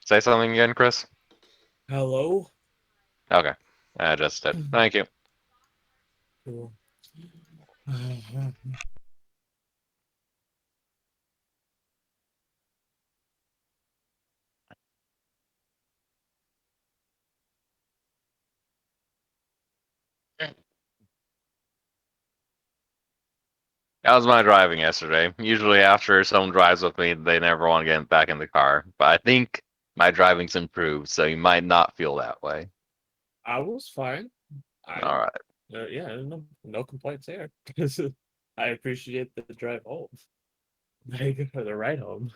Say something again, Chris? Hello? Okay. I just did. Thank you. Cool. That was my driving yesterday. Usually after someone drives with me, they never want to get back in the car. But I think my driving's improved, so you might not feel that way. I was fine. I All right. yeah, no complaints there. I appreciate the drive home. Like for the ride home.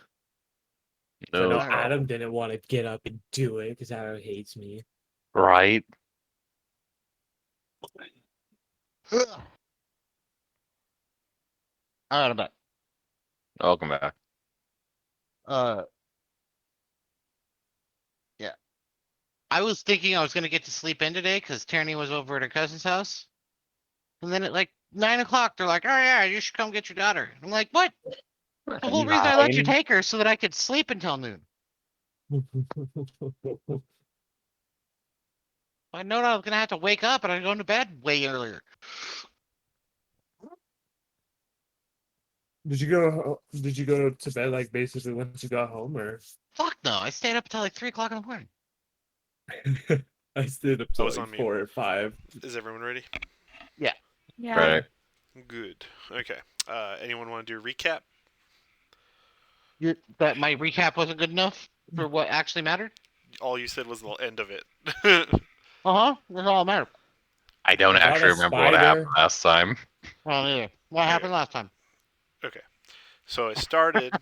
So I No know Alright. Adam problem. didn't want to get up and do it because Adam hates me. Right? Alright, I'm back. Welcome back. Uh, yeah. I was thinking I was gonna get to sleep in today because Tierney was over at her cousin's house. And then at like 9 o'clock, they're like, "Oh yeah, you should come get your daughter." I'm like, "What?" The whole reason I let you 9. take her so that I could sleep until noon. I know I was gonna have to wake up and I'd go to bed way earlier. Did you go to bed like basically once you got home or Fuck no, I stayed up until like 3 o'clock in the morning. I stayed up I till was like on mute. 4 or 5. Is everyone ready? Yeah. Yeah. Right. Good. Okay. Anyone want to do a recap? That my recap wasn't good enough for what actually mattered? All you said was the end of it. Uh-huh. That's all that mattered. I don't I got a actually remember what happened spider. last time. Well, neither. What Okay. happened last time? Okay. So it started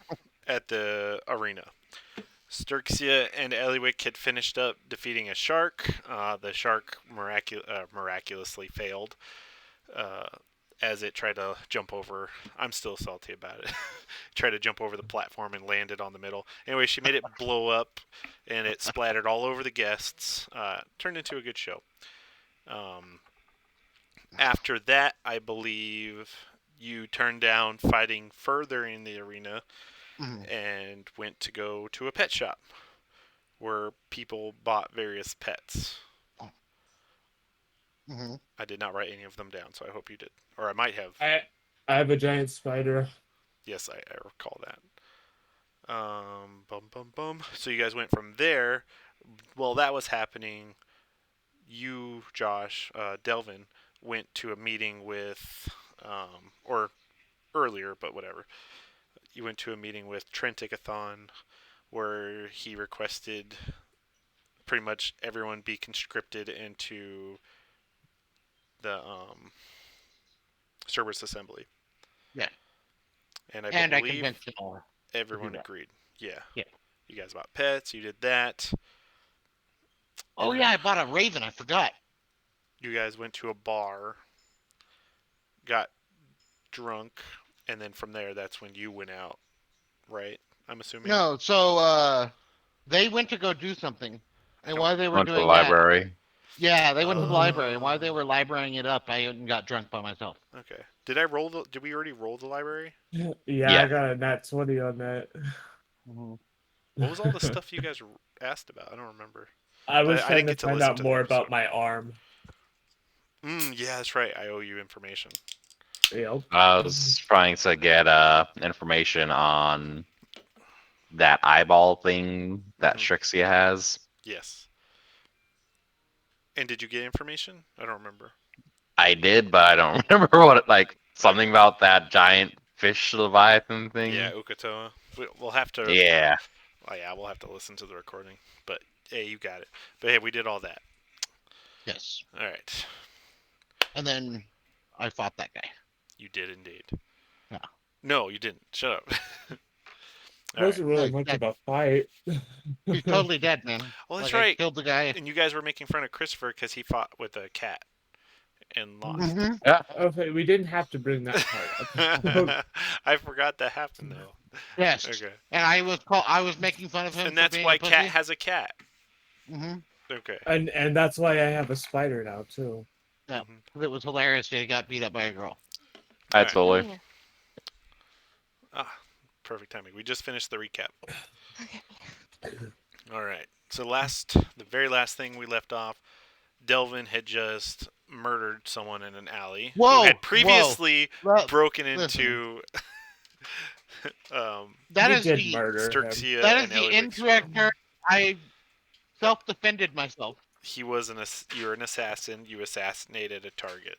at the arena. Sturxia and Eliwick had finished up defeating a shark. The shark miraculously failed as it tried to jump over. I'm still salty about it. Tried to jump over the platform and landed on the middle. Anyway, she made it blow up and it splattered all over the guests. Turned into a good show. Um, After that, I believe you turned down fighting further in the arena Mhm. and went to go to a pet shop where people bought various pets. Mhm. I did not write any of them down, so I hope you did. Or I might have. I I have a giant spider. Yes, I recall that. Bum bum bum. So you guys went from there. While that was happening, you, Josh, Delvin, went to a meeting with, or earlier, but whatever. You went to a meeting with Trenticathon where he requested pretty much everyone be conscripted into the Cerberus Assembly. Yeah. And I And I believe convinced them all to do everyone that. agreed. Yeah. Yeah. You guys bought pets, you did that. Oh And yeah, then I bought a raven. I forgot. you guys went to a bar, got drunk, and then from there, that's when you went out, right? I'm assuming. No, so they went to go do something, I and don't. while they were Went to the doing that, library. yeah, they went to the library. And while they Oh. were librarying it up, I went and got drunk by myself. Okay. Did I roll the? Did we already roll the library? Yeah, I Yeah. got a nat 20 on that. Mhm. What was all the stuff you guys asked about? I don't remember. I was I trying didn't to get to find listen out to the more about episode. my arm. Yeah, that's right. I owe you information. Yep. I was trying to get information on that eyeball thing that Hmm. Strixia has. Yes. And did you get information? I don't remember. I did, but I don't remember what it like. Okay. Something about that giant fish leviathan Yeah, thing. Ukatoa. We'll have to. Yeah. Oh yeah, we'll have to listen to the recording. But hey, you got it. But hey, we did all that. Yes, All right. and then I fought that guy. You did indeed. Yeah, No, you didn't. Shut up. It All right. wasn't really no, much that, of a fight. he's totally dead, man. Well, that's Like I right. killed the guy. And you guys were making fun of Christopher because he fought with a cat and lost. Hmm. Yeah. Okay, we didn't have to bring that part up. I forgot that happened though. Yes, Okay. and I was making fun of him And for that's being a why Cat pussy. has a cat. Hmm. Okay. And that's why I have a spider now too. Yeah, Hmm. 'cause it was hilarious that he got beat up by a girl. All I right. Oh totally. yeah. Ah, perfect timing. We just finished the recap. Okay. All right. So the very last thing we left off, Delvin had just murdered someone in an alley who Whoa, had whoa. previously Look, broken listen. into You That is did the murder him. Sturxia that is and the Eliwick's incorrect room. term. I self-defended myself. He was you're an assassin. You assassinated a target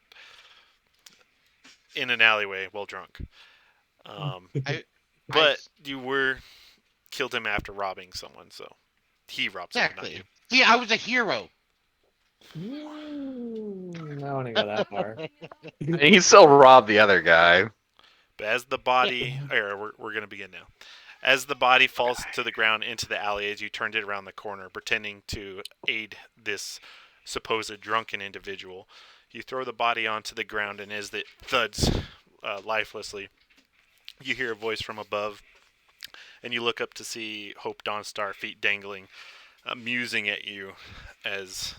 in an alleyway while drunk. I But you were killed him after robbing someone, so he robbed someone, not you. exactly. See, I was a hero. I don't want to go that far. And he still robbed the other guy. But as the body, we're going to begin now. As the body falls to the ground into the alley, as you turned it around the corner, pretending to aid this supposed drunken individual, you throw the body onto the ground, and as it thuds lifelessly, you hear a voice from above, and you look up to see Hope Dawnstar, feet dangling, musing at you as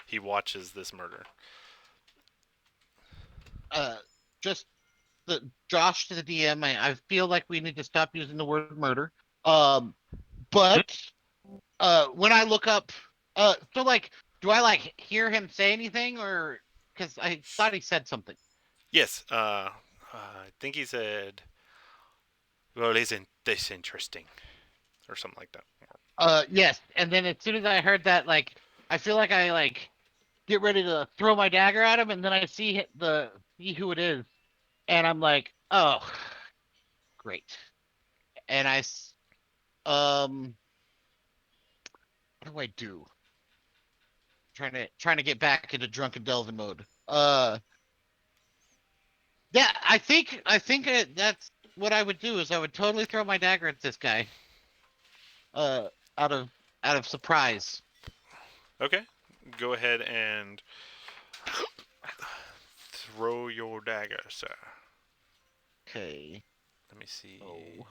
he watches this murder. Just Josh to the DM. I feel like we need to stop using the word murder. But when I look up, so like, do I like hear him say anything, or because I thought he said something? Yes, I think he said, "Well, isn't this interesting?" or something like that. Yes. And then as soon as I heard that, like, I feel like I like get ready to throw my dagger at him, and then I see who it is, and I'm like, oh, great. And what do I do? Trying to get back into drunken Delvin mode. Yeah, I think that's what I would do is I would totally throw my dagger at this guy. Uh, out of surprise. Okay, go ahead and throw your dagger, sir. Okay. Let me see. Oh.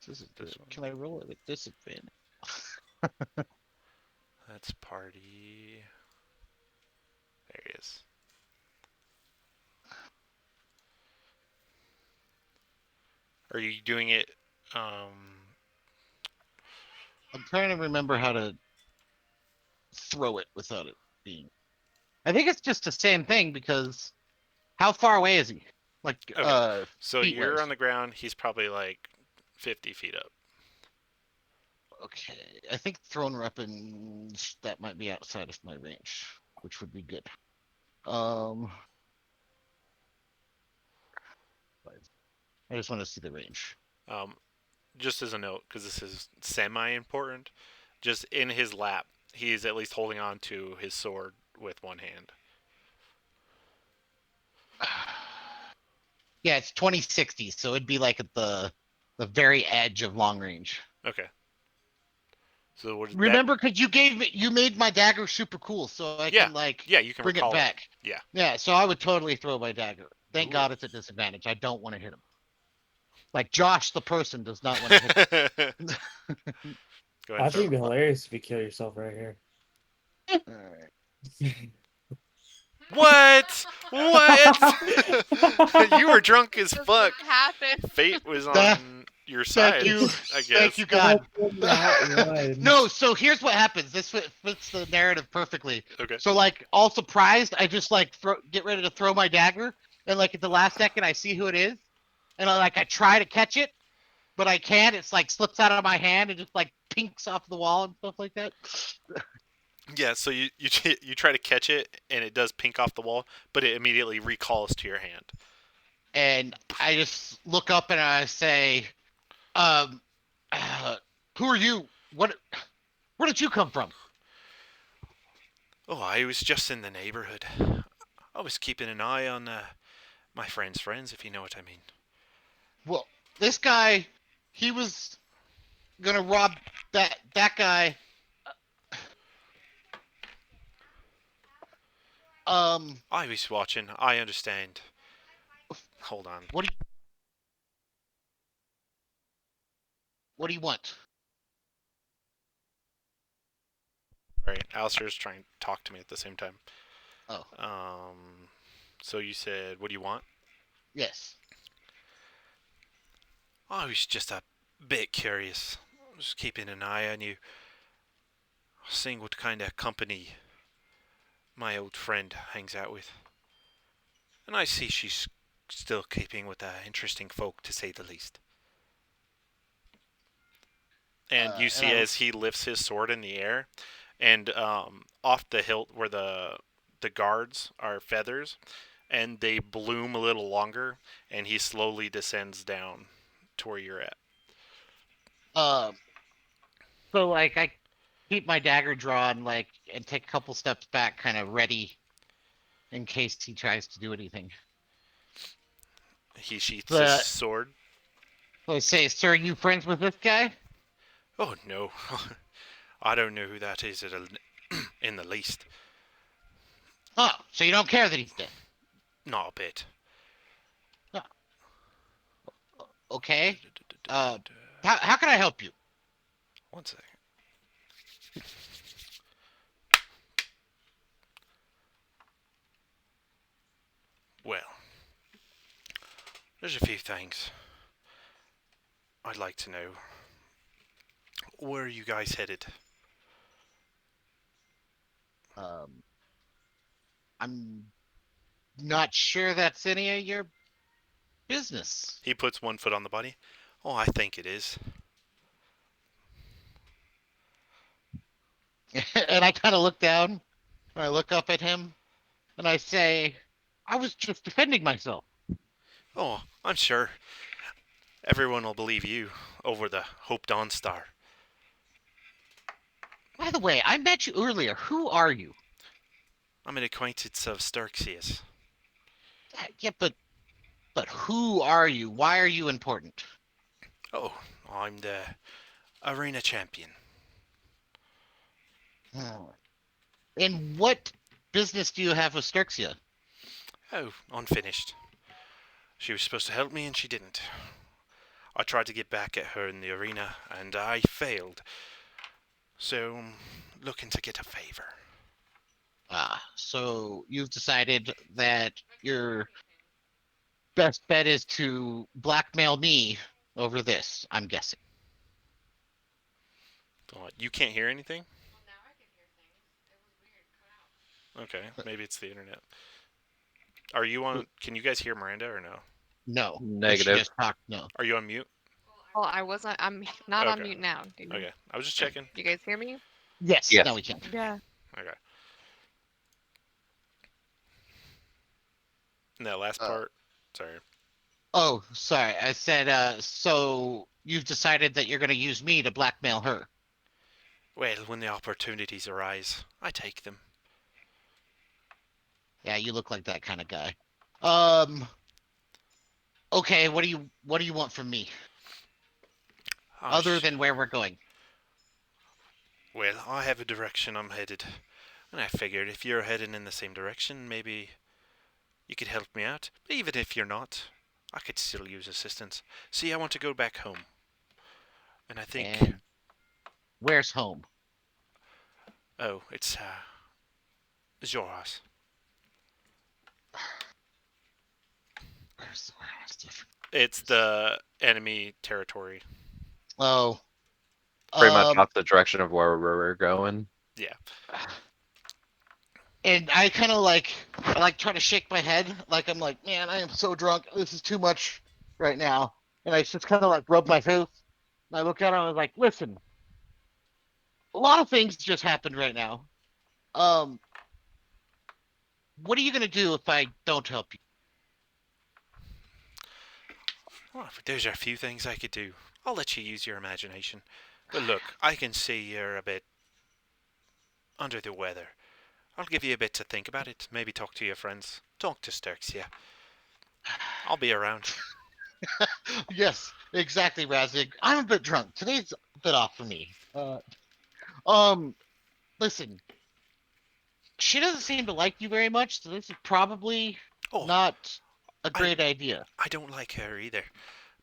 This is This good. one. Can I roll it with disadvantage? That's party. There he is. Are you doing it? I'm trying to remember how to throw it without it being. I think it's just the same thing because how far away is he? Like Okay. So feet you're wise. on the ground. He's probably like 50 feet up. Okay, I think thrown weapons that might be outside of my range, which would be good. I just want to see the range. Um, just as a note, because this is semi-important, just in his lap, he's at least holding on to his sword with one hand. Yeah, it's 2060, so it'd be like at the very edge of long range. Okay. So what is that? Remember, because you made my dagger super cool, so I Yeah. can like Yeah, you can bring it recall it. back. Yeah. Yeah, so I would totally throw my dagger. Thank Ooh. God it's a disadvantage. I don't want to hit him. Like Josh, the person, does not want to hit him. Go I ahead. think it'd be hilarious if you kill yourself right here. All right. What? What? You were drunk as Does fuck. not happen. Fate was on your side. Thank you. I guess. Thank you, God. Not one. No, so here's what happens. This fits the narrative perfectly. Okay. So like all surprised, I just like get ready to throw my dagger, and like at the last second, I see who it is, and I try to catch it, but I can't. It's like slips out of my hand and just like pinks off the wall and stuff like that. Yeah. So you you try to catch it, and it does pink off the wall, but it immediately recalls to your hand. And I just look up and I say, um, "Who are you? Where did you come from?" Oh, I was just in the neighborhood. I was keeping an eye on my friend's friends, if you know what I mean. Well, this guy, he was gonna rob that guy. I was watching. I understand. Hold on. What do you want? All right, Alistair's trying to talk to me at the same time. Oh, So you said, what do you want? yes. I was just Bit curious. Just keeping an eye on you, seeing what kind of company my old friend hangs out with. And I see she's still keeping with interesting folk, to say the least. And you And see as he lifts his sword in the air, and off the hilt where the guards are feathers, and they bloom a little longer, and he slowly descends down to where you're at. Uh, so like I keep my dagger drawn, like, and take a couple steps back, kind of ready in case he tries to do anything. He sheaths his But sword. I say, sir, you friends with this guy? Oh no, I don't know who that is in the least. Oh, so you don't care that he's dead? Not a bit. Okay. How can I help you? One second. Well, there's a few things I'd like to know. Where are you guys headed? I'm not sure that's any of your business. He puts one foot on the body. Oh, I think it is. And I kind of look down, and I look up at him, and I say, I was just defending myself. Oh, I'm sure everyone will believe you over the Hope Dawnstar. By the way, I met you earlier. Who are you? I'm an acquaintance of Sturxius. Yeah, but who are you? Why are you important? Oh, I'm the arena champion. Hmm. And what business do you have with Sturxia? Oh, unfinished. She was supposed to help me and she didn't. I tried to get back at her in the arena and I failed. So, looking to get a favor. So you've decided that your best bet is to blackmail me over this, I'm guessing. You can't hear anything? Okay, maybe it's the internet. Are you on? Can you guys hear Miranda or no? No. But she Negative. just talked no. Are you on mute? Well, I wasn't. I'm not on Okay. mute now. Do you, Okay, I was just checking. you guys hear me? Yes, Yes. now we can. Yeah. Okay. And that last Uh, part, sorry. Oh, sorry. I said, so you've decided that you're going to use me to blackmail her. Well, when the opportunities arise, I take them. Yeah, you look like that kind of guy. Um, okay, what do you want from me? Other than where we're going? Well, I have a direction I'm headed, and I figured if you're heading in the same direction, maybe you could help me out. But even if you're not, I could still use assistance. See, I want to go back home, and I think, And where's home? oh, it's your house. Where's the last? It's the enemy territory. Oh, Pretty much off the direction of where we're going. Yeah. and I kind of like, I like try to shake my head, like I'm like, man, I am so drunk. This is too much right now. And I just kind of like rub my face. And I look at him and I was like, listen, a lot of things just happened right now. Um, what are you gonna do if I don't help you? Well, there's a few things I could do. I'll let you use your imagination. But look, I can see you're a bit under the weather. I'll give you a bit to think about it. Maybe talk to your friends. Talk to Sturxia. I'll be around. Yes, exactly, Razig. I'm a bit drunk. Today's a bit off for me. Um, listen, she doesn't seem to like you very much, so this is probably Oh, not a I, great idea. I don't like her either.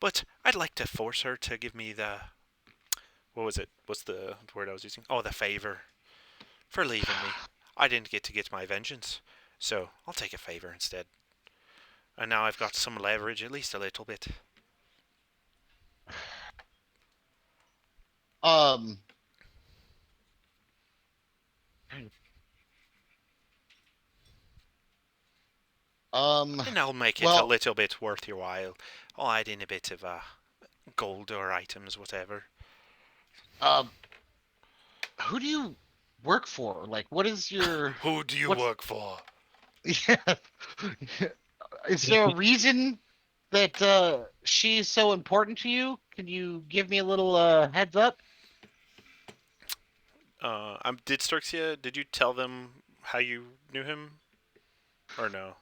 But I'd like to force her to give me the. What was it? What's the word I was using? Oh, the favor. For leaving me. I didn't get to get my vengeance. So I'll take a favor instead. And now I've got some leverage, at least a little bit. Um. Um. And I'll make it a Well. little bit worth your while. I'll add in a bit of gold or items, whatever. Um. Who do you work for? Like, what is your Who do you what's work for? yeah? Is there a reason that she's so important to you? Can you give me a little heads up? Did Sturxia? Did you tell them how you knew him, or no?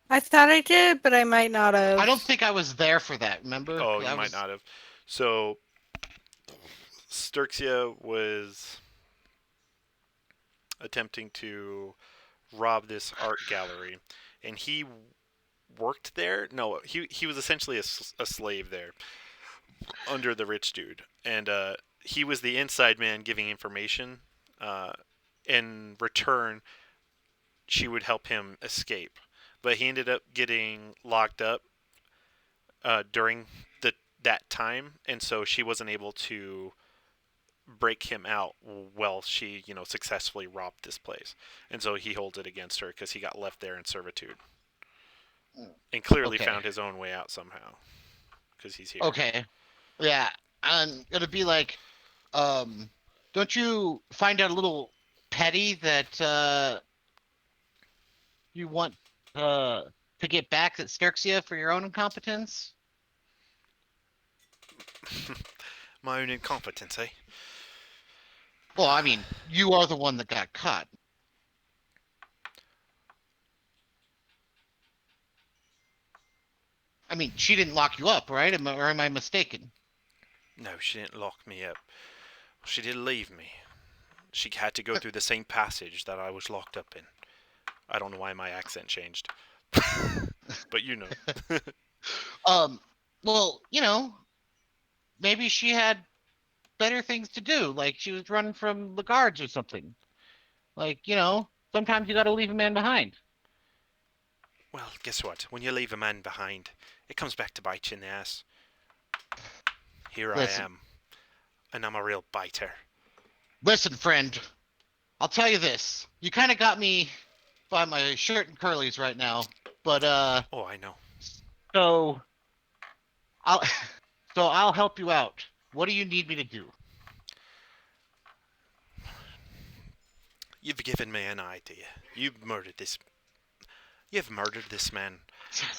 I thought I did, but I might not have. I don't think I was there for that. Remember? Oh, 'Cause you I might was. not have. So Sturxia was attempting to rob this art gallery, and he worked there. No, he was essentially a slave there under the rich dude, and he was the inside man giving information. Uh, in return, she would help him escape, but he ended up getting locked up during that time, and so she wasn't able to break him out while she, successfully robbed this place. And so he holds it against her because he got left there in servitude and clearly Okay. found his own way out somehow because he's here. Okay. Yeah. I'm gonna be like, don't you find out a little petty that you want to get back at Sterxia for your own incompetence? My own incompetence, eh? Well, I mean, you are the one that got caught. I mean, she didn't lock you up, right? Or am I mistaken? No, she didn't lock me up. She did leave me. She had to go through the same passage that I was locked up in. I don't know why my accent changed. But you know. Well, maybe she had better things to do, like she was running from the guards or something. Like, sometimes you got to leave a man behind. Well, guess what? When you leave a man behind, it comes back to bite you in the ass. Here Listen. I am, and I'm a real biter. Listen, friend. I'll tell you this. You kind of got me by my shirt and curlies right now, but Oh, I know. so I'll so I'll help you out. What do you need me to do? You've given me an idea. You've murdered this. You've murdered this man.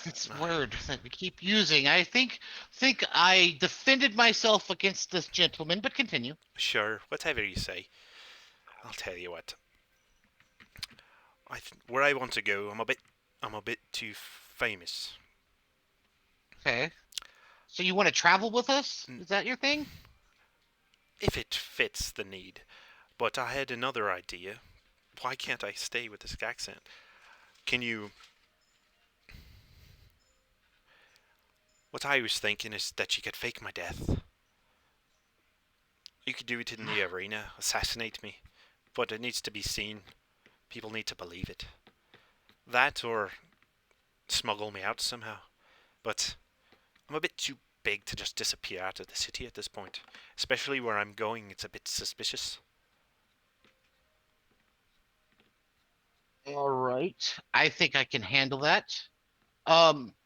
It's word that we keep using. I think I defended myself against this gentleman, but continue. Sure, whatever you say. I'll tell you what. Where I want to go, I'm a bit too famous. Okay. So you want to travel with us? Is that your thing? If it fits the need. But I had another idea. Why can't I stay with this accent? Can you... What I was thinking is that you could fake my death. You could do it in the arena, assassinate me. But it needs to be seen. People need to believe it. That or smuggle me out somehow. But I'm a bit too big to just disappear out of the city at this point. Especially where I'm going, it's a bit suspicious. All right. I think I can handle that.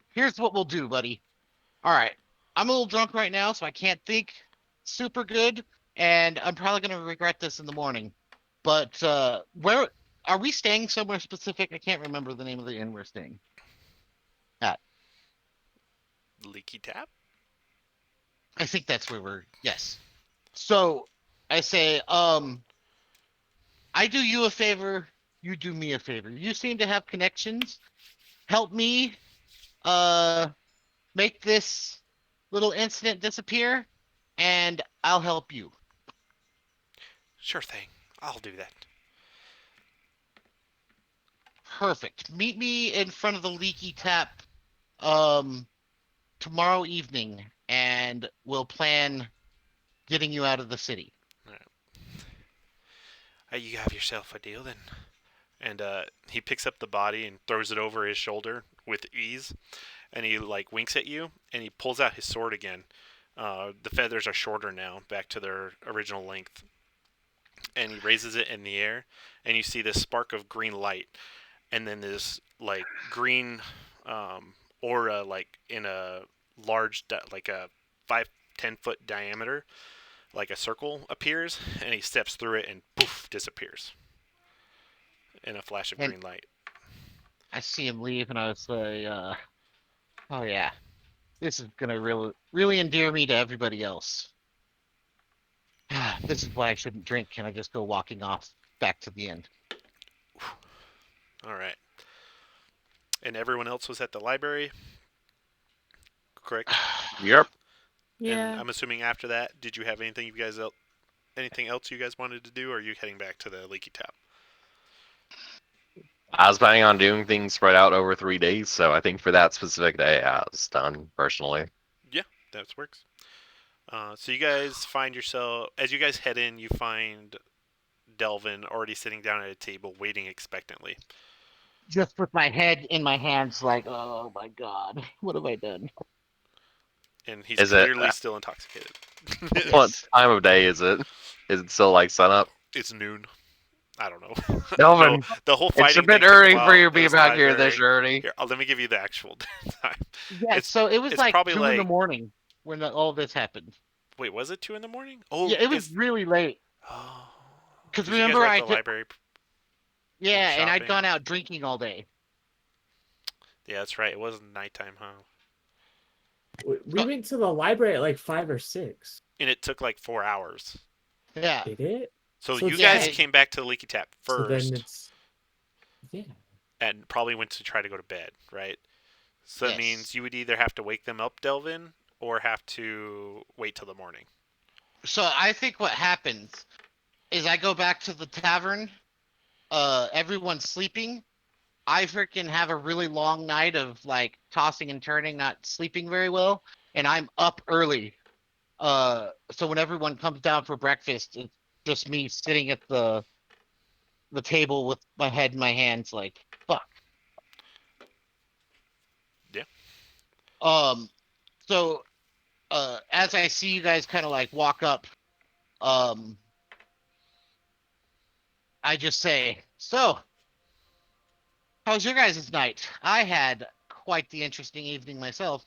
Here's what we'll do, buddy. All right. I'm a little drunk right now, so I can't think super good, and I'm probably gonna regret this in the morning. But where are we staying somewhere specific? I can't remember the name of the inn we're staying at. Leaky tap? I think that's where we're yes. So I say, I do you a favor, you do me a favor. You seem to have connections. Help me uh make this little incident disappear, and I'll help you. Sure thing. I'll do that. Perfect. Meet me in front of the leaky tap um tomorrow evening, and we'll plan getting you out of the city. You have yourself a deal then. And he picks up the body and throws it over his shoulder with ease. And he like winks at you, and he pulls out his sword again. The feathers are shorter now, back to their original length. And he raises it in the air, and you see this spark of green light, and then this like green aura, like in a large, like a 5-10 foot diameter, like a circle appears, and he steps through it and poof disappears in a flash of And green light. I see him leave, and I was like, "Oh yeah, this is gonna really endear me to everybody else. This is why I shouldn't drink." And I just go walking off back to the end. All right. And everyone else was at the library, correct? Yep. And Yeah. I'm assuming after that, did you have anything else you guys wanted to do, or are you heading back to the leaky tap? I was planning on doing things spread out over 3 days, so I think for that specific day, I was done personally. Yeah, that works. So you guys find yourself, as you guys head in, you find Delvin already sitting down at a table, waiting expectantly. Just with my head in my hands, like, "Oh my god, what have I done?" And he's Is it clearly still intoxicated. what Yes. time of day is it? Is it still like sunup? It's noon. I don't know. Delvin, No, the whole it's a fighting bit thing took a early for while. you to It be was back here library. this early. Here, let me give you the actual time. Yeah, It's so it was it's like probably 2 in the like- morning when all this happened. Wait, was it 2 in the morning? Oh, Yeah, it was it's really late. oh, Because you guys remember, were at the library. yeah, and I'd shopping. gone out drinking all day. Yeah, that's right. It wasn't nighttime, huh? We went to the library at like 5 or 6. And it took like 4 hours. Yeah, Did it? So So you it's guys like- came back to the leaky tap So then first, it's yeah. and probably went to try to go to bed, right? So that Yes. means you would either have to wake them up, Delvin, or have to wait till the morning. so I think what happens is I go back to the tavern. Everyone's sleeping. I freaking have a really long night of like tossing and turning, not sleeping very well, and I'm up early. So when everyone comes down for breakfast, it's just me sitting at the table with my head in my hands, like fuck. Yeah. So as I see you guys kind of like walk up, um, I just say, "So, how was your guys' night? I had quite the interesting evening myself."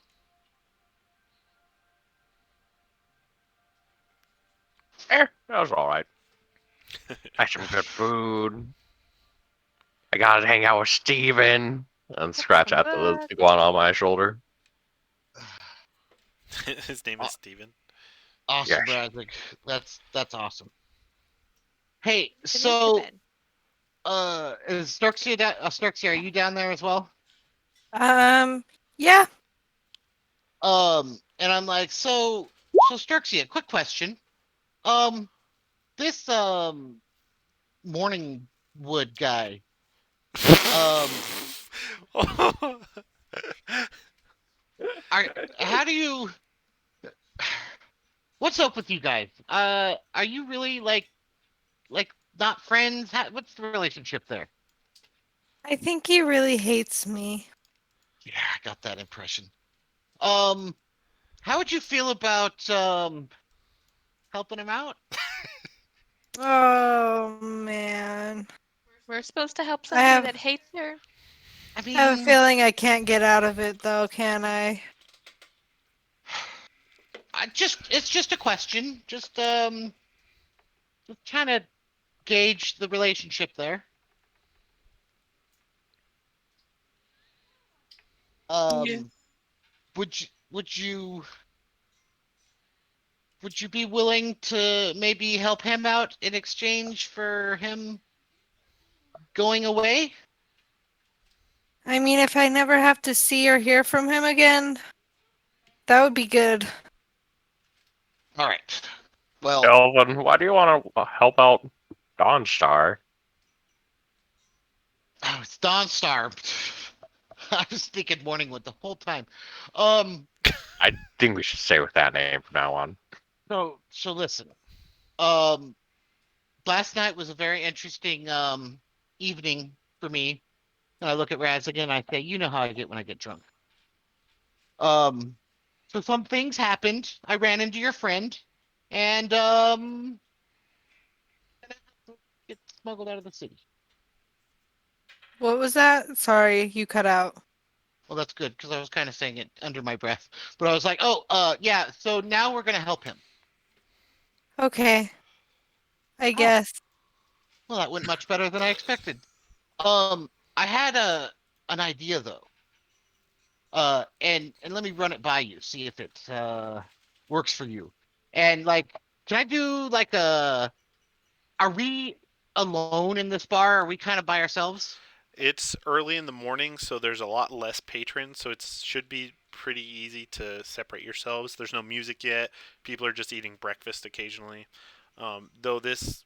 That was all right. I had some good food. I got to hang out with Steven and scratch some out the good- iguana on my shoulder. His name is Steven. Awesome, Yes. Bradley. That's awesome. Hey, It's an so intimate. is Starksia Starksia, are you down there as well? Yeah. And I'm like, so Starksia, quick question. This Morning Wood guy, how do you what's up with you guys? Are you really like not friends? What's the relationship there? I think he really hates me. Yeah, I got that impression. How would you feel about helping him out? Oh man. We're supposed to help I somebody have- that hates her. I I have a mean, feeling I can't get out of it though, can I? it's just a question. Just trying to gauge the relationship there. Yeah. Would you would you would you be willing to maybe help him out in exchange for him going away? I mean, if I never have to see or hear from him again, that would be good. All right. Well, Delvin, why do you want to help out Dawnstar? oh, it's Dawnstar. I was thinking Morningwood the whole time. Um, I think we should stay with that name from now on. so listen. Um, Last night was a very interesting evening for me. And I look at Raz again and I say, you know how I get when I get drunk. Um, So some things happened. I ran into your friend, and get smuggled out of the city. What was that? Sorry, you cut out. Well, that's good because I was kind of saying it under my breath, but I was like, oh, yeah. So now we're gonna help him. Okay, I Oh, guess. well, that went much better than I expected. I had an idea though. And let me run it by you, see if it works for you. And like, can I do like a? Are we alone in this bar? Are we kind of by ourselves? It's early in the morning, so there's a lot less patrons, so it should be pretty easy to separate yourselves. There's no music yet. People are just eating breakfast occasionally. Though this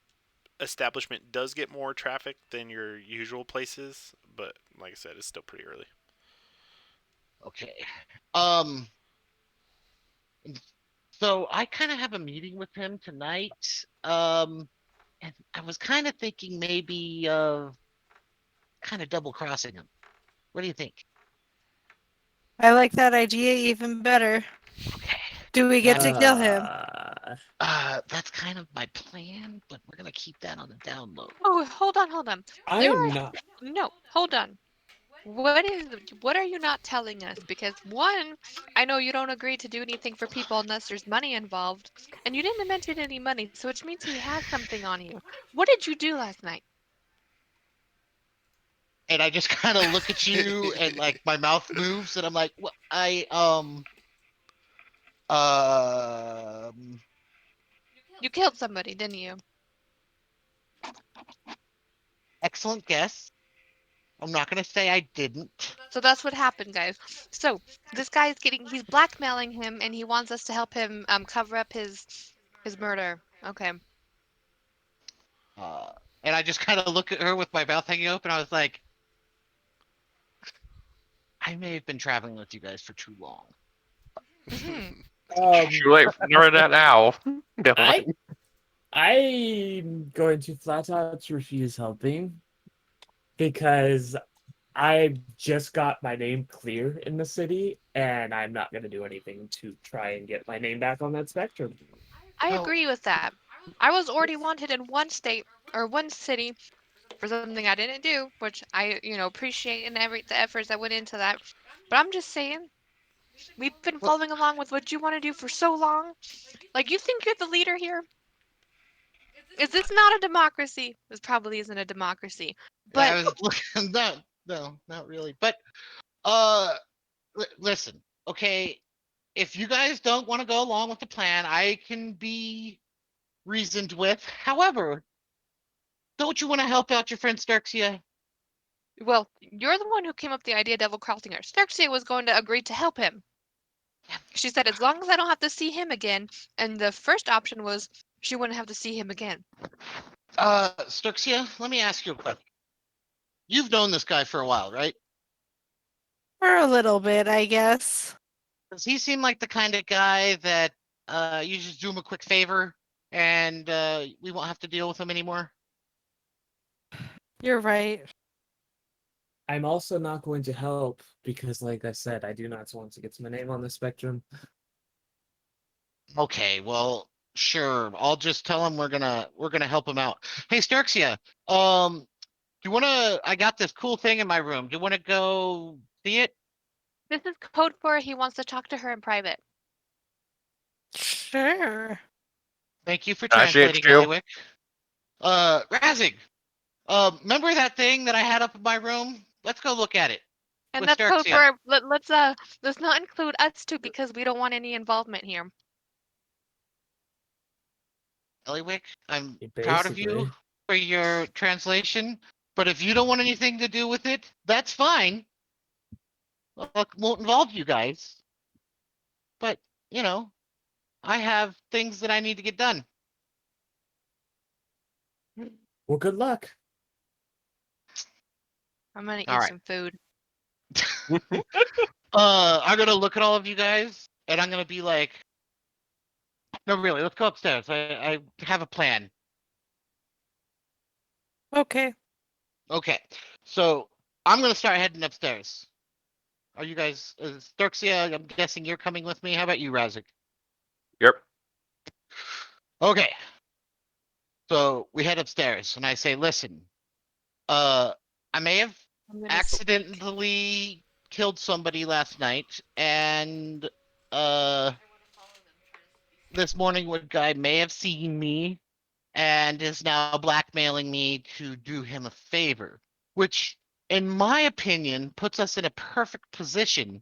establishment does get more traffic than your usual places, but like I said, it's still pretty early. Okay. Um. So I kind of have a meeting with him tonight. And I was kind of thinking maybe of kind of double crossing him. What do you think? I like that idea even better. Okay. Do we get to kill him? That's kind of my plan, but we're gonna keep that on the down low. Oh, hold on, hold on. I There am are not. no, hold on. What are you not telling us? Because one, I know you don't agree to do anything for people unless there's money involved, and you didn't mention any money, so which means he has something on you. What did you do last night? And I just kind of look at you, and like my mouth moves, and I'm like, "What? Um, You killed somebody, didn't you? excellent guess. I'm not gonna say I didn't. So that's what happened, guys. So this guy is he's blackmailing him, and he wants us to help him cover up his murder. Okay. Uh, and I just kind of look at her with my mouth hanging open. I was like, I may have been traveling with you guys for too long. Mhm. Too late for that now. Come I on. I'm going to flat out refuse helping because I just got my name clear in the city, and I'm not going to do anything to try and get my name back on that spectrum. I Well, agree with that. I was already wanted in one state or one city for something I didn't do, which I, appreciate and the efforts that went into that. But I'm just saying, we've been well, following along with what you want to do for so long. Like, you think you're the leader here? Is this not a democracy? This probably isn't a democracy. I But was looking. No, not really. But listen, okay. If you guys don't want to go along with the plan, I can be reasoned with. However, don't you want to help out your friend Starksia? well, you're the one who came up with the idea of double crossing her. Sterxia was going to agree to help him. She said as long as I don't have to see him again, and the first option was she wouldn't have to see him again. Starksia, let me ask you a question. You've known this guy for a while, right? For a little bit, I guess. Does he seem like the kind of guy that you just do him a quick favor and we won't have to deal with him anymore? You're right. I'm also not going to help because, like I said, I do not want to get my name on the spectrum. Okay, well, sure. I'll just tell him we're gonna help him out. Hey, Starksia, do you wanna? I got this cool thing in my room. Do you wanna go see it? This is code for he wants to talk to her in private. Sure. Thank you for Can I see it translating, too? Eliwick. Razig, remember that thing that I had up in my room? Let's go look at it And with that's code Starksia. for let's not include us too because we don't want any involvement here. Eliwick, I'm proud of you Basically, for your translation, but if you don't want anything to do with it, that's fine. Well, it won't involve you guys. But, you know, I have things that I need to get done. well, good luck. I'm gonna All eat right. some food. I'm gonna look at all of you guys and I'm gonna be like, no, really, let's go upstairs. I have a plan. Okay. Okay. So I'm gonna start heading upstairs. Are you guys, Sturxia, I'm guessing you're coming with me. How about you, Razik? Yep. Okay. So we head upstairs and I say, listen, uh, I may have I'm gonna accidentally killed somebody last night, and uh, this morning one guy may have seen me and is now blackmailing me to do him a favor, which, in my opinion, puts us in a perfect position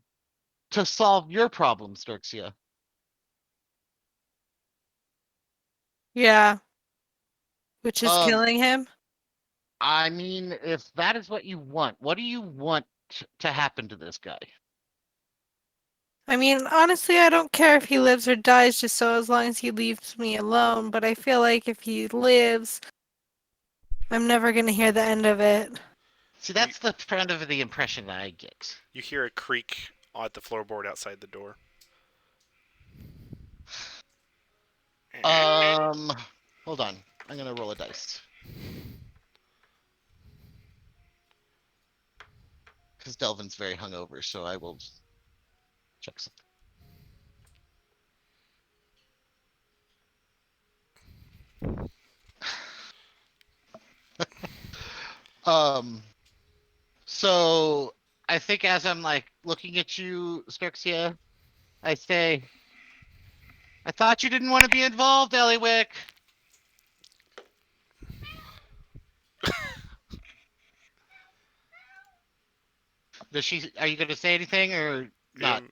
to solve your problem, Sturxia. Yeah, which is Um, killing him. I mean, if that is what you want, what do you want to happen to this guy? I mean, honestly, I don't care if he lives or dies, just so as long as he leaves me alone. But I feel like if he lives, I'm never gonna hear the end of it. See, that's the kind of the impression I get. You hear a creak at the floorboard outside the door. Hold on. I'm gonna roll a dice. Because Delvin's very hungover, so I will check something. Um, so I think as I'm like looking at you, Sturxia, I say, I thought you didn't want to be involved, Eliwick. Does she? Are you going to say anything or not?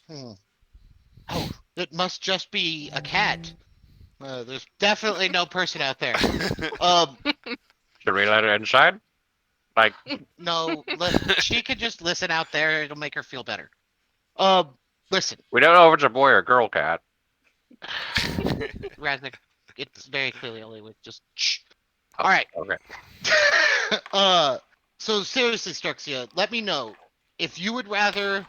Hmm. Oh, it must just be a cat. There's definitely no person out there. Um, Should we let her inside? Like, no, she could just listen out there. It'll make her feel better. Listen, we don't know if it's a boy or girl cat. Raznik, it's very clearly Eliwick. Just shh. Oh, All right. Okay. So seriously, Struxia, let me know if you would rather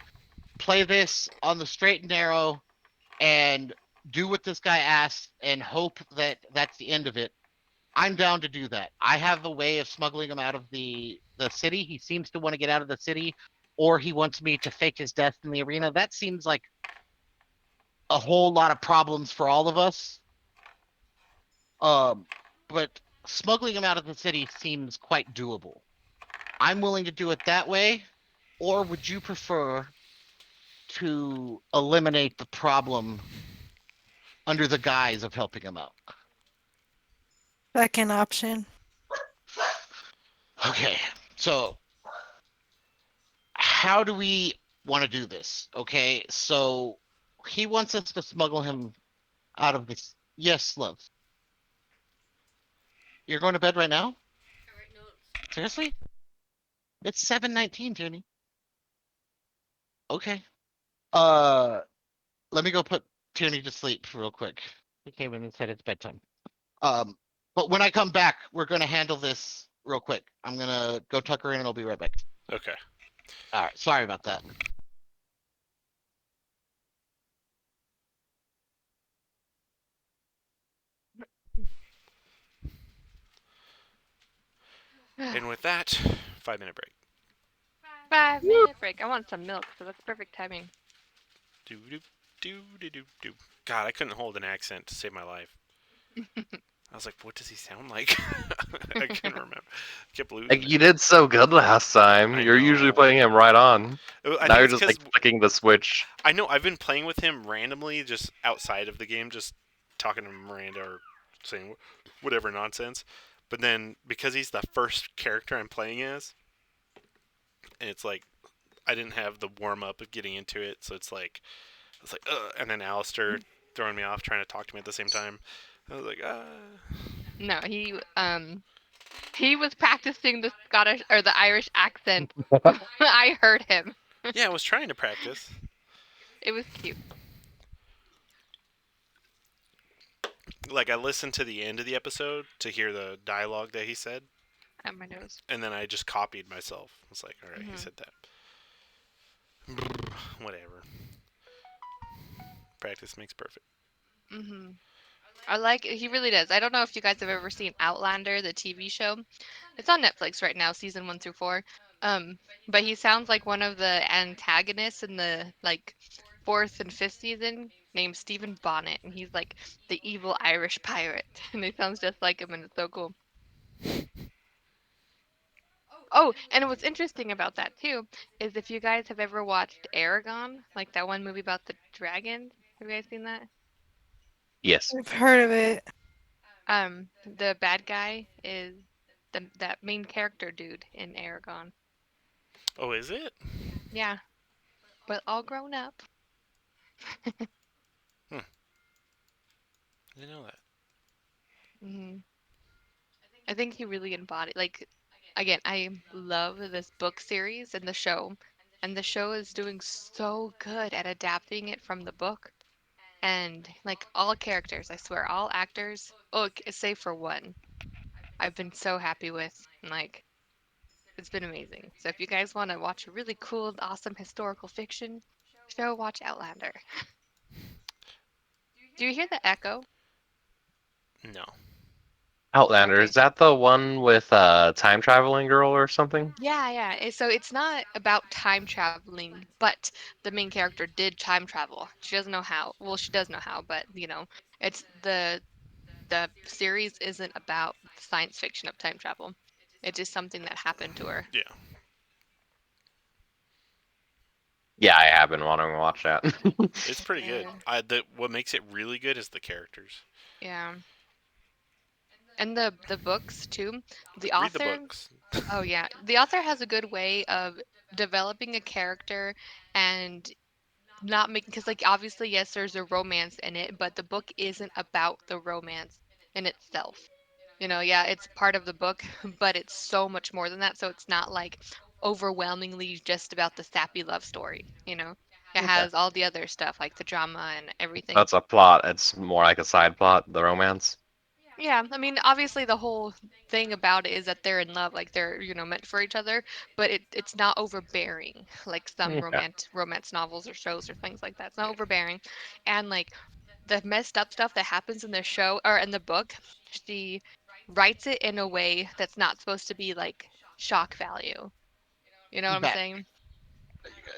play this on the straight and narrow and do what this guy asks and hope that that's the end of it. I'm down to do that. I have a way of smuggling him out of the city. He seems to want to get out of the city, or he wants me to fake his death in the arena. That seems like a whole lot of problems for all of us. But smuggling him out of the city seems quite doable. I'm willing to do it that way, or would you prefer to eliminate the problem under the guise of helping him out? Second option. Okay, so how do we want to do this? Okay, so he wants us to smuggle him out of this. Yes, love. You're going to bed right now? Seriously? It's 7:19, Tierney. Okay. Uh, let me go put Tierney to sleep real quick. He came in and said it's bedtime. Um, but when I come back, we're gonna handle this real quick. I'm gonna go tuck her in and I'll be right back. Okay. All right. Sorry about that. And with that, 5-minute break. 5-minute break. I want some milk, so that's perfect timing. Do do do do do do. God, I couldn't hold an accent to save my life. I was like, what does he sound like? I couldn't remember. I kept losing Like, it. you did so good last time. I You're usually know. playing him right on. I Now think you're it's just because like flicking the switch. I know I've been playing with him randomly, just outside of the game, just talking to Miranda or saying whatever nonsense. But then because he's the first character I'm playing as, and it's like I didn't have the warm up of getting into it, so it's like ugh. And then Alistair throwing me off, trying to talk to me at the same time. I was like, No, he was practicing the Scottish or the Irish accent. I heard him. yeah, I was trying to practice. It was cute. Like I listened to the end of the episode to hear the dialogue that he said, At my nose. and then I just copied myself. I was like, all right, he Mhm. said that. Whatever. Practice makes perfect. Mhm. He really does. I don't know if you guys have ever seen Outlander, the TV show. It's on Netflix right now, season 1 through 4. But he sounds like one of the antagonists in the like fourth and fifth season, named Stephen Bonnet, and he's like the evil Irish pirate, and he sounds just like him, and it's so cool. Oh, and what's interesting about that too is if you guys have ever watched Aragon, like that one movie about the dragon. Have you guys seen that? Yes. I've heard of it. The bad guy is that main character dude in Aragon. Oh, is it? Yeah, but all grown up. I didn't know that. hmm I think he really embodied like again, I love this book series and the show is doing so good at adapting it from the book. And like all characters, I swear, all actors, oh, save for one, I've been so happy with. Like, it's been amazing. So if you guys want to watch a really cool, awesome historical fiction show, watch Outlander. Do you hear the echo? No. Outlander, Okay. is that the one with time traveling girl or something? Yeah, yeah. So it's not about time traveling, but the main character did time travel. She doesn't know how. Well, she does know how, but it's the series isn't about science fiction of time travel. It's just something that happened to her. Yeah. Yeah, I have been wanting to watch that. It's pretty good. Yeah. What makes it really good is the characters. Yeah. And the books too. The Read the author, books. oh yeah, the author has a good way of developing a character and not making because like obviously yes there's a romance in it, but the book isn't about the romance in itself. Yeah, it's part of the book, but it's so much more than that, so it's not like overwhelmingly just about the sappy love story. It Okay. has all the other stuff like the drama and everything. That's a plot. It's more like a side plot, the romance. Yeah, I mean, obviously the whole thing about it is that they're in love, like they're, meant for each other, but it's not overbearing like some Okay. romance novels or shows or things like that. It's not overbearing. And like the messed up stuff that happens in the show or in the book, she writes it in a way that's not supposed to be like shock value. You know what I'm Back. saying?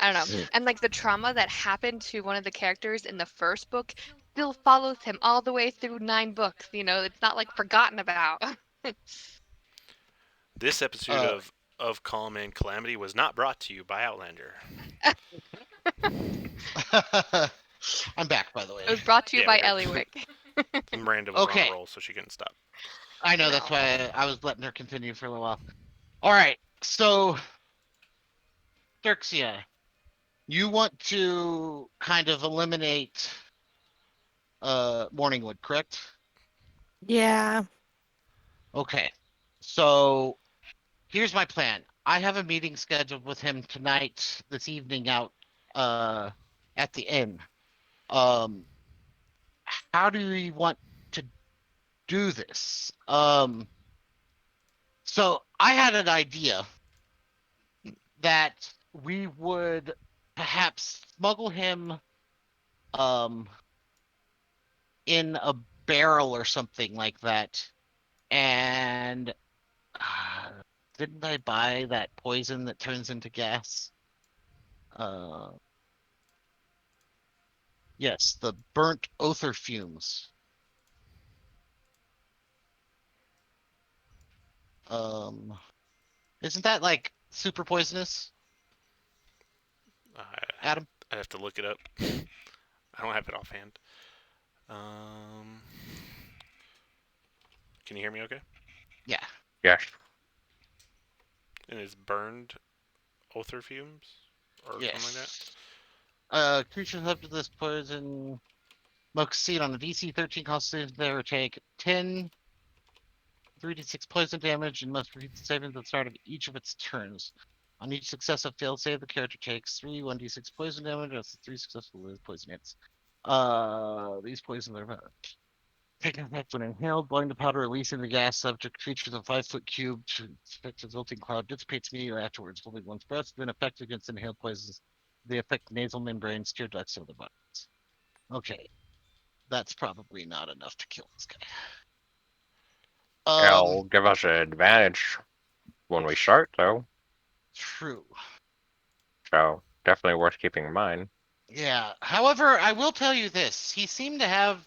I don't know. Mm. And like the trauma that happened to one of the characters in the first book still follows him all the way through 9 books. It's not like forgotten about. This episode Uh, of Calm and Calamity was not brought to you by Outlander. I'm back, by the way. It was brought to you Yeah, by we heard. Eliwick. Miranda was on Okay. a roll, so she couldn't stop. I know that's why I was letting her continue for a little while. All right, so Dirksia, you want to kind of eliminate Morningwood, correct? Yeah. Okay. So here's my plan. I have a meeting scheduled with him tonight, this evening out at the inn. Um how do we want to do this? So I had an idea that we would perhaps smuggle him um in a barrel or something like that. And didn't I buy that poison that turns into gas? Uh yes, the burnt othar fumes. Um isn't that like super poisonous, Adam? I'd have to look it up. I don't have it offhand. Um, can you hear me okay? Yeah. Yes. And it's burned othar fumes or something like that. Yes. Creatures up to this poison must succeed on a DC 13 constitution. They will take 10 3d6 poison damage and must repeat the savings at the start of each of its turns. On each successive failed save, the character takes 1d6 poison damage as the 3 successful poison hits. These poisons are taking effect when inhaled, blowing the powder, releasing the gas. Subject creatures of 5-foot cube to expect resulting cloud dissipates immediately afterwards, holding one's breath, then effect against inhaled poisons. They affect nasal membranes, tear ducts, and other bodies. Okay. that's probably not enough to kill this guy. It'll give us an advantage when we start, though. True. So definitely worth keeping in mind. Yeah. However, I will tell you this: he seemed to have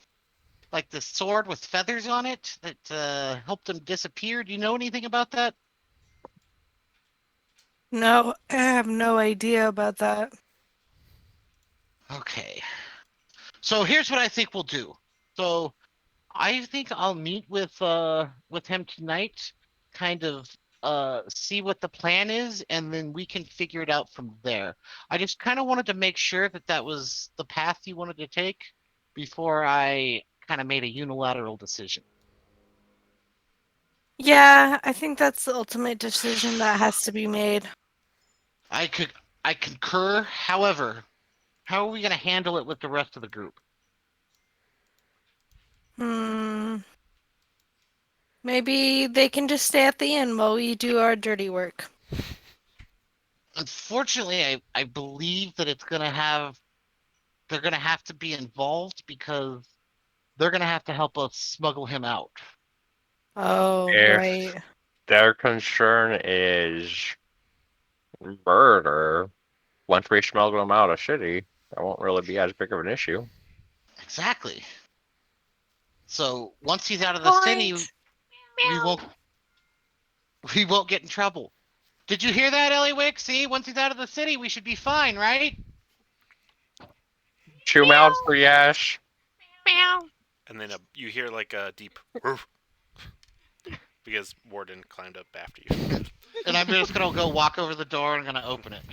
like the sword with feathers on it that helped him disappear. Do you know anything about that? No, I have no idea about that. Okay. So here's what I think we'll do. So I think I'll meet with him tonight, kind of see what the plan is, and then we can figure it out from there. I just kind of wanted to make sure that that was the path you wanted to take before I kind of made a unilateral decision. Yeah, I think that's the ultimate decision that has to be made. I concur. However, how are we going to handle it with the rest of the group? Hmm. Maybe they can just stay at the inn while we do our dirty work. Unfortunately, I believe that they're gonna have to be involved because they're gonna have to help us smuggle him out. Oh, If right. their concern is murder, once we smuggle them out of city, that won't really be as big of an issue. Exactly. So once he's out of the city, Point. we Meow. won't we won't get in trouble. Did you hear that, Eliwick? See, once he's out of the city, we should be fine, right? Two mouths for yes. Meow. And then you hear like a deep "Roof," because Warden climbed up after you. And I'm just gonna go walk over the door and I'm gonna open it.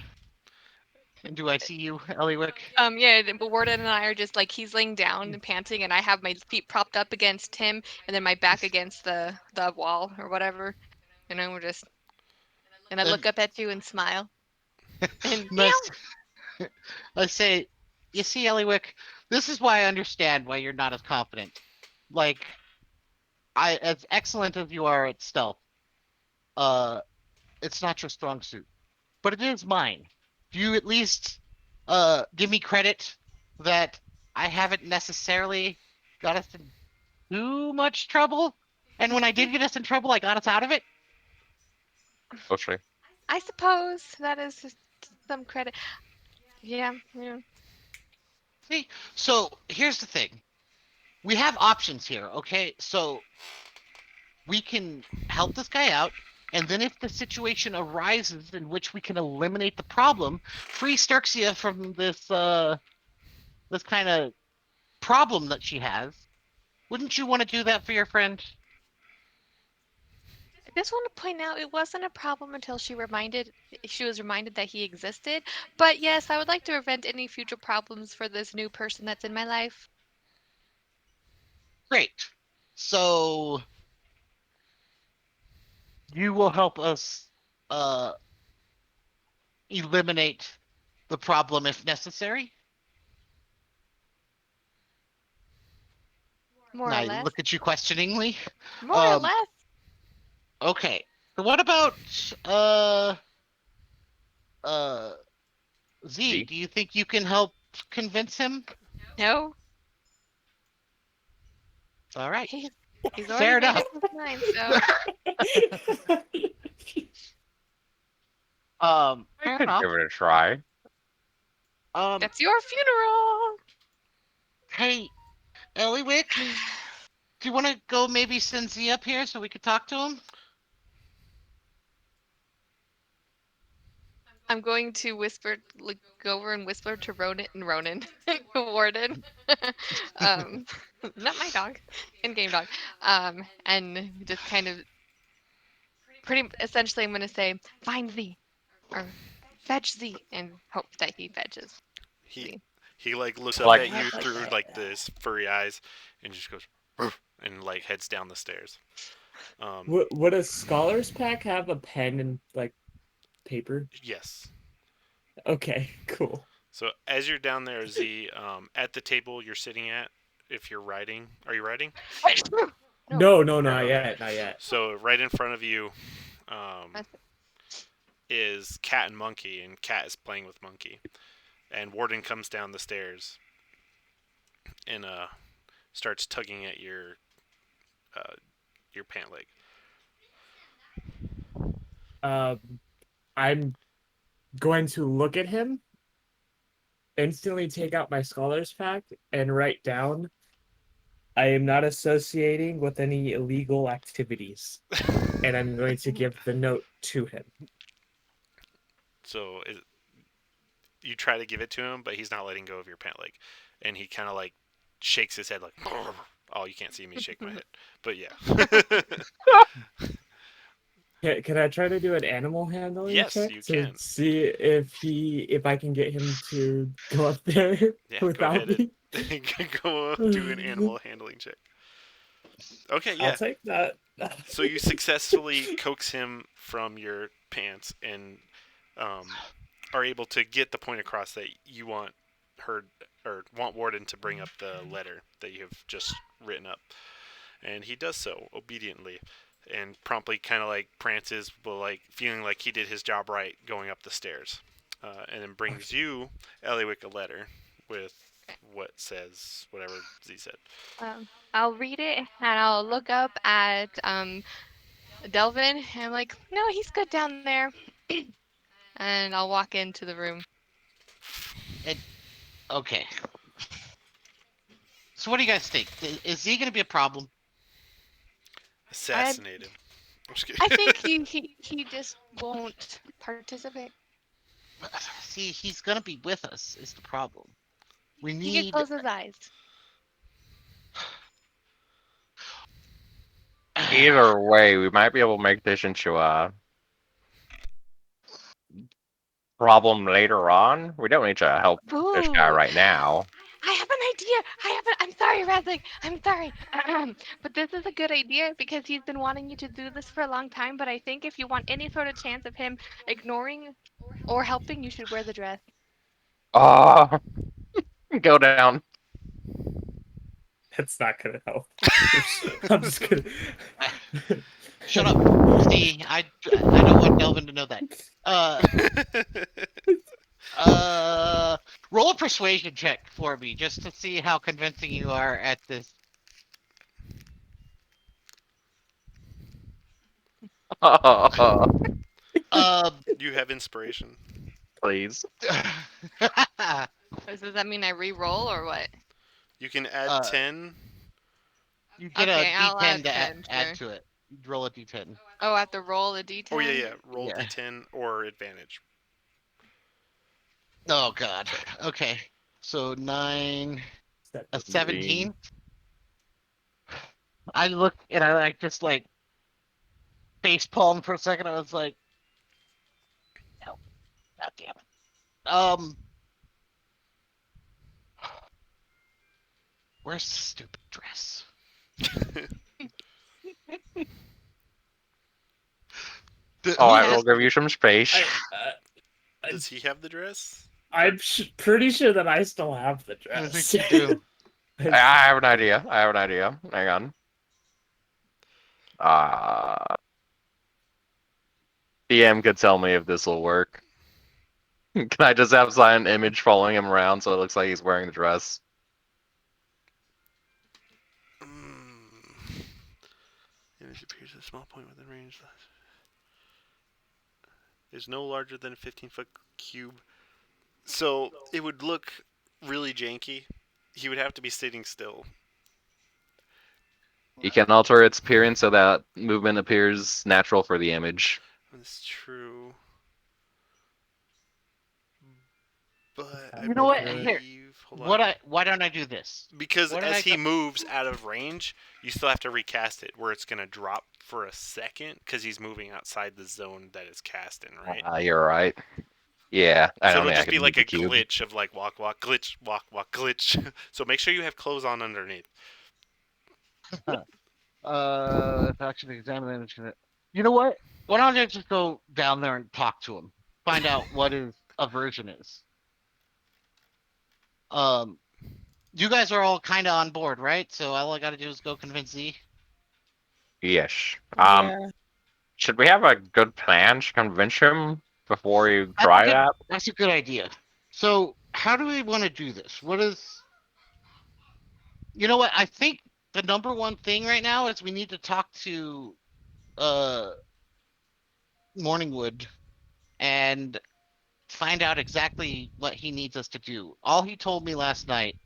And do I see you, Eliwick? Yeah, but Warden and I are just like he's laying down and panting, and I have my feet propped up against him, and then my back against the wall or whatever. And then we're just, and I look And up at you and smile, and meow. nice. I say, you see, Eliwick, this is why I understand why you're not as confident. Like, as excellent as you are at stealth, uh, it's not your strong suit, but it is mine. Do you at least, give me credit that I haven't necessarily got us in too much trouble? And when I did get us in trouble, I got us out of it? Mostly. I suppose that is just some credit. Yeah, yeah. See? So, here's the thing. We have options here, okay? So, we can help this guy out, and then if the situation arises in which we can eliminate the problem, free Sterxia from this kind of problem that she has. Wouldn't you want to do that for your friend? I just want to point out it wasn't a problem until she was reminded that he existed. But yes, I would like to prevent any future problems for this new person that's in my life. Great. So you will help us uh eliminate the problem if necessary. And More or I less. look at you questioningly. More or Um less. okay. So what about uh uh Z? See? Do you think you can help convince him? No. All right. He's already Fair made enough. up his mind, so I Fair could enough. give it a try. that's your funeral. Hey, Eliwick, do you want to go maybe send Z up here so we could talk to him? I'm going to whisper, like, go over and whisper to Ronan, Warden, um, not my dog, in-game dog, and just kind of essentially, I'm going to say, find thee, or fetch thee, and hope that he fetches He thee. he like looks up Like- at you through like this furry eyes and just goes "Roof," and like heads down the stairs. Would a scholar's pack have a pen and like paper? Yes. Okay, cool. So as you're down there, Z, at the table you're sitting at, if you're writing, are you writing? No, not Okay. yet, not yet. So right in front of you, That's- is Cat and Monkey, and Cat is playing with Monkey, and Warden comes down the stairs, and starts tugging at your pant leg. I'm going to look at him, instantly take out my scholar's pack, and write down, I am not associating with any illegal activities. And I'm going to give the note to him. So you try to give it to him, but he's not letting go of your pant leg, and he kind of like shakes his head like. Oh, you can't see me shake my head, but yeah. Can I try to do an animal handling Yes, check you to can. see if I can get him to go up there Yeah, go without ahead me? and go do an animal handling check. Okay, I'll yeah. take that. So you successfully coax him from your pants and are able to get the point across that you want her or want Warden to bring up the letter that you have just written up, and he does so obediently, and promptly kind of like prances, but like feeling like he did his job right, going up the stairs, and then brings you, Eliwick, a letter with what says whatever Z said. I'll read it and I'll look up at Delvin and I'm like, no, he's good down there. And I'll walk into the room. Okay. So what do you guys think? Is he gonna be a problem? Assassinate him. I'm just kidding. I think he just won't participate. See, he's gonna be with us. Is the problem? We He can need. close his eyes. Either way, we might be able to make this into a problem later on. We don't need to help this guy Ooh, right now. I have an idea. I'm sorry, Radzik. I'm sorry. But this is a good idea because he's been wanting you to do this for a long time. But I think if you want any sort of chance of him ignoring or helping, you should wear the dress. Oh, go down. That's not gonna help. I'm just gonna. Shut up. See, I don't want Delvin to know that. Roll a persuasion check for me just to see how convincing you are at this. You have inspiration. Please. Does that mean I re-roll or what? You can add 10. You get Okay, a I'll D10 add to 10, add sure. to it. You roll a D10. Oh, I have to roll a d10? Oh yeah. Roll Yeah. D10 or advantage. Oh god. Okay. So 9, a 17. I look and I like just like face palm for a second. I was like, no, god damn it. Where's the stupid dress? Alright, we'll give you some space. Does he have the dress? I'm pretty sure that I still have the I dress. think you do. I have an idea. Hang on. DM could tell me if this will work. Can I just have silent image following him around so it looks like he's wearing the dress? Image appears at a small point within range. Is no larger than a 15-foot cube. So it would look really janky. He would have to be sitting still. You can alter its appearance so that movement appears natural for the image. That's true. But I You know what? believe... Here. Hold on. Why don't I do this? Because What did as I he go- moves out of range, you still have to recast it, where it's going to drop for a second, because he's moving outside the zone that it's cast in, right? You're right. Yeah, I So don't it'll think I just can be move like the a cube. glitch of like walk, walk, glitch, walk, walk, glitch. So make sure you have clothes on underneath. Actually examine the image. You know what? Why don't I just go down there and talk to him? Find out what his aversion is. You guys are all kind of on board, right? So all I got to do is go convince Z. Yes. Yeah. Should we have a good plan to convince him before you That's try good. that? That's a good idea. So how do we want to do this? What is? You know what? I think the number one thing right now is we need to talk to uh Morningwood and find out exactly what he needs us to do. All he told me last night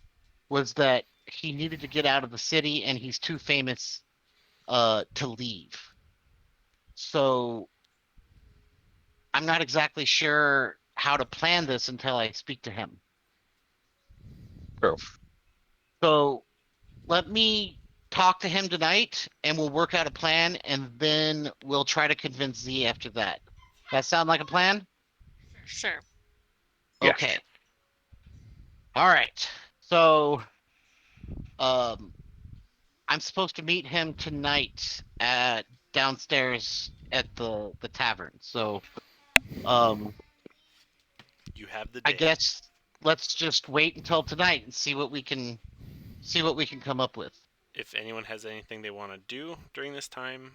was that he needed to get out of the city and he's too famous to leave. So I'm not exactly sure how to plan this until I speak to him. True. So let me talk to him tonight and we'll work out a plan and then we'll try to convince Z after that. That sound like a plan? Sure. Yes. Okay. All right. So um I'm supposed to meet him tonight at downstairs at the tavern. So um You have the I day. guess let's just wait until tonight and see what we can come up with. If anyone has anything they want to do during this time,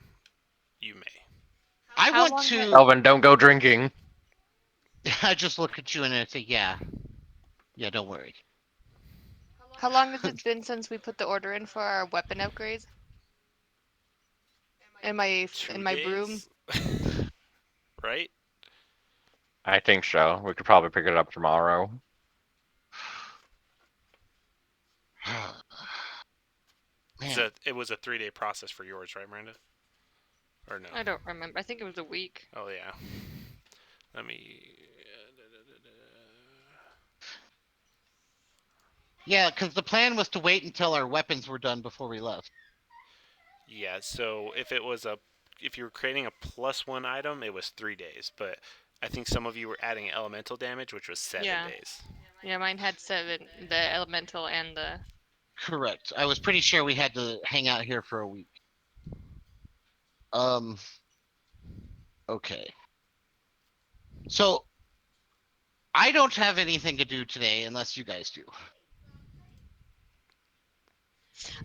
you may. I How want long to Elvin, don't go drinking. I just look at you and I say, yeah. Yeah, don't worry. How long has it been since we put the order in for our weapon upgrades? In my 2 broom? days, right? I think so. We could probably pick it up tomorrow. Man, It was a 3-day process for yours, right, Miranda? Or no? I don't remember. I think it was a week. Oh yeah. Let me. yeah, because the plan was to wait until our weapons were done before we left. Yeah. So if you were creating a +1 item, it was 3 days. But I think some of you were adding elemental damage, which was 7 days. Yeah, mine had 7, the elemental and the. Correct. I was pretty sure we had to hang out here for a week. Um. Okay. So I don't have anything to do today unless you guys do.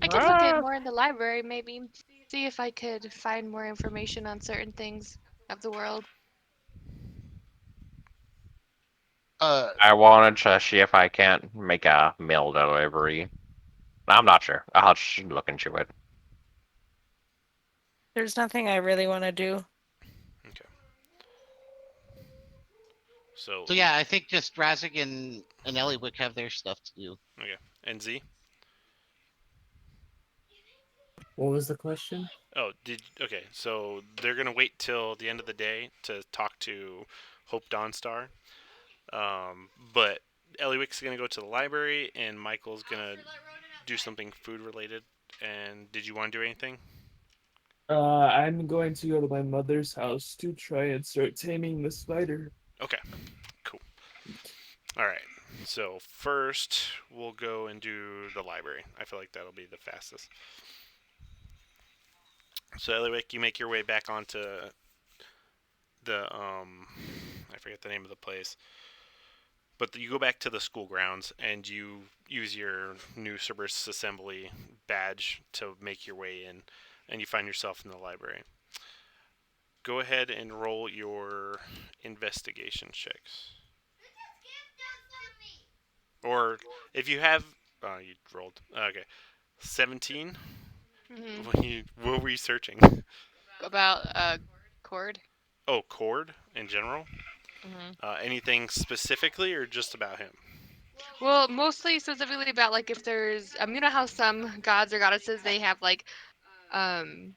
I could look at more in the library, maybe. See if I could find more information on certain things of the world. Uh, I wanted to see if I can't make a mail delivery. I'm not sure. I'll just look into it. There's nothing I really want to do. Okay. So. so yeah, I think just Razik and Eliwick have their stuff to do. Okay. And Z. What was the question? Oh, okay. So they're gonna wait till the end of the day to talk to Hope Dawnstar. But Eliwick's gonna go to the library, and Michael's gonna do something food related. And did you want to do anything? I'm going to go to my mother's house to try and start taming the spider. Okay. Cool. All right. So first, we'll go and do the library. I feel like that'll be the fastest. So Eliwick, you make your way back onto the I forget the name of the place. But you go back to the school grounds and you use your new Cerberus Assembly badge to make your way in, and you find yourself in the library. Go ahead and roll your investigation checks. Or if you have, you rolled. Okay, 17. What were you searching? About cord. Oh, Cord in general. Anything specifically, or just about him? Well, mostly specifically about like if there's you know how some gods or goddesses they have like um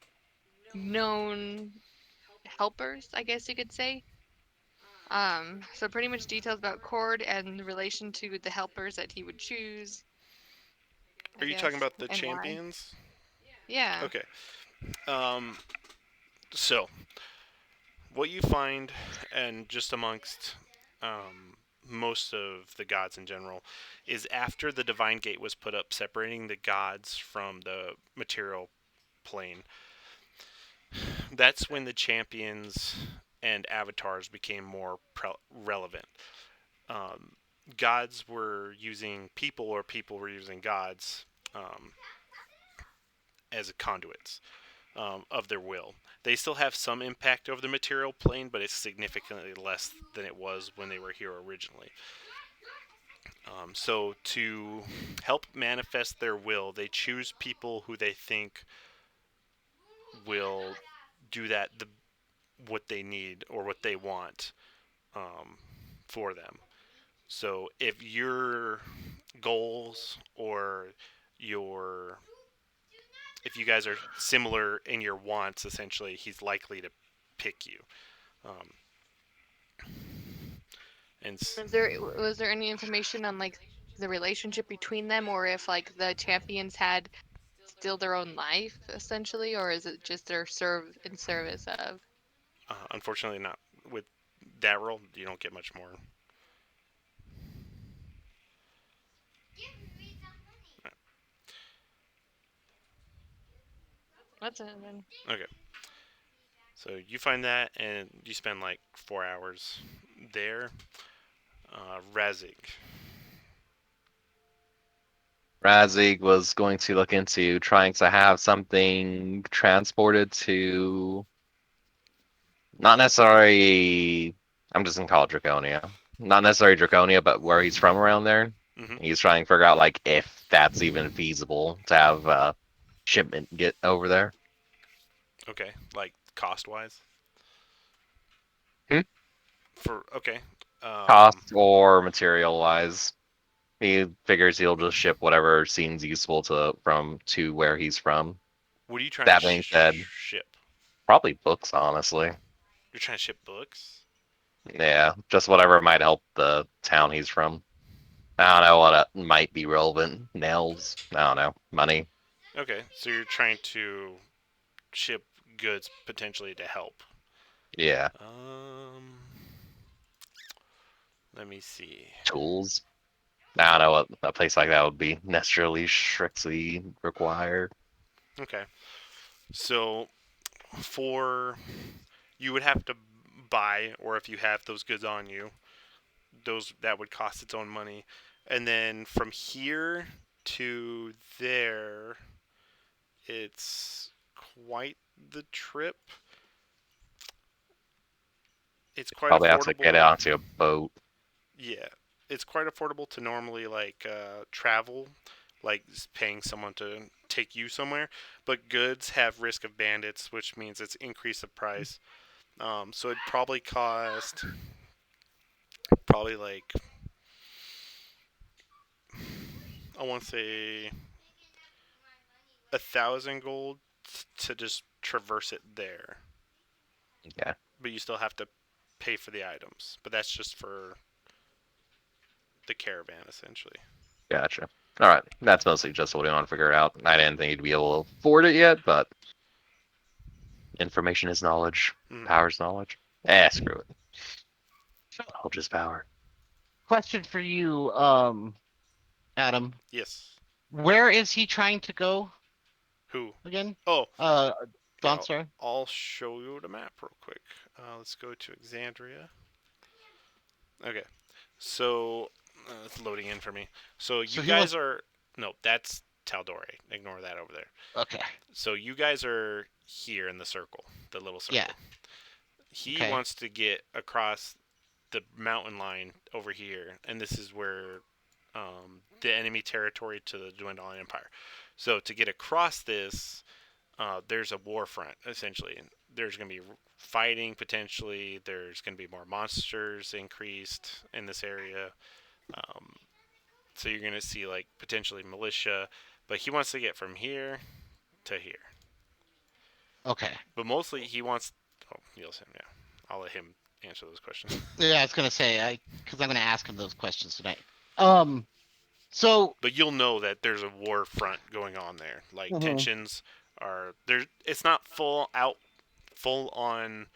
known helpers, I guess you could say. So pretty much details about Cord and in relation to the helpers that he would choose. I Are you guess, talking about the and why. champions? Yeah. Okay. Um. So what you find, and just amongst most of the gods in general, is after the divine gate was put up, separating the gods from the material plane. That's when the champions and avatars became more relevant. Um, Gods were using people, or people were using gods um, as conduits of their will. They still have some impact over the material plane, but it's significantly less than it was when they were here originally. So to help manifest their will, they choose people who they think will do what they need or what they want for them. So if your goals or your if you guys are similar in your wants, essentially, he's likely to pick you. Um, and Was there any information on like the relationship between them, or if like the champions had still their own life essentially, or is it just their serve in service of? unfortunately, not with that role. You don't get much more. That's it then. Okay. So you find that, and you spend like 4 hours there. Razig. Razig was going to look into trying to have something transported to not necessarily. I'm just gonna call it Draconia. Not necessarily Draconia, but where he's from around there. Mhm. He's trying to figure out like if that's even feasible to have shipment get over there. Okay, like cost wise. Hmm? For okay. Cost or material wise. He figures he'll just ship whatever seems useful to where he's from. What are you trying to That being said, ship? probably books, honestly. You're trying to ship books. Yeah, just whatever might help the town he's from. I don't know what might be relevant. Nails. I don't know. Money. Okay, so you're trying to ship goods potentially to help. Yeah. Let me see. Tools. I don't know what a place like that would be necessarily strictly required. Okay, so for you would have to buy, or if you have those goods on you, those that would cost its own money, and then from here to there, it's quite the trip. It's quite Probably have to get it affordable. onto a boat. Yeah, it's quite affordable to normally like travel, like paying someone to take you somewhere. But goods have risk of bandits, which means it's increase the price. So it'd probably cost probably like I want to say 1,000 gold to just traverse it there. Yeah. But you still have to pay for the items. But that's just for the caravan, essentially. Gotcha. All right. That's mostly just what we want to figure out. I didn't think you'd be able to afford it yet, but information is knowledge. Power is knowledge. Screw it. Knowledge is power. Question for you, Adam. Yes. Where is he trying to go Who? again? Oh, Dawnstar. I'll show you the map real quick. Let's go to Exandria. Okay. So, it's loading in for me. So you guys are... No, that's Taldore. Ignore that over there. Okay. So you guys are here in the circle, the little circle. Yeah. He wants to get across the mountain line over here, and this is where the enemy territory to the Dwindling Empire. So to get across this, there's a war front, essentially. There's going to be fighting, potentially. There's going to be more monsters increased in this area. So you're going to see, like, potentially militia. But he wants to get from here to here. Okay. But mostly he wants... Oh, Nielsen, yeah. I'll let him answer those questions. Yeah, I was gonna say, because I'm gonna ask him those questions tonight. So... But you'll know that there's a war front going on there. Like, tensions are... there. It's not full on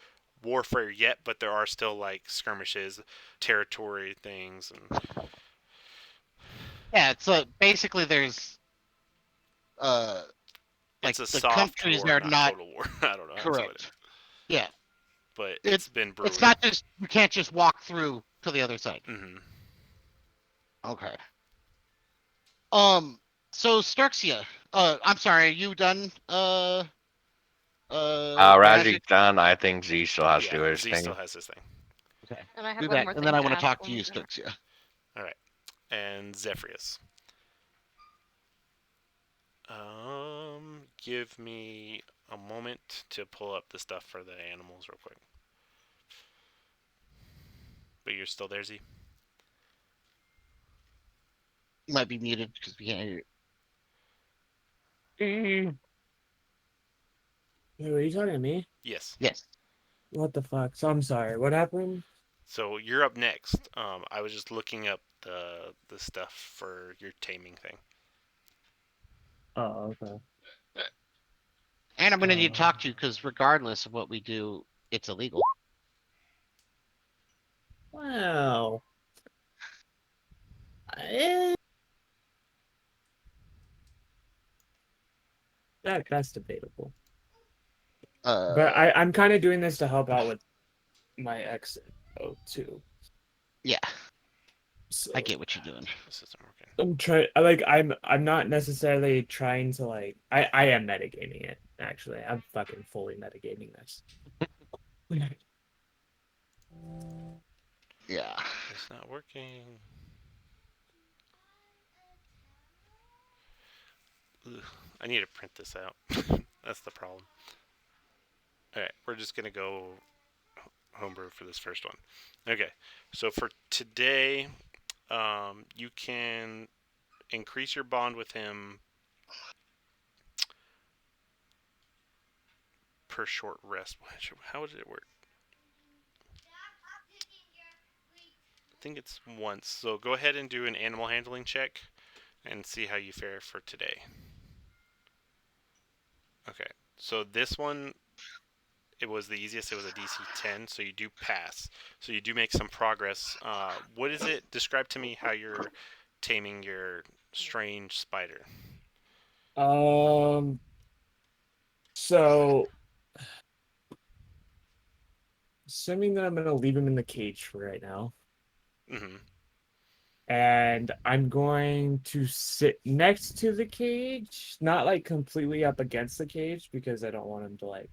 warfare yet, but there are still, like, skirmishes, territory things, and... Yeah, so basically there's... like, it's a the soft countries war, are not total war. I don't know. correct. Yeah. But it's been brewing. It's not just... You can't just walk through to the other side. Mm-hmm. Okay. So Starksia, I'm sorry, are you done? Raji's done. I think Z still has to do his Z thing. still has his thing. Okay. And I have Do one that, more and thing then I to want to ask talk to when you, we get- Starksia. All right. and Zephyrius. Give me a moment to pull up the stuff for the animals real quick. But you're still there, Z? You might be muted because we can't hear Wait, were you talking to me? Yes. you. Yes. What the fuck? So I'm sorry. What happened? So you're up next. I was just looking up the stuff for your taming thing. Oh, okay. And I'm going to need to talk to you Uh, because regardless of what we do, it's illegal. Wow. Eh, that's debatable. But I'm kind of doing this to help out with my ex too. Yeah, So I get what you're doing. This isn't working. I'm not necessarily trying to I am metagaming it, actually. I'm fucking fully metagaming this. Yeah. It's not working. Ugh, I need to print this out. That's the problem. Alright, we're just going to go homebrew for this first one. Okay, so for today, you can increase your bond with him per short rest. How would it work? I think it's once. So go ahead and do an animal handling check and see how you fare for today. Okay, so this one, it was the easiest. It was a DC 10, so you do pass. So you do make some progress. What is it? Describe to me how you're taming your strange spider. So assuming that I'm gonna leave him in the cage for right now, Mm-hmm. and I'm going to sit next to the cage, not like completely up against the cage because I don't want him to like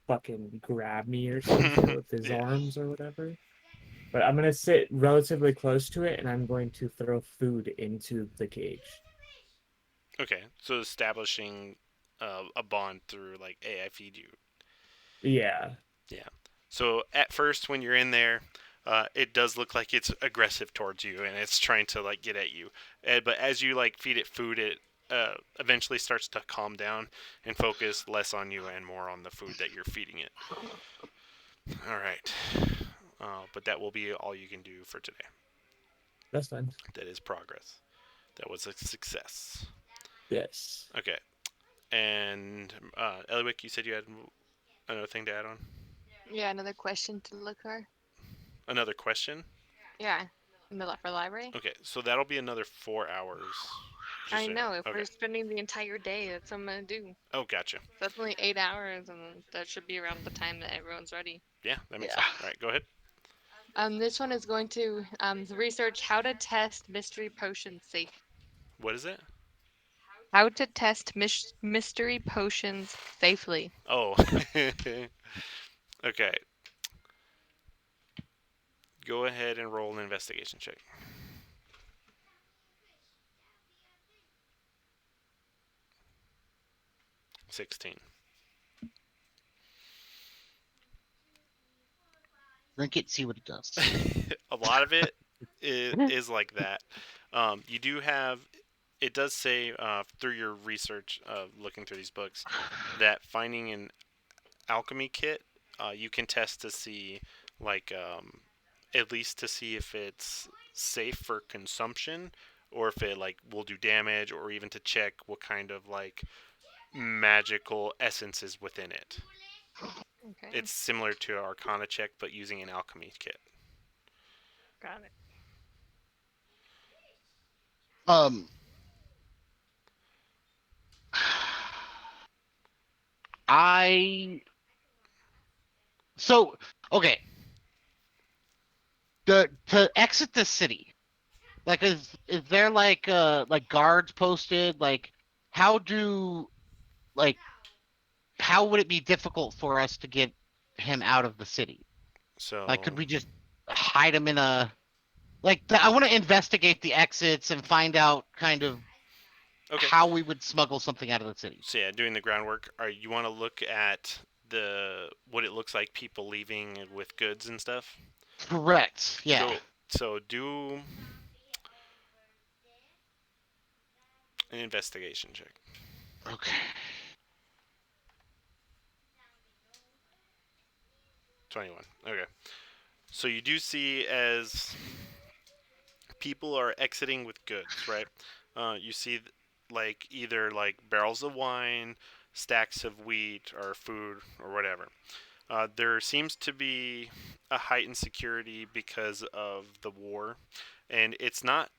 fucking grab me or some shit with his Yeah. arms or whatever. But I'm gonna sit relatively close to it and I'm going to throw food into the cage. Okay, so establishing a bond through like, hey, I feed you. Yeah. Yeah. So at first, when you're in there, it does look like it's aggressive towards you and it's trying to like get at you. But as you like feed it food, it eventually starts to calm down and focus less on you and more on the food that you're feeding it. All right. But that will be all you can do for today. That's fine. That is progress. That was a success. Yes. Okay. And Eliwick, you said you had another thing to add on? Yeah, another question to look for. Another question? Yeah, in the for library. Okay, so that'll be another 4 hours. I know. If Okay. we're spending the entire day, that's what I'm gonna do. Oh, gotcha. That's only 8 hours, and that should be around the time that everyone's ready. Yeah, that makes Yeah. sense. All right, go ahead. This one is going to research how to test mystery potions safe. What is it? How to test mystery potions safely. Oh. Okay. Go ahead and roll an investigation check. 16. Drink it, see what it does. A lot of it is like that. You do have. It does say through your research, looking through these books, that finding an alchemy kit, you can test to see, like, at least to see if it's safe for consumption, or if it like will do damage, or even to check what kind of like magical essence is within it. Okay, It's similar to an Arcana check, but using an alchemy kit. got it. Um, I so okay. To exit the city, like is there like guards posted? Like how do like how would it be difficult for us to get him out of the city? Like So could we just hide him in a I want to investigate the exits and find out kind of Okay. how we would smuggle something out of the city. So yeah, doing the groundwork. You want to look at what it looks like people leaving with goods and stuff? Correct. Yeah. So do an investigation check. Okay. 21. Okay. So you do see as people are exiting with goods, right? You see like either like barrels of wine, stacks of wheat or food or whatever. There seems to be a heightened security because of the war, and it's not.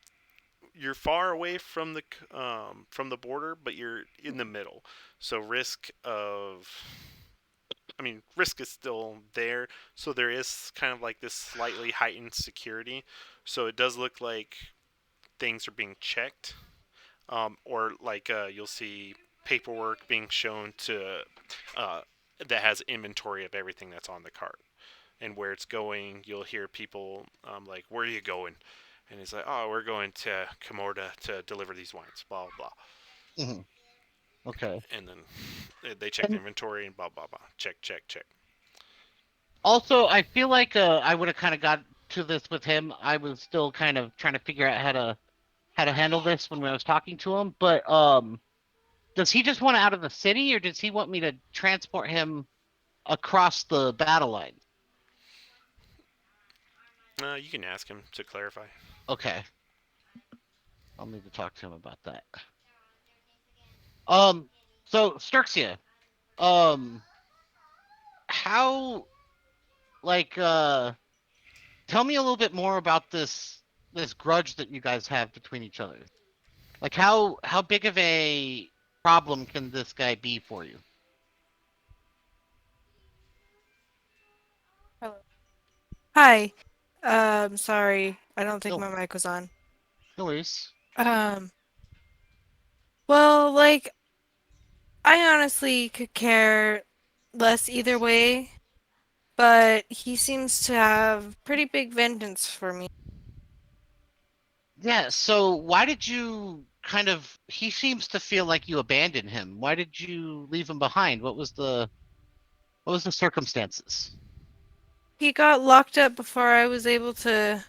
You're far away from the border, but you're in the middle. So risk is still there. So there is kind of like this slightly heightened security. So it does look like things are being checked, or like you'll see paperwork being shown to uh, that has inventory of everything that's on the cart and where it's going. You'll hear people like, "Where are you going?" And he's like, "Oh, we're going to Comorda to deliver these wines." Blah blah. Hmm. Okay. And then they check the And inventory and blah blah blah. Check check check. also, I feel like I would have kind of got to this with him. I was still kind of trying to figure out how to handle this when I was talking to him. But does he just want out of the city, or does he want me to transport him across the battle line? You can ask him to clarify. Okay, I'll need to talk to him about that. So Sturxia, um, how like tell me a little bit more about this grudge that you guys have between each other. Like how big of a problem can this guy be for you? Hello. Hi. Sorry. I don't think No, my mic was on. no worries. Um, well, like, I honestly could care less either way, but he seems to have pretty big vengeance for me. Yeah, so why did you kind of he seems to feel like you abandoned him. Why did you leave him behind? What was the circumstances? He got locked up before I was able to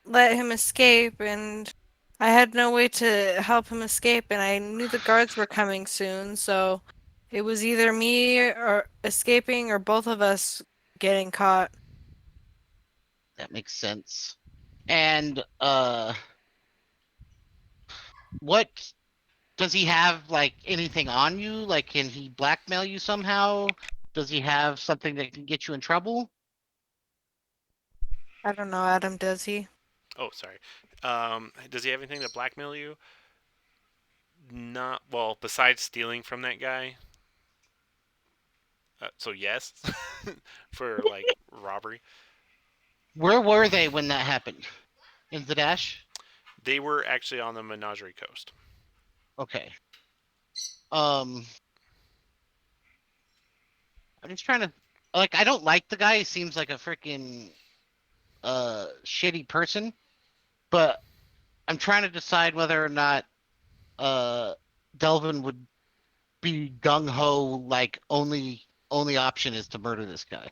let him escape, and I had no way to help him escape, and I knew the guards were coming soon, so it was either me or escaping or both of us getting caught. That makes sense. And what does he have like anything on you? Like can he blackmail you somehow? Does he have something that can get you in trouble? I don't know, Adam, does he? Oh, sorry. Does he have anything to blackmail you? Not well. Besides stealing from that guy. So yes, for like robbery. Where were they when that happened? In Zadash? They were actually on the Menagerie Coast. Okay. Um I'm just trying to like I don't like the guy. He seems like a freaking shitty person, but I'm trying to decide whether or not uh Delvin would be gung ho like only option is to murder this guy.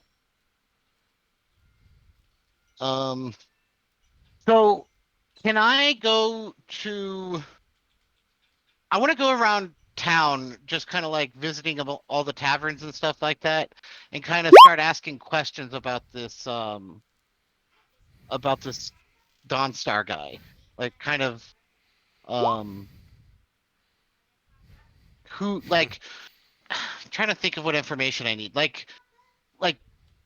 Um so can I go to I want to go around town just kind of like visiting all the taverns and stuff like that and kind of start asking questions about this Dawnstar guy. Like kind of um who like I'm trying to think of what information I need. Like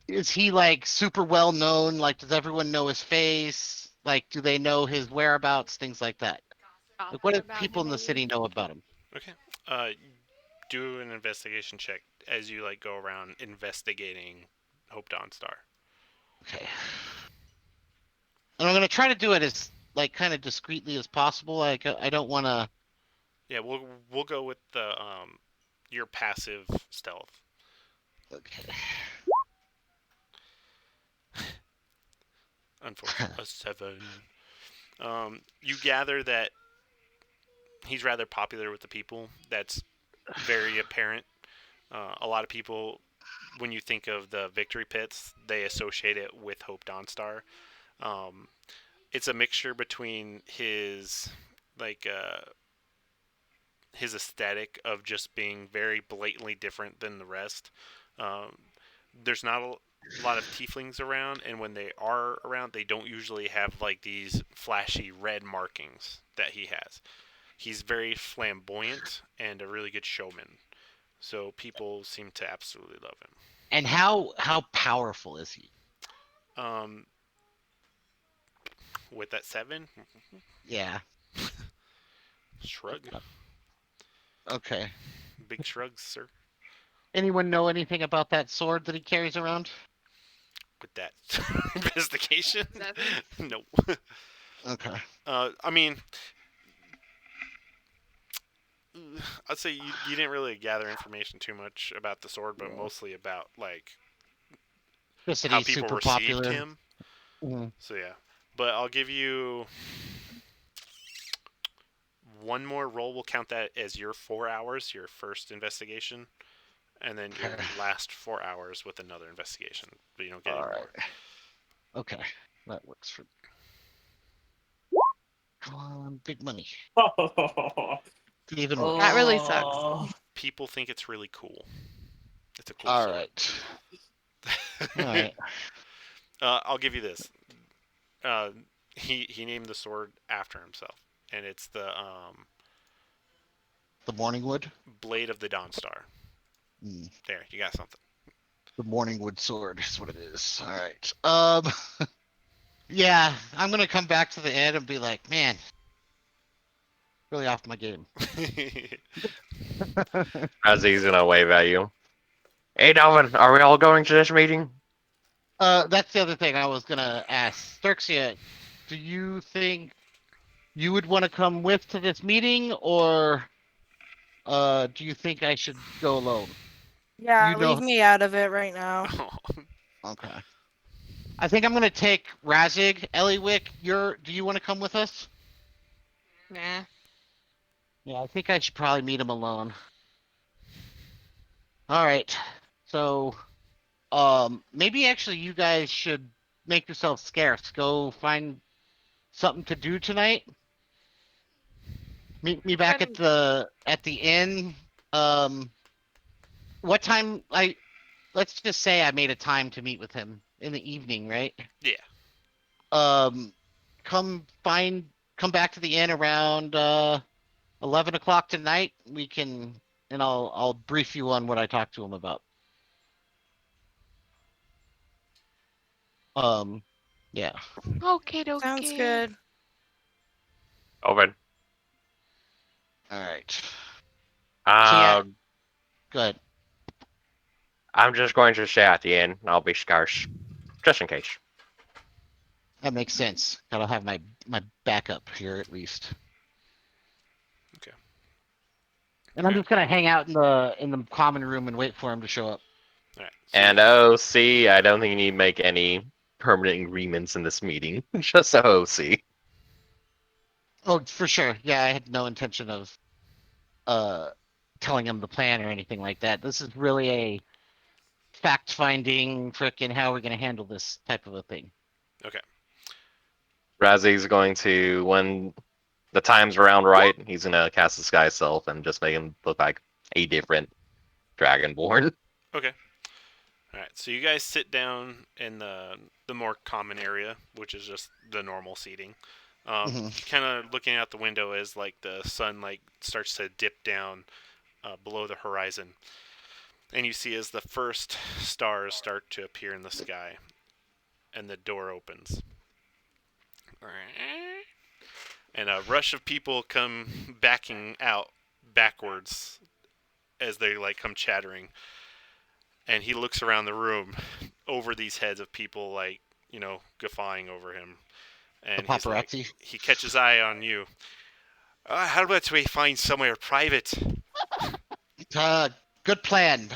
is he like super well known? Like does everyone know his face? Like do they know his whereabouts? Things like that. Like what do Gossip about people him, in the maybe. city know about him? Okay. Uh, do an investigation check as you like go around investigating Hope Dawnstar. Okay. And I'm gonna try to do it as like kind of discreetly as possible. Like I don't want to. Yeah, we'll go with the your passive stealth. Okay. Unfortunately, a 7. You gather that he's rather popular with the people. That's very apparent. A lot of people, when you think of the victory pits, they associate it with Hope Dawnstar. Um, it's a mixture between like uh, his aesthetic of just being very blatantly different than the rest. Um, there's not a lot of tieflings around, and when they are around, they don't usually have like these flashy red markings that he has. He's very flamboyant and a really good showman, so people seem to absolutely love him. And how powerful is he? Um, with that 7, Yeah. shrug, Okay. big shrugs, sir. Anyone know anything about that sword that he carries around? With that investigation, 7? no. Okay. I mean, I'd say you didn't really gather information too much about the sword, but mostly about like Just that how he's people super received popular. him. Mhm. So yeah, but I'll give you one more roll. We'll count that as your 4 hours, your first investigation, and then your Okay. last 4 hours with another investigation. But you don't get All any right. more. Okay. That works for. Come on, big money. Could even work. That really sucks. People think it's really cool. It's a cool All sword. right. All right. I'll give you this. He named the sword after himself, and it's the The Morningwood. blade of the Dawnstar. Mm, There, you got something. the Morningwood sword is what it is. All right. Yeah, I'm gonna come back to the end and be like, man, really off my game. Razi's gonna wave at you. Hey, Dalvin, are we all going to this meeting? That's the other thing I was gonna ask. Sturxia, do you think you would want to come with to this meeting, or do you think I should go alone? Yeah, You know. leave me out of it right now. Okay. I think I'm gonna take Razig. Eliwick, do you want to come with us? Nah. Yeah, I think I should probably meet him alone. All right. So, maybe actually you guys should make yourselves scarce. Go find something to do tonight. Meet me back at And the inn. Um, what time? Let's just say I made a time to meet with him in the evening, right? Yeah. Um, come back to the inn around 11 o'clock tonight. And I'll brief you on what I talked to him about. Yeah. okay, Sounds okay. good. Over. All right. So yeah, Uh, good. I'm just going to stay at the inn. I'll be scarce, just in case. That makes sense. Gotta have my backup here at least. Okay. And I'm Okay. just gonna hang out in the common room and wait for him to show up. All right. So And OC, I don't think you need to make any permanent agreements in this meeting. Just OC. Oh, for sure. Yeah, I had no intention of uh telling him the plan or anything like that. This is really a fact finding frickin' how we're gonna handle this type of a thing. okay. Razi's going to, when the time's around right, he's gonna cast the Sky Self and just make him look like a different Dragonborn. Okay. All right. So you guys sit down in the more common area, which is just the normal seating. Mhm. Kind of looking out the window as like the sun like starts to dip down below the horizon, and you see as the first stars start to appear in the sky, and the door opens, and a rush of people come backing out backwards as they like come chattering, and he looks around the room over these heads of people like guffawing over him, The and he's like, paparazzi. he catches eye on you. How about we find somewhere private? Good plan.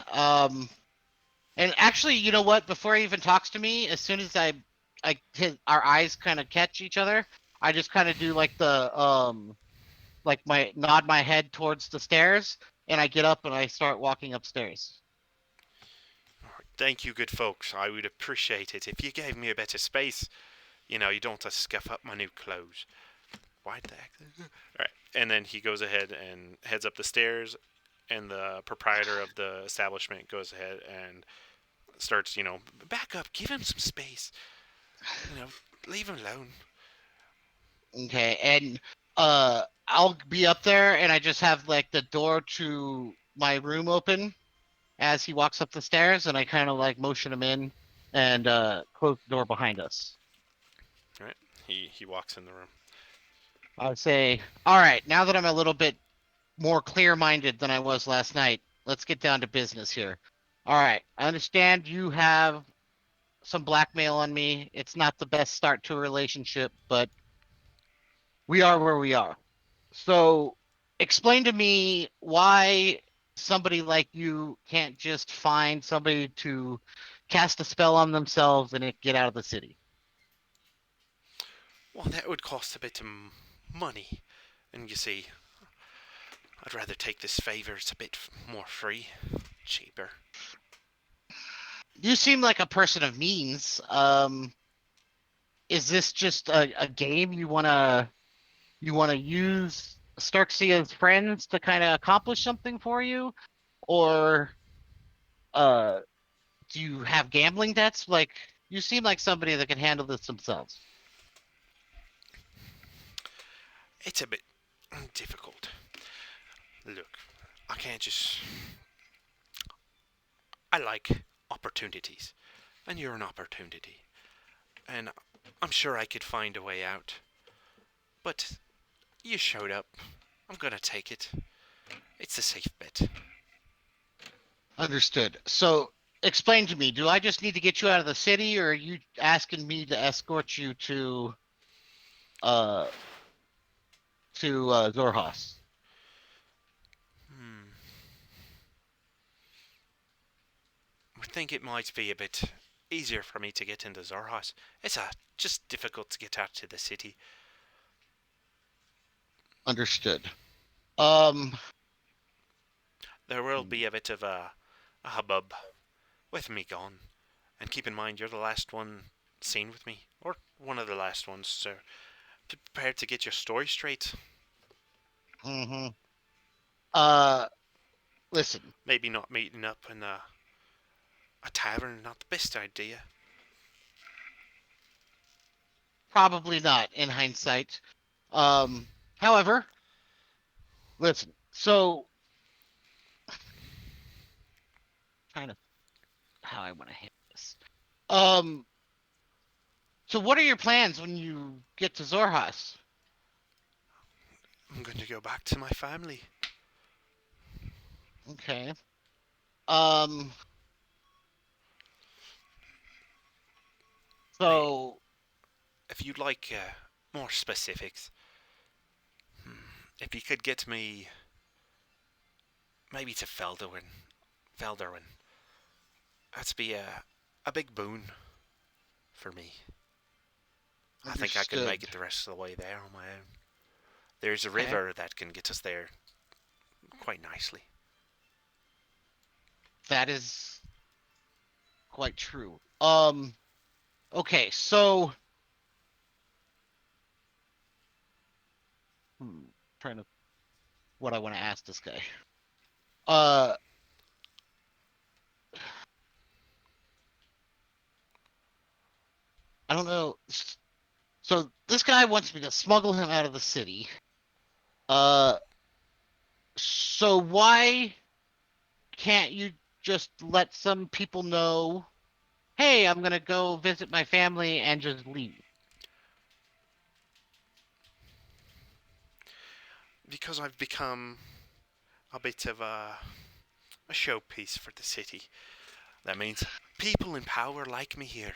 And actually, you know what? Before he even talks to me, as soon as our eyes kind of catch each other, I just kind of do like the like my nod my head towards the stairs, and I get up and I start walking upstairs. Thank you, good folks. I would appreciate it if you gave me a bit of space. You know, you don't have to scuff up my new clothes. Why the heck? Alright. And then he goes ahead and heads up the stairs, and the proprietor of the establishment goes ahead and starts, back up, give him some space. Leave him alone. Okay, and I'll be up there, and I just have like the door to my room open as he walks up the stairs, and I kind of like motion him in and close the door behind us. Alright. He walks in the room. I would say, all right, now that I'm a little bit more clear-minded than I was last night, let's get down to business here. All right, I understand you have some blackmail on me. It's not the best start to a relationship, but we are where we are. So explain to me why somebody like you can't just find somebody to cast a spell on themselves and get out of the city. Well, that would cost a bit of money. And you see, I'd rather take this favor. It's a bit more free, cheaper. You seem like a person of means. Is this just a game you wanna use Starksia's friends to kind of accomplish something for you, or uh, do you have gambling debts? Like, you seem like somebody that can handle this themselves. It's a bit difficult. Look, I can't just. I like opportunities, and you're an opportunity. And I'm sure I could find a way out. But you showed up. I'm gonna take it. It's a safe bet. Understood. So, explain to me, do I just need to get you out of the city, or are you asking me to escort you uh to Zorhas? I think it might be a bit easier for me to get into Zorhas. It's just difficult to get out to the city. Understood. There will be a bit of a hubbub with me gone. And keep in mind, you're the last one seen with me, or one of the last ones, so be prepared to get your story straight. Mm-hmm. Listen, Maybe not meeting up in a tavern, not the best idea. probably not in hindsight. However, listen. So, trying to how I want to handle this. Um, so what are your plans when you get to Zorhas? I'm going to go back to my family. Okay. Um. So, If you'd like more specifics, if you could get me maybe to Felderwin, that'd be a big boon for me. I think I can make it the rest of the way there on my own. There's a river that can get us there quite nicely. That is quite true. Okay, so trying to what I want to ask this guy. Uh I don't know. So this guy wants me to smuggle him out of the city. Uh so why can't you just let some people know, hey, I'm gonna go visit my family and just leave? Because I've become a bit of a showpiece for the city. That means people in power like me here.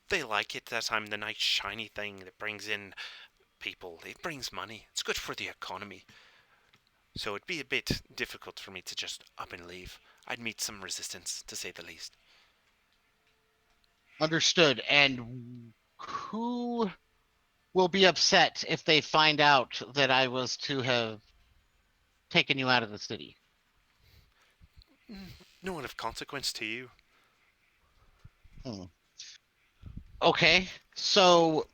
They like it that I'm the nice shiny thing that brings in people. It brings money. It's good for the economy. So it'd be a bit difficult for me to just up and leave. I'd meet some resistance, to say the least. Understood. And who will be upset if they find out that I was to have taken you out of the city? No one of consequence to you. Okay, so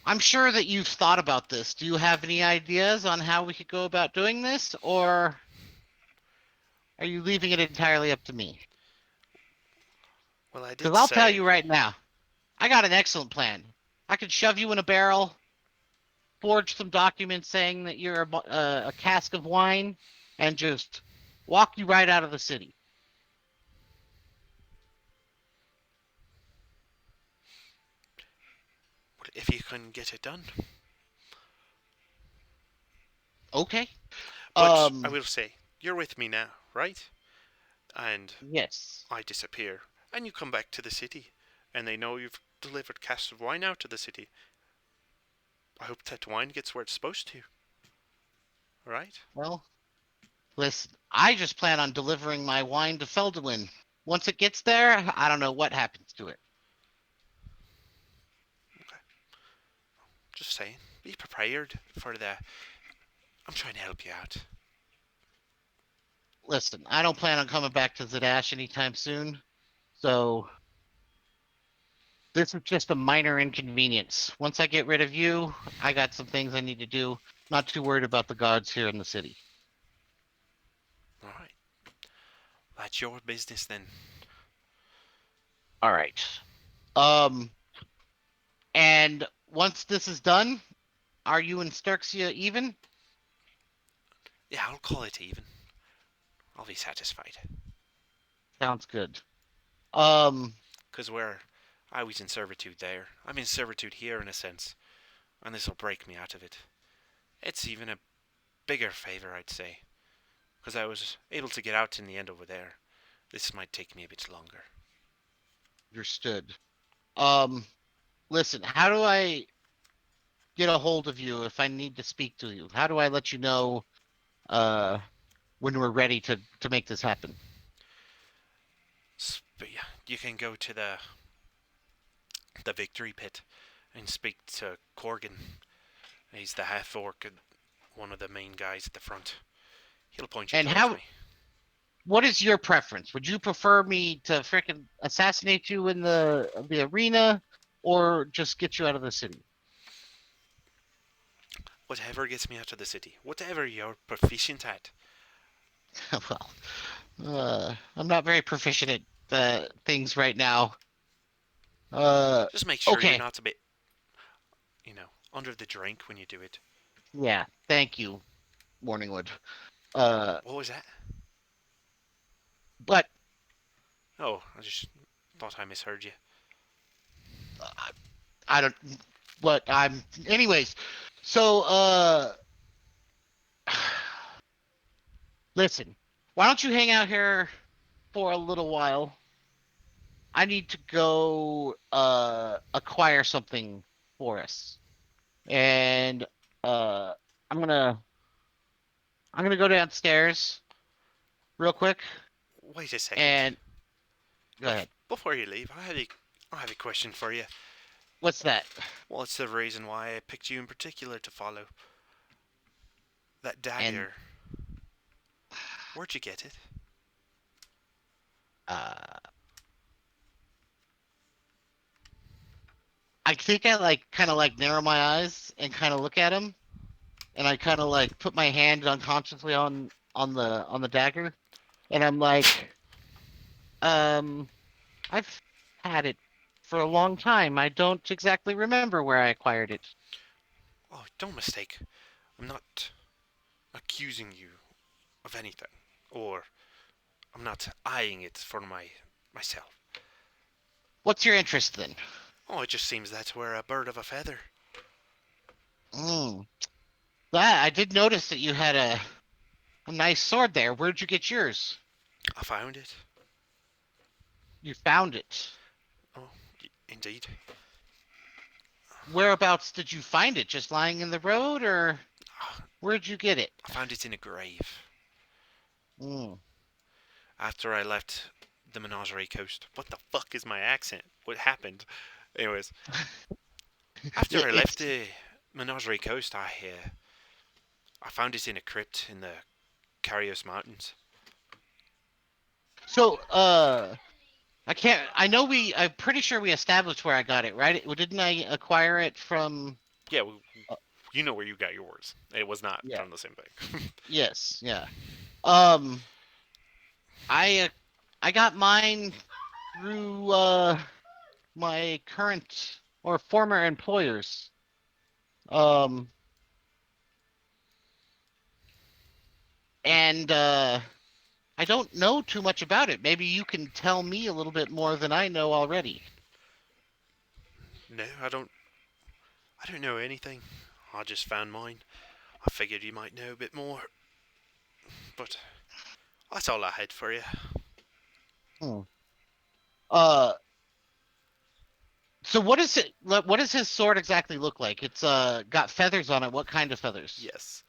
I'm sure that you've thought about this. Do you have any ideas on how we could go about doing this, or are you leaving it entirely up to me? Well, I Because did I'll tell say. you right now, I got an excellent plan. I could shove you in a barrel, forge some documents saying that you're a cask of wine, and just walk you right out of the city. Well, if you can get it done. Okay. But I will say, you're with me now, right? And Yes. I disappear, and you come back to the city, and they know you've delivered casks of wine out to the city. I hope that wine gets where it's supposed to. Right? Well, listen, I just plan on delivering my wine to Feldwin. Once it gets there, I don't know what happens to it. Just saying. Be prepared for the. I'm trying to help you out. Listen, I don't plan on coming back to Zadash anytime soon, so this is just a minor inconvenience. Once I get rid of you, I got some things I need to do. Not too worried about the guards here in the city. Alright. That's your business then. All right. And once this is done, are you and Sturxia even? Yeah, I'll call it even. I'll be satisfied. Sounds good. Um, Because I was in servitude there. I'm in servitude here in a sense. And this will break me out of it. It's even a bigger favour, I'd say. Because I was able to get out in the end over there. This might take me a bit longer. understood. Um, listen, how do I get a hold of you if I need to speak to you? How do I let you know when we're ready to make this happen? But yeah, you can go to the victory pit and speak to Corgan. He's the half orc and one of the main guys at the front. He'll point you And towards how me. what is your preference? Would you prefer me to frickin' assassinate you in the arena or just get you out of the city? Whatever gets me out of the city. Whatever you're proficient at. Well, I'm not very proficient at things right now. Just make sure you're Okay. not a bit, under the drink when you do it. Yeah, thank you, Morningwood. What was that? But Oh, I just thought I misheard you. I don't. But I'm. Anyways, so listen. Why don't you hang out here for a little while? I need to go acquire something for us, and uh, I'm gonna I'm gonna go downstairs real quick Wait a second. and go ahead. Before you leave, I have a question for you. What's that? What's the reason why I picked you in particular to follow? That And dagger. Where'd you get it? uh, I think I like kind of like narrow my eyes and kind of look at him, and I kind of like put my hand unconsciously on the dagger, and I'm like, um, I've had it for a long time. I don't exactly remember where I acquired it. Oh, don't mistake. I'm not accusing you of anything, or I'm not eyeing it for myself. What's your interest then? Oh, it just seems that we're a bird of a feather. Mm. That I did notice that you had a nice sword there. Where'd you get yours? I found it. You found it. Oh, indeed. Whereabouts did you find it? Just lying in the road, or Ah, where'd you get it? I found it in a grave. Mm. After I left the Menagerie Coast. What the fuck is my accent? What happened? Anyways, after I left the Menagerie Coast, I found it in a crypt in the Carios Mountains. So, I can't. I know I'm pretty sure we established where I got it, right? Didn't I acquire it from? Yeah, you know where you got yours. It was not Yeah. from the same thing. Yes. Yeah. Um, I got mine through my current or former employers. Um, and I don't know too much about it. Maybe you can tell me a little bit more than I know already. No, I don't. I don't know anything. I just found mine. I figured you might know a bit more, but that's all I had for you. Hmm. Uh, so what is it? What does his sword exactly look like? It's got feathers on it. What kind of feathers? Yes.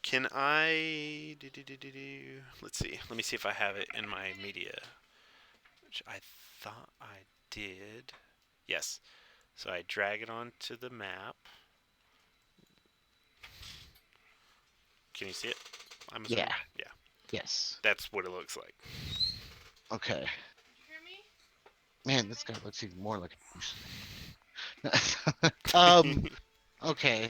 Can I? Let's see. Let me see if I have it in my media, which I thought I did. Yes. So I drag it onto the map. Can you see it? I'm assuming. Yeah. Yeah. Yes. That's what it looks like. Okay. Man, this guy looks even more like a okay.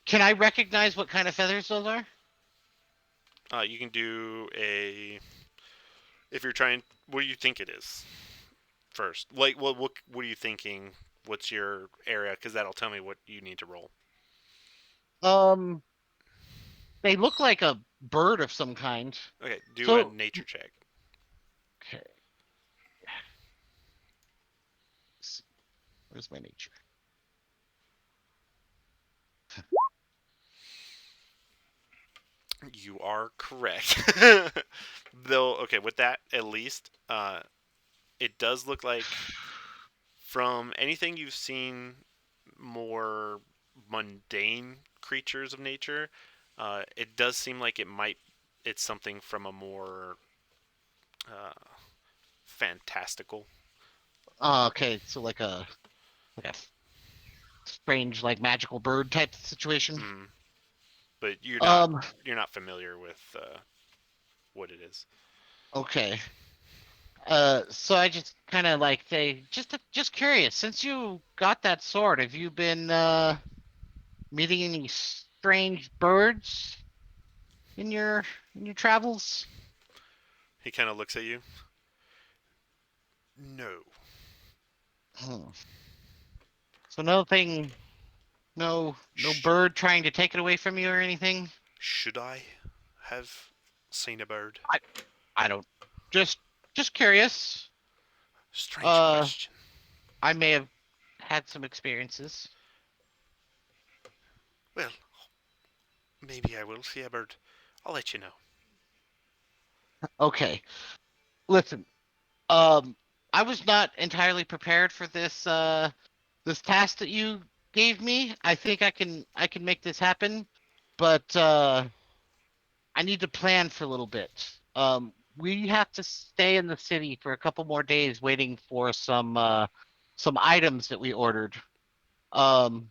Can I recognize what kind of feathers those are? You can do a. If you're trying, what do you think it is? First, like, what are you thinking? What's your area? Because that'll tell me what you need to roll. Um, they look like a bird of some kind. Okay, do a So, nature check. okay. Where's my nature? You are correct. Though, okay, with that, at least, it does look like from anything you've seen, more mundane creatures of nature, it does seem like it's something from a more uh, fantastical. Okay, so like a strange, like magical bird type situation. Mm, but Um, you're not familiar with what it is. okay. So I just kind of like say, just curious. Since you got that sword, have you been meeting any strange birds in your travels? He kind of looks at you. No. Hmm. So nothing, no Sh- bird trying to take it away from you or anything. should I have seen a bird? I I don't. Just just curious. Strange Uh, question. I may have had some experiences. Well, maybe I will see a bird. I'll let you know. Okay, listen. Um, I was not entirely prepared for this task that you gave me. I think I can make this happen, but I need to plan for a little bit. We have to stay in the city for a couple more days waiting for some items that we ordered. Um,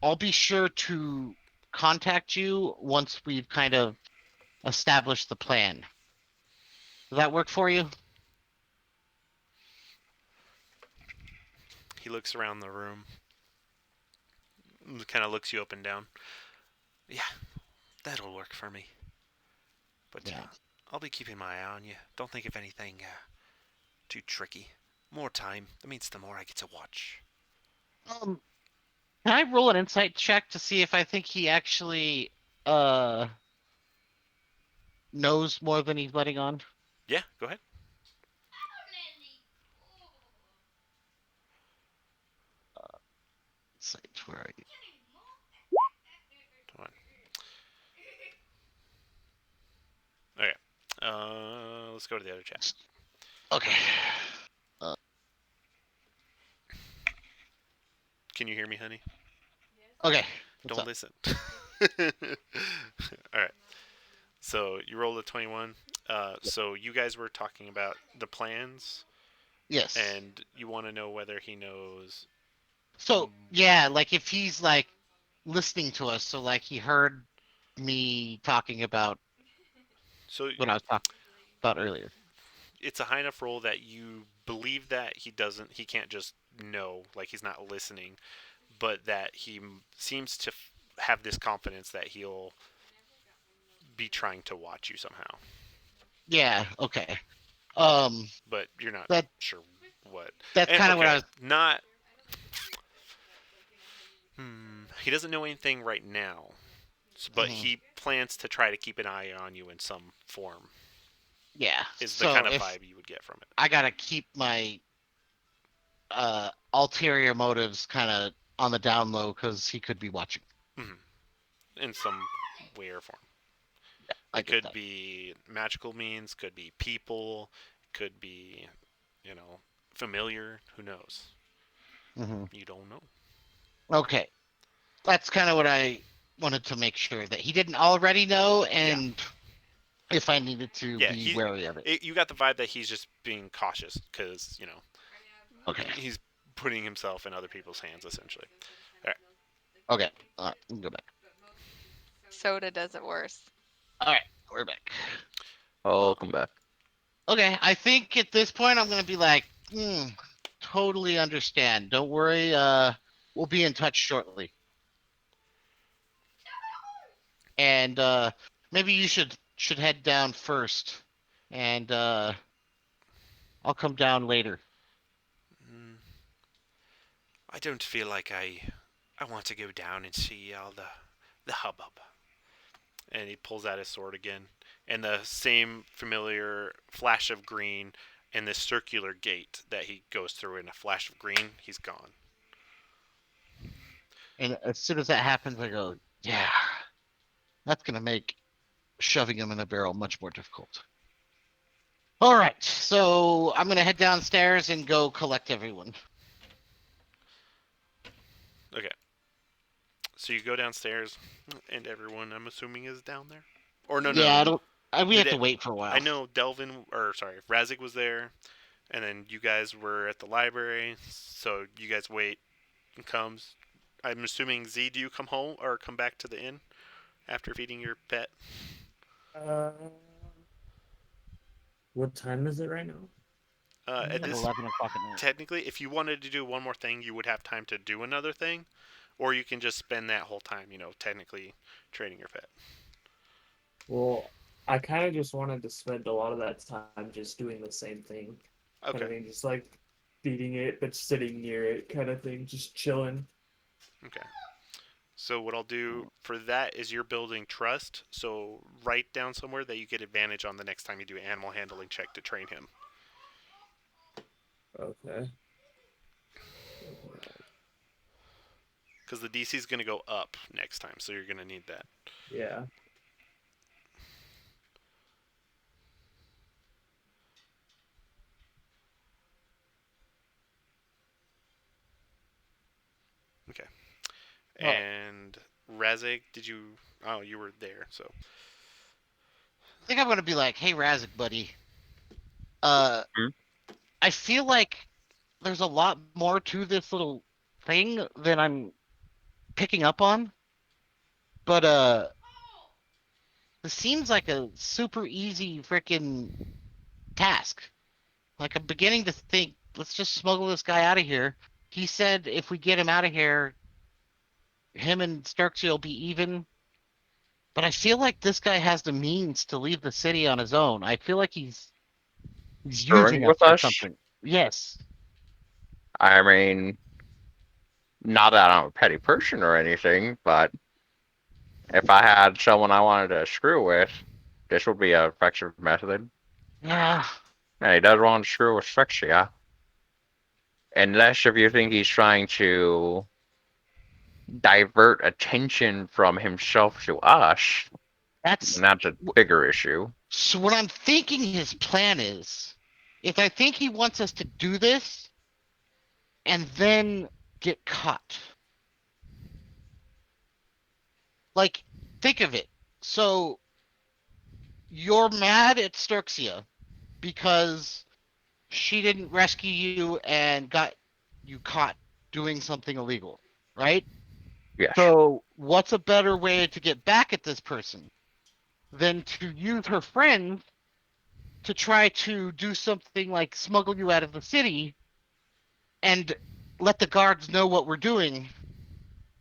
I'll be sure to contact you once we've kind of established the plan. Does that work for you? He looks around the room, kind of looks you up and down. Yeah, that'll work for me. But Yeah. I'll be keeping my eye on you. Don't think of anything too tricky. More time. That means the more I get to watch. Um, can I roll an insight check to see if I think he actually uh knows more than he's letting on? Yeah, go ahead. Insight, where are you? Come on. Okay. Let's go to the other chat. Okay. Can you hear me, honey? Okay. What's Don't up? listen. All right. So you rolled a 21. So you guys were talking about the plans, Yes. and you want to know whether he knows. So yeah, like if he's like listening to us, so like he heard me talking about So what I was talking about earlier. it's a high enough roll that you believe that he can't just know, like he's not listening, but that he seems to have this confidence that he'll be trying to watch you somehow. Yeah. Okay. But you're not That sure what. that's And kind of what I okay, was. not. He doesn't know anything right now, but Mhm. he plans to try to keep an eye on you in some form. Yeah. Is the So kind of if vibe you would get from it. I gotta keep my ulterior motives kind of on the down low because he could be watching. In some way or form. I It get could that. be magical means, could be people, could be, you know, familiar. Who knows? Hmm. You don't know. Okay, that's kind of what I wanted to make sure that he didn't already know, Yeah. and if I needed to Yeah, be wary of it. you got the vibe that he's just being cautious because, you know, Okay. he's putting himself in other people's hands, essentially. Okay. We can go back. Soda does it worse. All right, we're back. Oh, come back. Okay, I think at this point I'm gonna be like, totally understand. Don't worry. We'll be in touch shortly. And maybe you should head down first, and I'll come down later. Mm, I don't feel like I want to go down and see all the hubbub. And he pulls out his sword again, and the same familiar flash of green and this circular gate that he goes through in a flash of green, he's gone. And as soon as that happens, I go, yeah, that's gonna make shoving him in a barrel much more difficult. All right, so I'm gonna head downstairs and go collect everyone. Okay. So you go downstairs, and everyone, I'm assuming, is down there. Or no, Yeah, no. I don't. We Did have to it? wait for a while. I know Delvin, or sorry, Razik was there, and then you guys were at the library. So you guys wait. And comes. I'm assuming Z. Do you come home or come back to the inn after feeding your pet? Uh, what time is it right now? At At this, 11 o'clock at night. technically, if you wanted to do one more thing, you would have time to do another thing, or you can just spend that whole time, technically training your pet. Well, I kind of just wanted to spend a lot of that time just doing the same thing. Kind Okay. of thing, just like feeding it, but sitting near it, kind of thing, just chilling. Okay. So what I'll do for that is you're building trust. So write down somewhere that you get advantage on the next time you do an animal handling check to train him. Okay. Because the DC is going to go up next time, so you're going to need that. Yeah. Okay. Oh. And Razik, did you? Oh, you were there. So I think I'm gonna be like, hey, Razik, buddy. Uh, Hmm? I feel like there's a lot more to this little thing than I'm picking up on. But this seems like a super easy freaking task. Like I'm beginning to think, let's just smuggle this guy out of here. He said if we get him out of here, him and Starksy will be even. But I feel like this guy has the means to leave the city on his own. I feel like he's Screwing using us with for us? something. Yes. I mean, not that I'm a petty person or anything, but if I had someone I wanted to screw with, this would be a effective method. Yeah. And he does want to screw with Strixia. Unless if you think he's trying to divert attention from himself to us, That's and that's a bigger issue. so what I'm thinking his plan is I think he wants us to do this and then get caught. Like, think of it. So you're mad at Sturxia because she didn't rescue you and got you caught doing something illegal, right? Yes. So, what's a better way to get back at this person than to use her friends to try to do something like smuggle you out of the city and let the guards know what we're doing,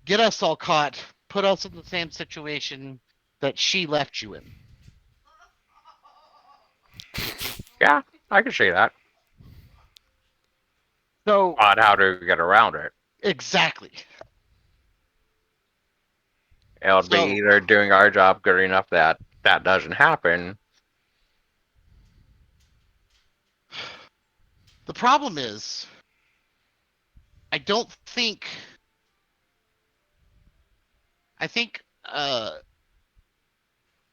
get us all caught, put us in the same situation that she left you in. Yeah, I can see that. So, But how do we get around it? exactly. It would be So, either doing our job good enough that that doesn't happen. the problem is, I don't think. I think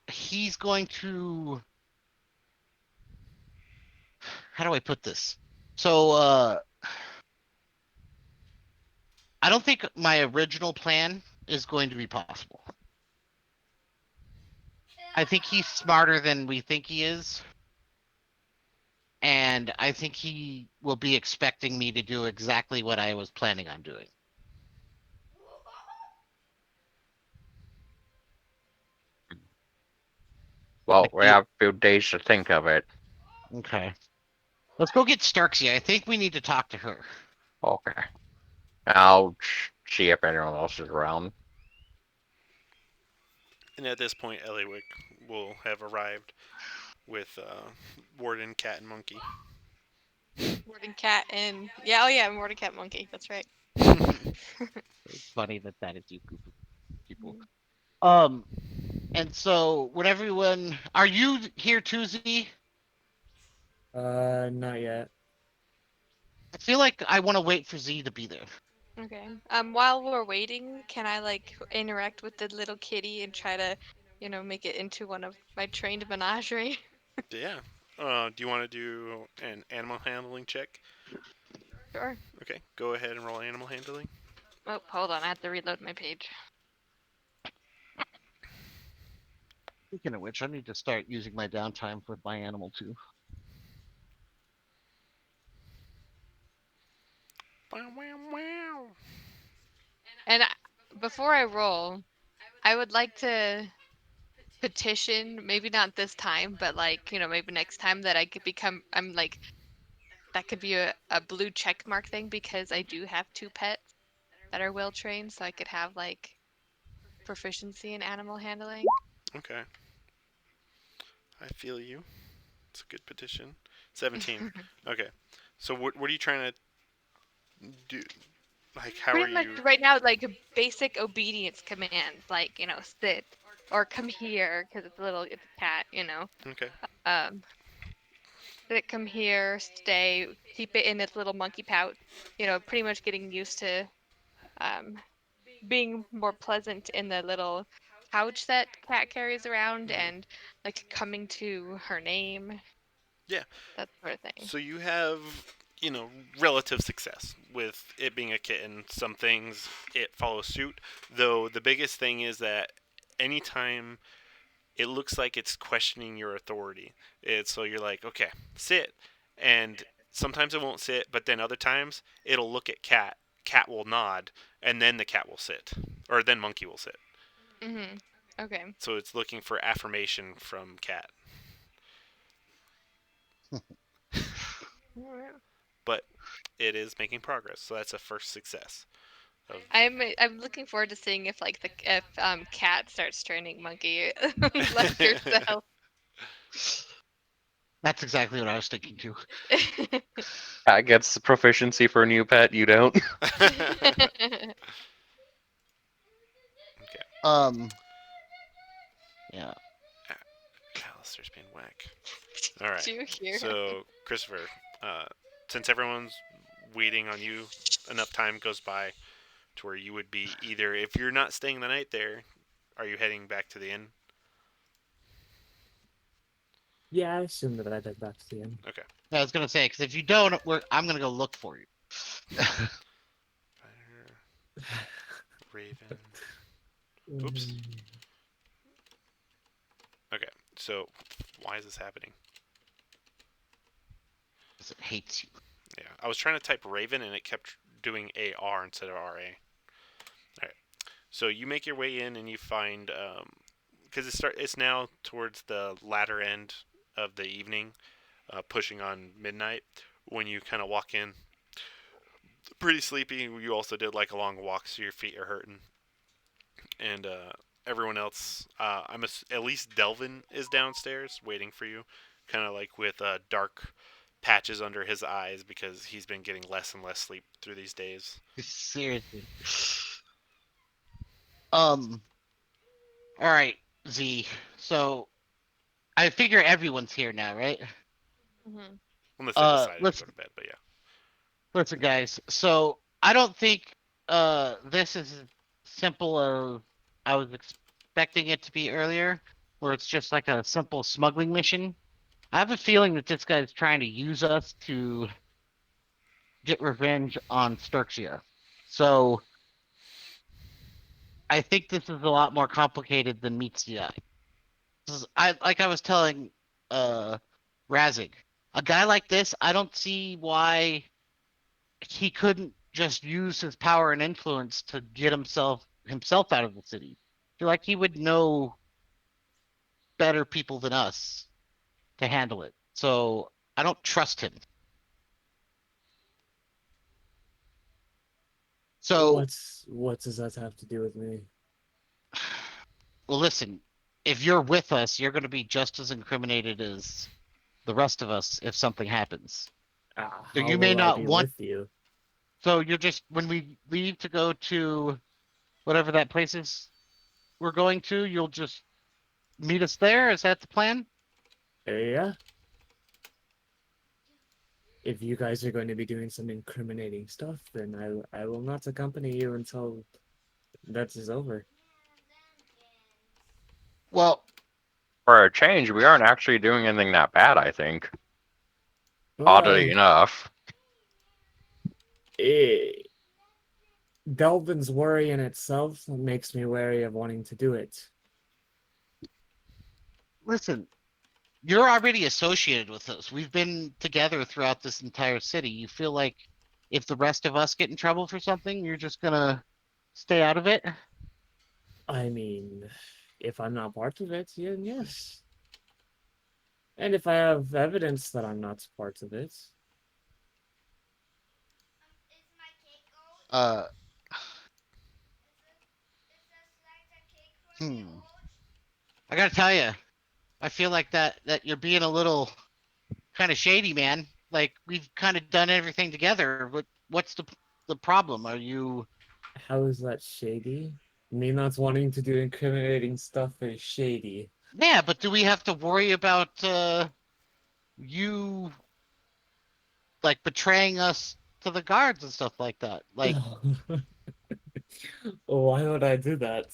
he's going to. How do I put this? So, I don't think my original plan is going to be possible. I think he's smarter than we think he is. And I think he will be expecting me to do exactly what I was planning on doing. Well, Like we have a few days to think of it. okay. Let's go get Starksy. I think we need to talk to her. Okay. I'll see if anyone else is around. And at this point, Eliwick will have arrived with Warden, Cat, and Monkey. Warden cat and yeah, oh yeah, Warden cat monkey. That's right. It's funny that is you group of people. And so when everyone are you here too, Z? Not yet. I feel like I want to wait for Z to be there. Okay. While we're waiting, can I like interact with the little kitty and try to, make it into one of my trained menagerie? Yeah. Do you want to do an animal handling check? Sure. Okay, go ahead and roll animal handling. Oh, hold on. I have to reload my page. Speaking of which, I need to start using my downtime with my animal too. Wow, wow, wow. And before I roll, I would like to petition, maybe not this time, but like, maybe next time that I could I'm like, that could be a blue check mark thing because I do have two pets that are well trained, so I could have like proficiency in animal handling. Okay, I feel you. It's a good petition. 17. Okay, so what are you trying to do? Like, how are Pretty much you? right now, like basic obedience commands, like, sit or come here because it's a cat. Okay. Um, sit, come here, stay, keep it in its little monkey pouch. Pretty much getting used to um, being more pleasant in the little pouch that cat carries around Mhm. and like coming to her name, Yeah. that sort of thing. So you have, relative success with it being a kitten. Some things it follows suit, though the biggest thing is that anytime it looks like it's questioning your authority, so you're like, okay, sit, and sometimes it won't sit, but then other times it'll look at cat. Cat will nod, and then the cat will sit, or then monkey will sit. Mm-hmm. Okay. So it's looking for affirmation from cat, Alright. but it is making progress. So that's a first success. Of I'm looking forward to seeing if like the if cat starts training monkey like yourself. That's exactly what I was thinking too. Cat gets proficiency for a new pet, you don't. Um, yeah. Alistair's being whack. All right. Do you hear? So, Christopher, since everyone's waiting on you, enough time goes by to where you would be either, if you're not staying the night there, are you heading back to the inn? Yeah, I assume that I'd head back to the inn. Okay. I was gonna say because if you don't, I'm gonna go look for you. Fire, Raven. Oops. Okay. So, Why is this happening? 'Cause it hates you. Yeah, I was trying to type Raven and it kept doing AR instead of RA. Alright, so you make your way in and you find, because it's now towards the latter end of the evening, pushing on midnight, when you kind of walk in. Pretty sleepy. You also did like a long walk, so your feet are hurting. And everyone else, at least Delvin is downstairs waiting for you, kind of like with dark patches under his eyes because he's been getting less and less sleep through these days. Seriously. All right, Z. So I figure everyone's here now, right? Mhm. Unless they decided let's- to go to bed, but yeah. Listen, guys. So I don't think this is as simple as I was expecting it to be earlier, where it's just like a simple smuggling mission. I have a feeling that this guy's trying to use us to get revenge on Sturxia. So I think this is a lot more complicated than meets the eye. I was telling Razig, a guy like this, I don't see why he couldn't just use his power and influence to get himself out of the city. I feel like he would know better people than us to handle it. So I don't trust him. So what does that have to do with me? well, listen, if you're with us, you're going to be just as incriminated as the rest of us if something happens. So How you may will I not be want. with you? So you're just when we leave to go to whatever that place is we're going to, you'll just meet us there. Is that the plan? Yeah. If you guys are going to be doing some incriminating stuff, then I will not accompany you until that is over. Well, For a change, we aren't actually doing anything that bad, I think. Oddly Well, enough. Delvin's worry in itself makes me wary of wanting to do it. listen, you're already associated with us. We've been together throughout this entire city. You feel like if the rest of us get in trouble for something, you're just gonna stay out of it? I mean, if I'm not part of it, yeah, yes. And if I have evidence that I'm not part of it, Uh, hmm. I gotta tell you, I feel like that you're being a little kind of shady, man. Like we've kind of done everything together. What's the problem? Are you? how is that shady? Me not wanting to do incriminating stuff is shady. Yeah, but do we have to worry about you like betraying us to the guards and stuff like that? Like, Why would I do that?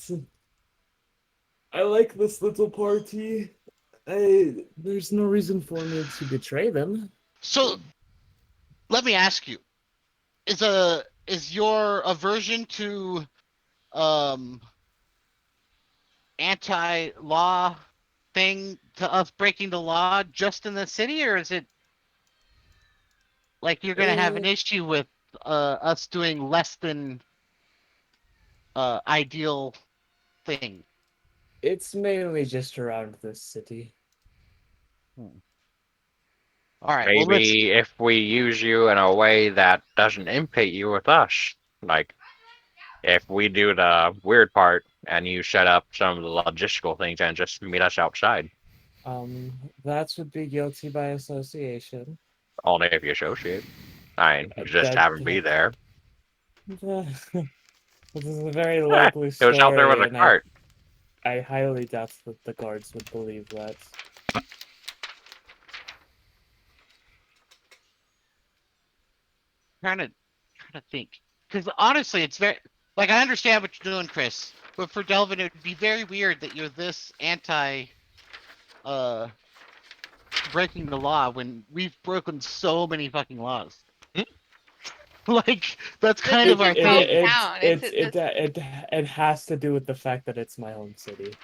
I like this little party. There's no reason for me to betray them. so let me ask you: is your aversion to um anti-law thing to us breaking the law just in the city, or is it like you're gonna have an issue with us doing less than ideal thing? It's mainly just around this city. All right. Well, let's. Maybe if we use you in a way that doesn't impede you with us. Like, if we do the weird part and you shut up some of the logistical things and just meet us outside. That would be guilty by association. Only if you associate. I mean, just have him be there. This is a very Eh, likely he was out there with story, a and cart. I highly doubt that the guards would believe that. Trying to think, because honestly, it's very like I understand what you're doing, Chris, but for Delvin, it would be very weird that you're this anti uh breaking the law when we've broken so many fucking laws. Like that's This kind is of our his thing. hometown. It has to do with the fact that it's my home city,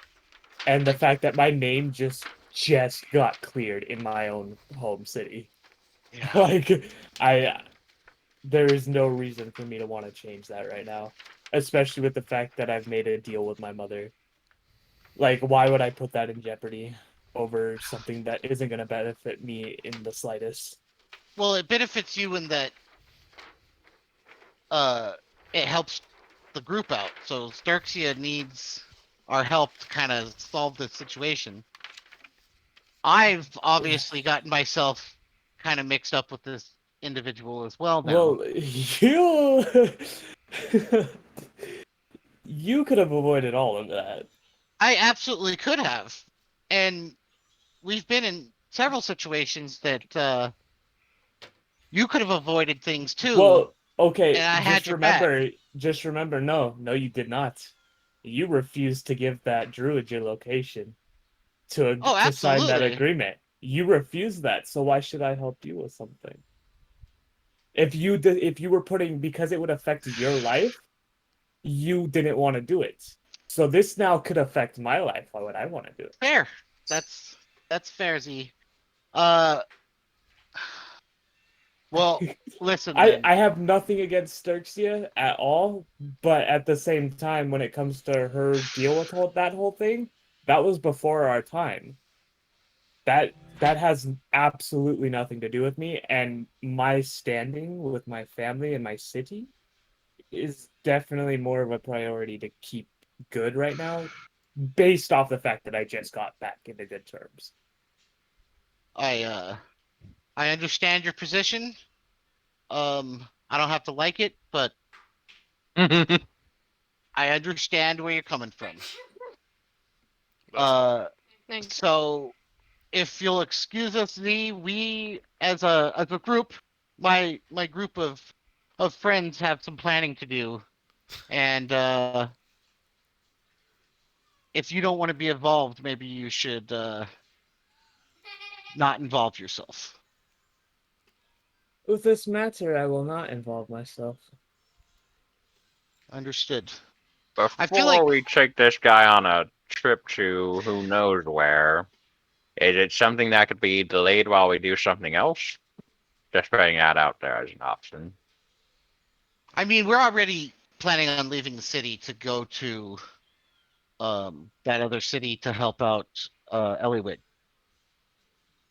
and the fact that my name just just got cleared in my own home city. Yeah. Like, I there is no reason for me to want to change that right now, especially with the fact that I've made a deal with my mother. Like, why would I put that in jeopardy over something that isn't going to benefit me in the slightest? Well, it benefits you in that uh it helps the group out. So Starksia needs our help to kind of solve this situation. I've obviously gotten myself kind of mixed up with this individual as well now. Well, you you could have avoided all of that. I absolutely could have. And we've been in several situations that you could have avoided things too, Well, okay, and I had your back. just remember, no, you did not. You refused to give that druid your location Oh, to sign that absolutely. agreement. You refused that, so why should I help you with something? If you were putting because it would affect your life, you didn't want to do it. So this now could affect my life. Why would I want to do Fair. That's fair, Z. Uh, well, it? listen then. I have nothing against Sturxia at all, but at the same time, when it comes to her deal with that whole thing, that was before our time. That has absolutely nothing to do with me, and my standing with my family and my city is definitely more of a priority to keep good right now, based off the fact that I just got back into good terms. I uh, I understand your position. I don't have to like it, but I understand where you're coming from. That's fine. Thanks. So if you'll excuse us, Z, we as a group, my group of friends have some planning to do, and if you don't want to be involved, maybe you should not involve yourself. With this matter, I will not involve myself. Understood. I feel Before like we take this guy on a trip to who knows where, is it something that could be delayed while we do something else? Just putting that out there as an option. I mean we're already planning on leaving the city to go to that other city to help out Eliwick.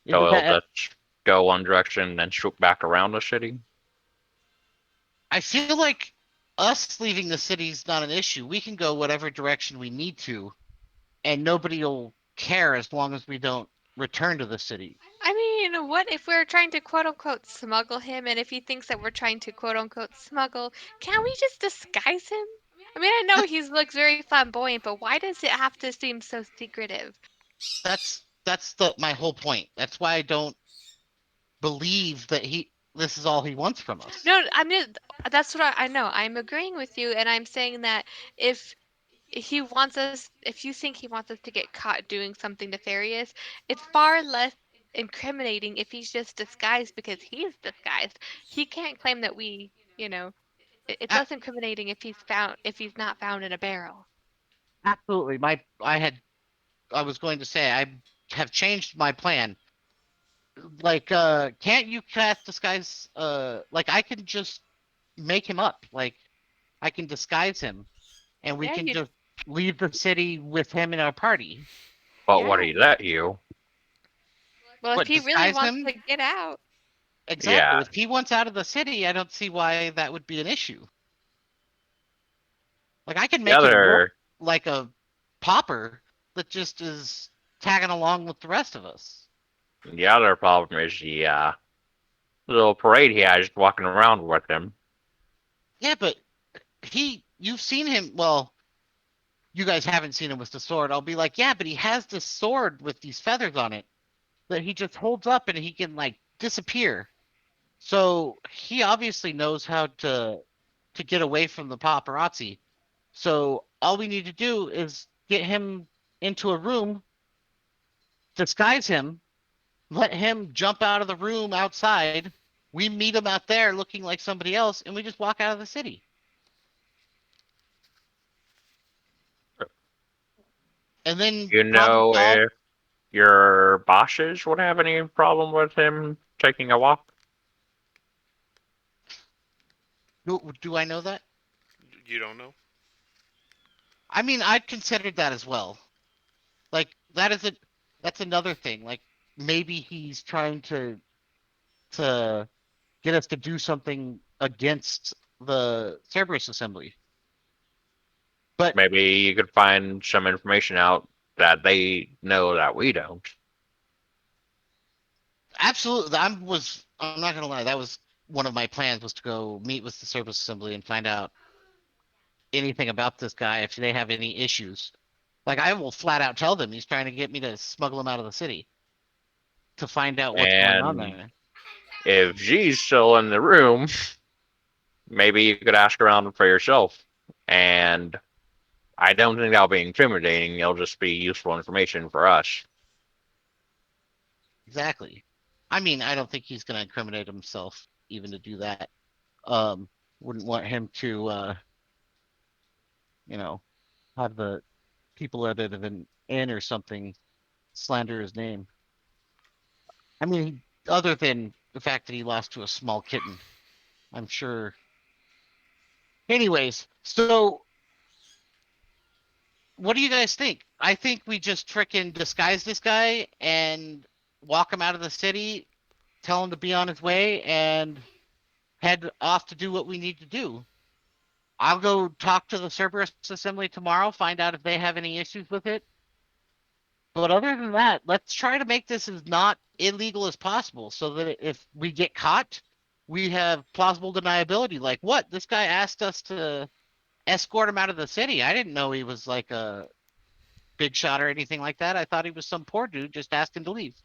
So Isn't we'll that just go one direction and then swoop back around the city. I feel like us leaving the city is not an issue. We can go whatever direction we need to, and nobody will care as long as we don't return to the city. I mean, what if we're trying to quote unquote smuggle him, and if he thinks that we're trying to quote unquote smuggle, can't we just disguise him? I mean, I know That, he looks very flamboyant, but why does it have to seem so secretive? that's the my whole point. That's why I don't believe that he this is all he wants from us. No, I mean that's what I know. I'm agreeing with you, and I'm saying that if he wants us, if you think he wants us to get caught doing something nefarious, it's far less incriminating if he's just disguised because he's disguised. He can't claim that we, it's A- less incriminating if he's not found in a barrel. Absolutely. I was going to say I have changed my plan. Like can't you cast disguise like I can just make him up. Like I can disguise him and we Yeah, can you, just leave the city with him in our party. But would yeah. he let you? Well, if What, he really disguise wants him? to get out, Exactly. Yeah. If he wants out of the city, I don't see why that would be an issue. Like I can The make him look other like a pauper that just is tagging along with the rest of us. the other problem is the little parade he has walking around with him. Yeah, but you've seen him. Well, you guys haven't seen him with the sword. I'll be like, yeah, but he has this sword with these feathers on it that he just holds up and he can like disappear. So he obviously knows how to get away from the paparazzi. So all we need to do is get him into a room, disguise him, let him jump out of the room outside. We meet him out there looking like somebody else, and we just walk out of the city. And then You problem know solved. if your bosses would have any problem with him taking a walk? Do I know that? You don't know? I mean, I'd considered that as well. Like that's another thing. Like maybe he's trying to get us to do something against the Cerberus Assembly. But Maybe you could find some information out that they know that we don't. absolutely, I'm not gonna lie, that was one of my plans was to go meet with the Cerberus Assembly and find out anything about this guy if they have any issues. Like I will flat out tell them he's trying to get me to smuggle him out of the city to find out what's going on And there. if she's still in the room, maybe you could ask around for yourself. And I don't think that'll be intimidating. It'll just be useful information for us. Exactly. I mean, I don't think he's going to incriminate himself even to do that. Um, wouldn't want him to, you know, have the people at an inn or something slander his name. I mean, other than the fact that he lost to a small kitten, I'm sure. Anyways, so what do you guys think? I think we just frickin' disguise this guy and walk him out of the city, tell him to be on his way, and head off to do what we need to do. I'll go talk to the Cerberus Assembly tomorrow, find out if they have any issues with it. But other than that, let's try to make this as not illegal as possible so that if we get caught, we have plausible deniability. Like, what? This guy asked us to escort him out of the city. I didn't know he was like a big shot or anything like that. I thought he was some poor dude just asking to leave.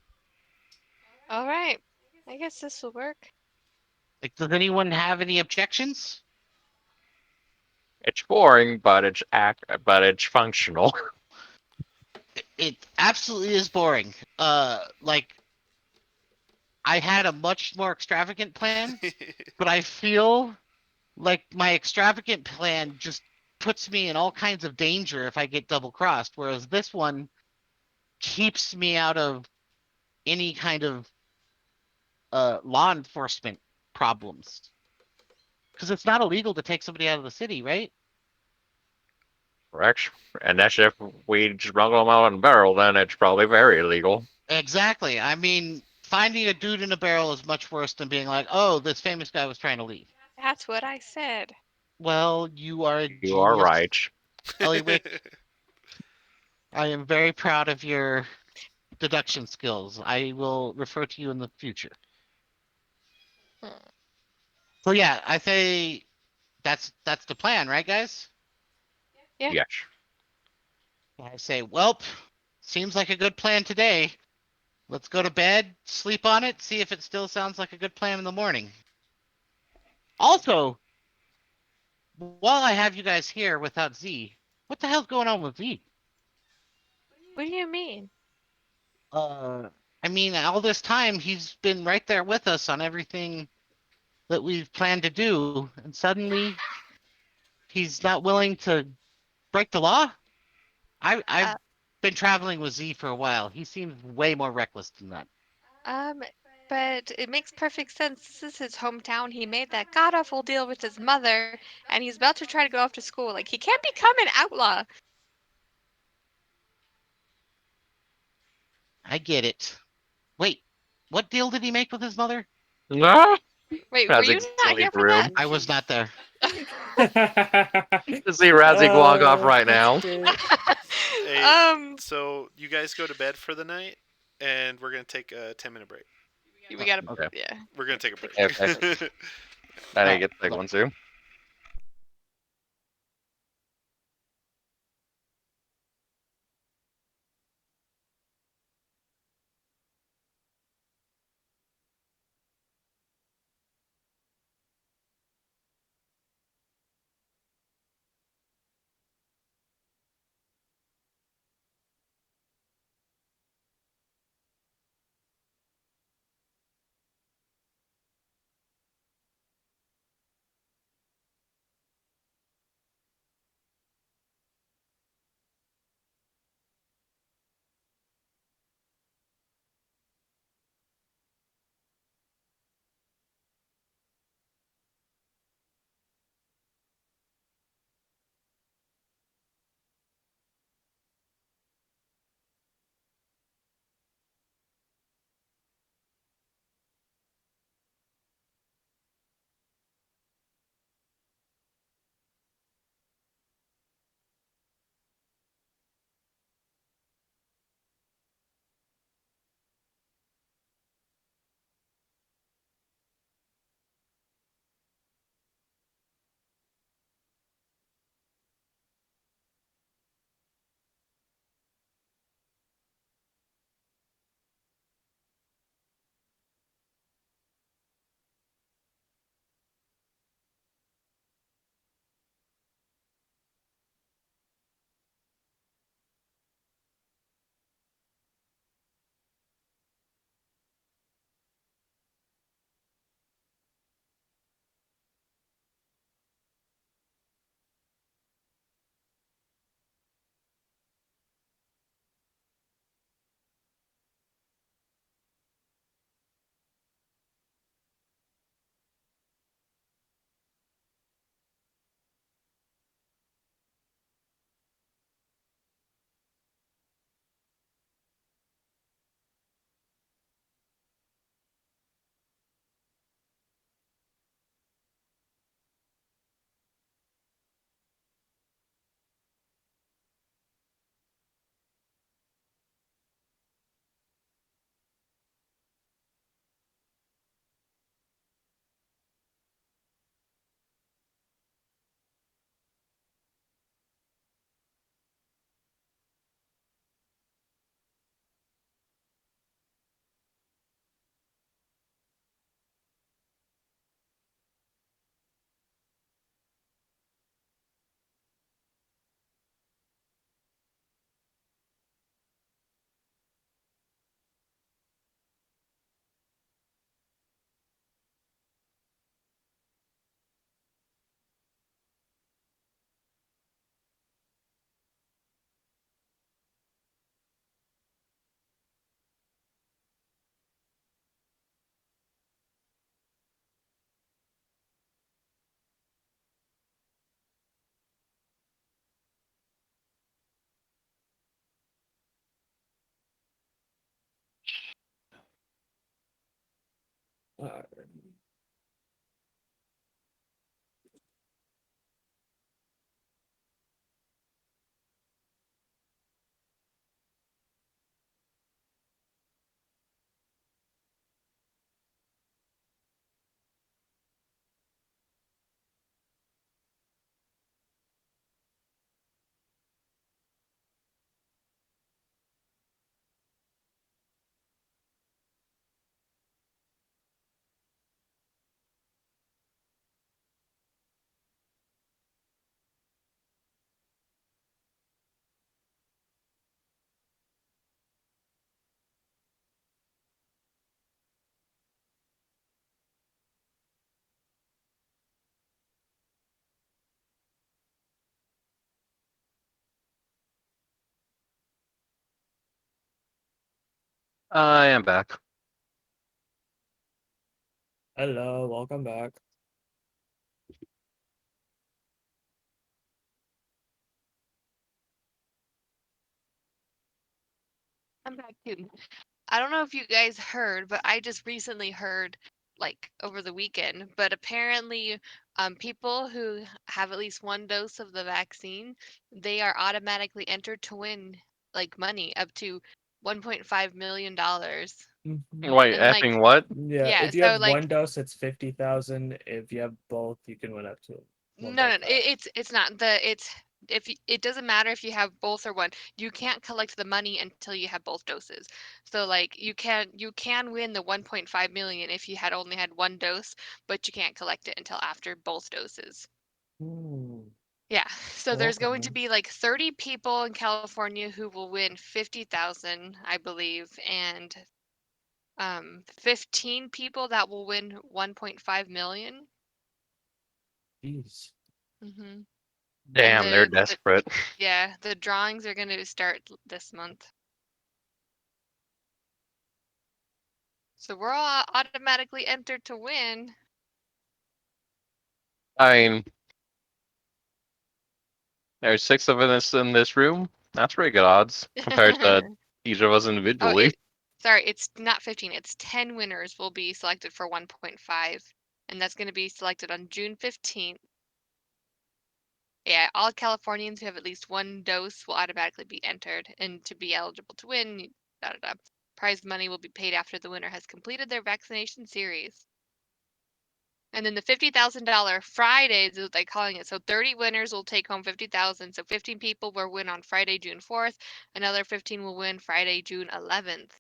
All right. I guess this will work. Like, does anyone have any objections? It's boring, but it's functional. It absolutely is boring. Like I had a much more extravagant plan, but I feel like my extravagant plan just puts me in all kinds of danger if I get double crossed, whereas this one keeps me out of any kind of law enforcement problems. Because it's not illegal to take somebody out of the city, right? Correct. And that's if we smuggle them out in a barrel, then it's probably very illegal. Exactly. I mean, finding a dude in a barrel is much worse than being like, oh, this famous guy was trying to leave. That's what I said. Well, you are a You are genius, right. Eliwick. I am very proud of your deduction skills. I will refer to you in the future. Hmm. So yeah, I say that's the plan, right, guys? Yeah. Yes. I say, well, seems like a good plan today. Let's go to bed, sleep on it, see if it still sounds like a good plan in the morning. Also, while I have you guys here without Z, what the hell's going on with Z? What do you mean? Uh, I mean, all this time he's been right there with us on everything that we've planned to do, and suddenly he's not willing to break the law? I've Uh, been traveling with Z for a while. He seems way more reckless than that. um, but it makes perfect sense. This is his hometown. He made that god awful deal with his mother, and he's about to try to go off to school. Like, he can't become an outlaw. I get it. Wait, what deal did he make with his mother? No. Wait, were you Razik's not leave here the for that? room. I was not there. To see Razik walk off Oh, right that's now. great. Hey, um, so you guys go to bed for the night, and we're gonna take a 10-minute break. we gotta, Okay. yeah. We're gonna take a break. Okay. I didn't Alright, get the big look. one too. I am back. Hello, welcome back. I'm back too. I don't know if you guys heard, but I just recently heard, like over the weekend, but apparently, people who have at least one dose of the vaccine, they are automatically entered to win like money up to $1.5 million. Wait, And like, effing what? Yeah, yeah, if you so have like, one dose, it's 50,000. If you have both, you can win up to no, 1.5. it's not it's if it doesn't matter if you have both or one, you can't collect the money until you have both doses. So like you can win the 1.5 million if you had only had one dose, but you can't collect it until after both doses. Hmm. Yeah. So there's going to Okay. be like 30 people in California who will win 50,000, I believe, and 15 people that will win 1.5 million. Jeez. Mm-hmm. And Damn, they're desperate. yeah, the drawings are going to start this month. So we're all automatically entered to win. I mean, there's 6 of us in this room. That's pretty good odds compared to each of us Oh, individually. sorry, it's not 15. It's 10 winners will be selected for 1.5, and that's going to be selected on June 15th. Yeah, all Californians who have at least one dose will automatically be entered, and to be eligible to win, da da da. Prize money will be paid after the winner has completed their vaccination series. And then the $50,000 Fridays is what they're calling it. So 30 winners will take home 50,000. So 15 people will win on Friday, June 4th. Another 15 will win Friday, June 11th.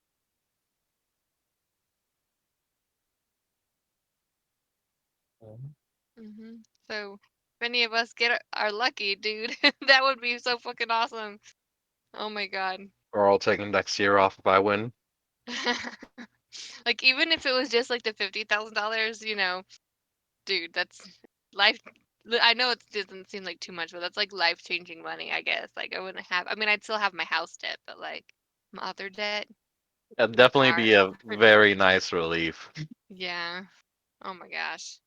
hmm So if any of us are lucky, dude, that would be so fucking awesome. Oh my god. We're all taking next year off if I win. Like even if it was just like the $50,000, dude, that's life. I know it doesn't seem like too much, but that's like life-changing money, I guess. Like I wouldn't have. I mean, I'd still have my house debt, but like my other debt, It'd my definitely car. be a very nice relief. Yeah. Oh my gosh,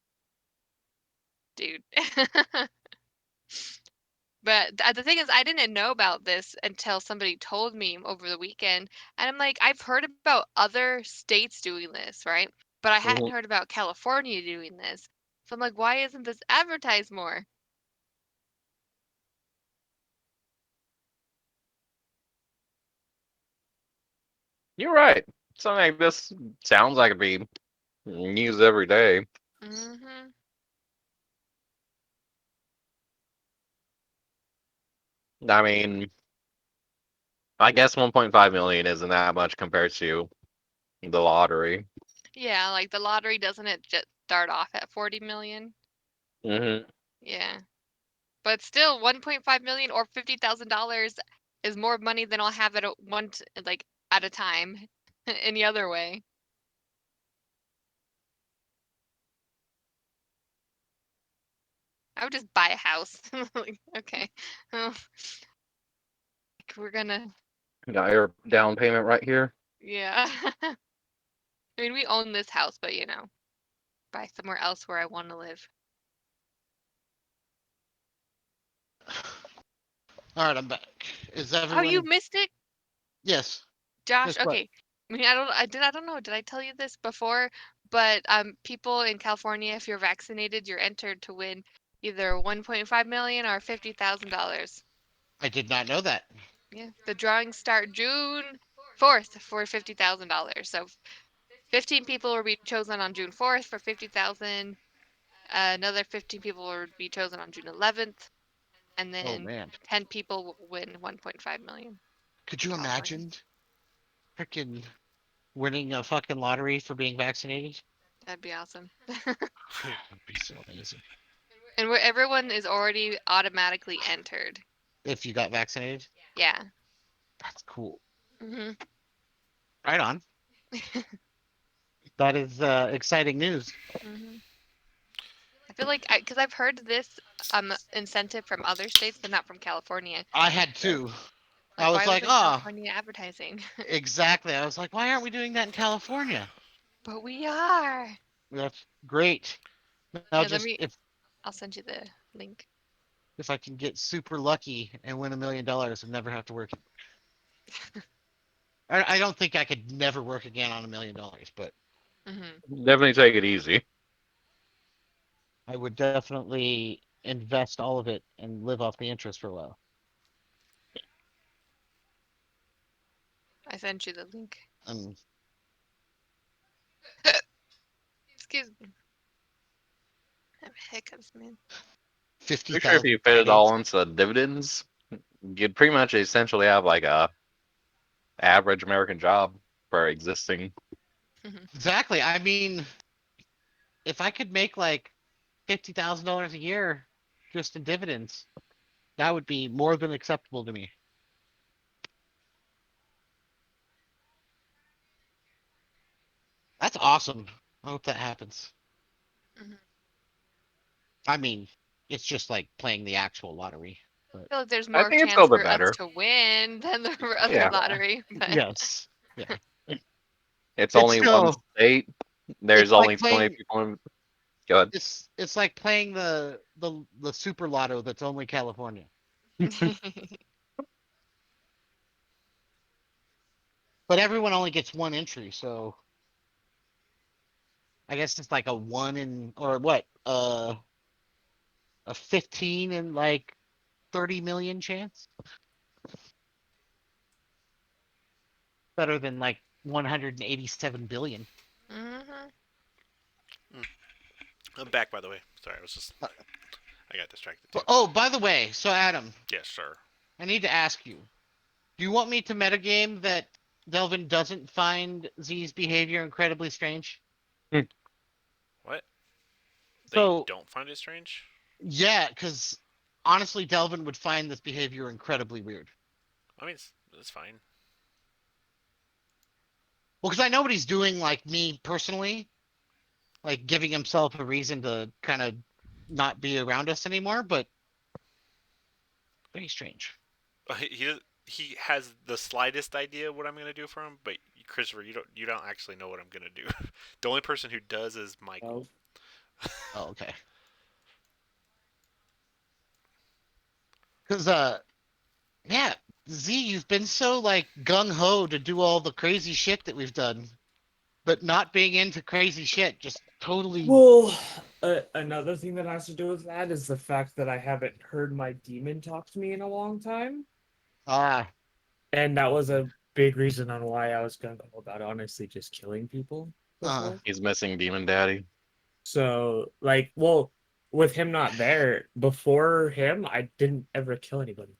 dude. But the thing is, I didn't know about this until somebody told me over the weekend, and I'm like, I've heard about other states doing this, right? But I hadn't Mhm. heard about California doing this. So I'm like, why isn't this advertised more? You're right. Something like this sounds like it'd be news every day. hmm I mean, I guess 1.5 million isn't that much compared to the lottery. Yeah, like the lottery, doesn't it just start off at 40 million? hmm Yeah. But still, 1.5 million or $50,000 is more money than I'll have like at a time any other way. I would just buy a house. Like, okay. Well, we're gonna, Got your down payment right here. yeah. I mean, we own this house, but buy somewhere else where I want to live. All right, I'm back. Is Oh, you everyone? missed it? Yes. Josh, Yes. What? okay. I mean, I don't know. Did I tell you this before? But people in California, if you're vaccinated, you're entered to win either 1.5 million or $50,000. I did not know that. Yeah, the drawings start June 4th for $50,000. So 15 people will be chosen on June 4th for 50,000. Another 15 people will be chosen on June 11th, and Oh then man, 10 people will win 1.5 million. could you California. imagine freaking winning a fucking lottery for being vaccinated? That'd be awesome. That'd be so amazing. And where everyone is already automatically entered. If you got vaccinated, Yeah. that's cool. hmm Right on. That is exciting news. hmm I feel like because I've heard this incentive from other states, but not from California. I had two. I Like, was why like, wasn't ah, California advertising? exactly. I was like, why aren't we doing that in California? But we are. That's great. Now, Here, just I'll send you the link. if I can get super lucky and win $1 million and never have to work. I don't think I could never work again on $1 million, but Definitely take it easy. I would definitely invest all of it and live off the interest for a while. I sent you the link. Um, Excuse me. I have hiccups, man. Pretty sure if 50,000 you fit it days. all into dividends, you'd pretty much essentially have like a average American job for existing. Exactly. I mean, if I could make like $50,000 a year just in dividends, that would be more than acceptable to me. That's awesome. I hope that happens. Mhm. I mean, it's just like playing the actual lottery. I feel like there's I more think it's a chance little bit for us better. to win than the other Yeah. lottery. But Yes. Yeah. It's It's only one still state. There's it's like only so many playing people in. Go ahead. it's like playing the super lotto that's only California. But everyone only gets one entry, so I guess it's like a one in or what? A 15 in like 30 million chance. Better than like 187 billion. hmm I'm back, by the way. Sorry, I got distracted too. Oh, by the way, so Adam, Yes, sir. I need to ask you. Do you want me to metagame that Delvin doesn't find Z's behavior incredibly strange? What? They So, don't find it strange? yeah, because honestly, Delvin would find this behavior incredibly weird. I mean, it's fine. Well, because I know what he's doing, like me personally, like giving himself a reason to kind of not be around us anymore, but very strange. He has the slightest idea what I'm gonna do for him, but Christopher, you don't actually know what I'm gonna do. The only person who does is Michael. Oh, okay. Because yeah, Z, you've been so like gung ho to do all the crazy shit that we've done, but not being into crazy shit, just totally. Well, another thing that has to do with that is the fact that I haven't heard my demon talk to me in a long time. Ah, And that was a big reason on why I was gung ho about honestly just killing people before. He's missing Demon Daddy. So, like, well, with him not there, before him, I didn't ever kill anybody.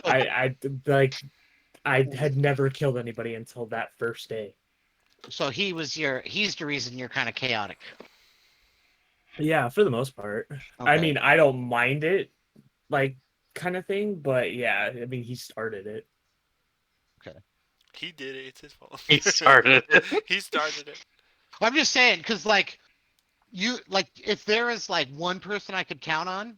I like, I had never killed anybody until that first day. so he's the reason you're kind of chaotic. Yeah, for the most part. I Okay. mean, I don't mind it, like, kind of thing, but yeah, I mean, he started it. He did it. It's his fault. He started it. He started it. I'm just saying, because like if there is like one person I could count on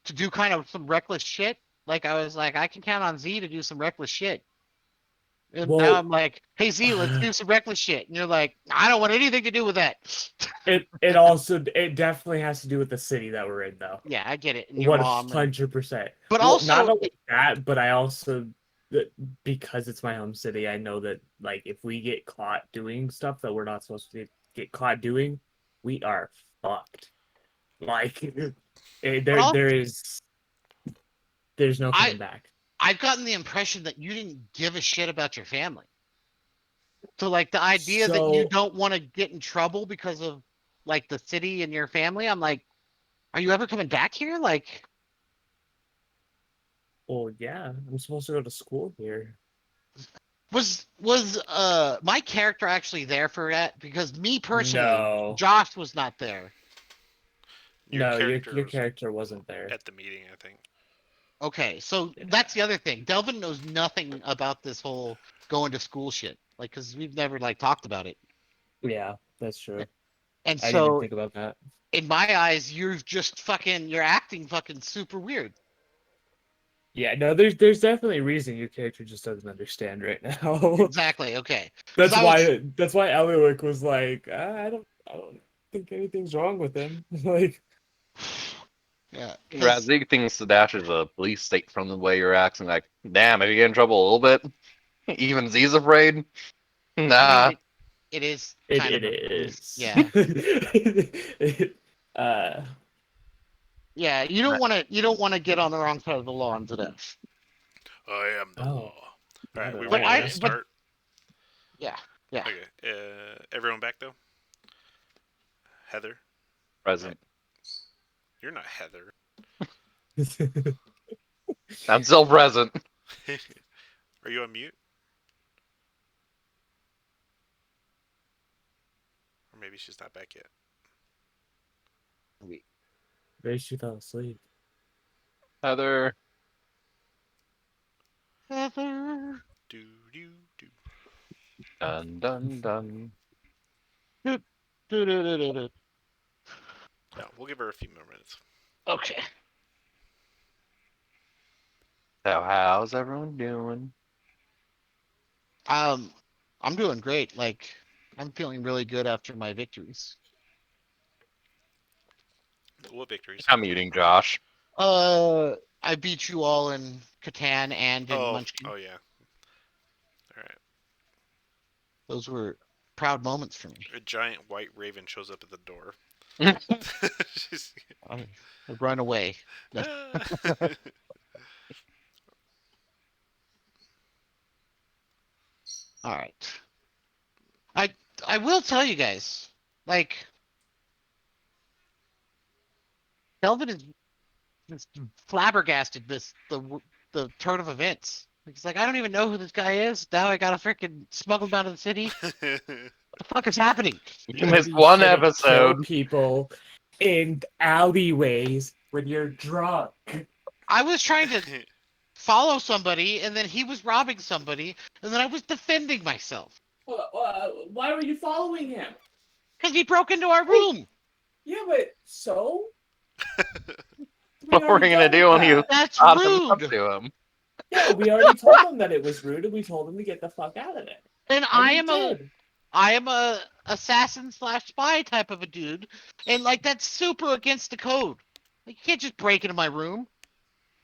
to do kind of some reckless shit, like I was like, I can count on Z to do some reckless shit. And now Well, I'm like, hey Z, let's do some reckless shit. And you're like, I don't want anything to do with that. it definitely has to do with the city that we're in, though. Yeah, I get it. And your mom. 100%. But Well, also, not only that, but I also, because it's my home city, I know that like if we get caught doing stuff that we're not supposed to get caught doing, we are fucked. Like, But also, there's no I coming back. I've gotten the impression that you didn't give a shit about your family. So like the idea that you So, don't want to get in trouble because of like the city and your family, I'm like, are you ever coming back here? Like, well, yeah, I'm supposed to go to school here. was my character actually there for that? Because me personally, No, Josh was not there. Your your character was character wasn't there. at the meeting, I think. Okay, so Yeah. that's the other thing. Delvin knows nothing about this whole going to school shit. Like, because we've never like talked about it. Yeah, that's true. And I didn't even so think about that. in my eyes, you're acting fucking super weird. Yeah, no, there's definitely a reason your character just doesn't understand right now. Exactly. Okay. 'Cause That's I was why Eliwick was like, I don't think anything's wrong with him. Like, yeah. 'Cause Razig thinks Zadash is a police state from the way you're acting. Like, damn, if you get in trouble a little bit, even Z's afraid. I Nah. mean, it is it kind it of a police. is. Yeah. uh, Yeah. You don't want to get on the wrong side of the law into that. I am the Oh, law. All right, not we at But ready all. to start? Yeah. Yeah. Okay. Everyone back though. Heather, Present. you're not Heather. I'm still present. Are you on mute? Or maybe she's not back yet. Maybe she fell asleep. Heather. Heather. Do do do. Dun dun dun. Do-do-do-do-do. No, we'll give her a few more minutes. Okay. So how's everyone doing? I'm doing great. Like, I'm feeling really good after my victories. What victories? I'm muting Josh. I beat you all in Catan and in Munchkin. Oh yeah. All right. Those were proud moments for me. A giant white raven shows up at the door. She's- I run away. All right. I will tell you guys, like, Kelvin is flabbergasted the turn of events. He's like, I don't even know who this guy is. Now I gotta freaking smuggle him out of the city. What the fuck is happening? You missed one shouldn't kill episode. people in alleyways when you're drunk. I was trying to follow somebody, and then he was robbing somebody, and then I was defending myself Why were you following him? because he broke into our room. Yeah, but so? What we're gonna do when you That's toss him up rude. to him? Yeah, we already told him that it was rude, and we told him to get the fuck out of there. And And I he am did. a assassin slash spy type of a dude, and like that's super against the code. Like, you can't just break into my room.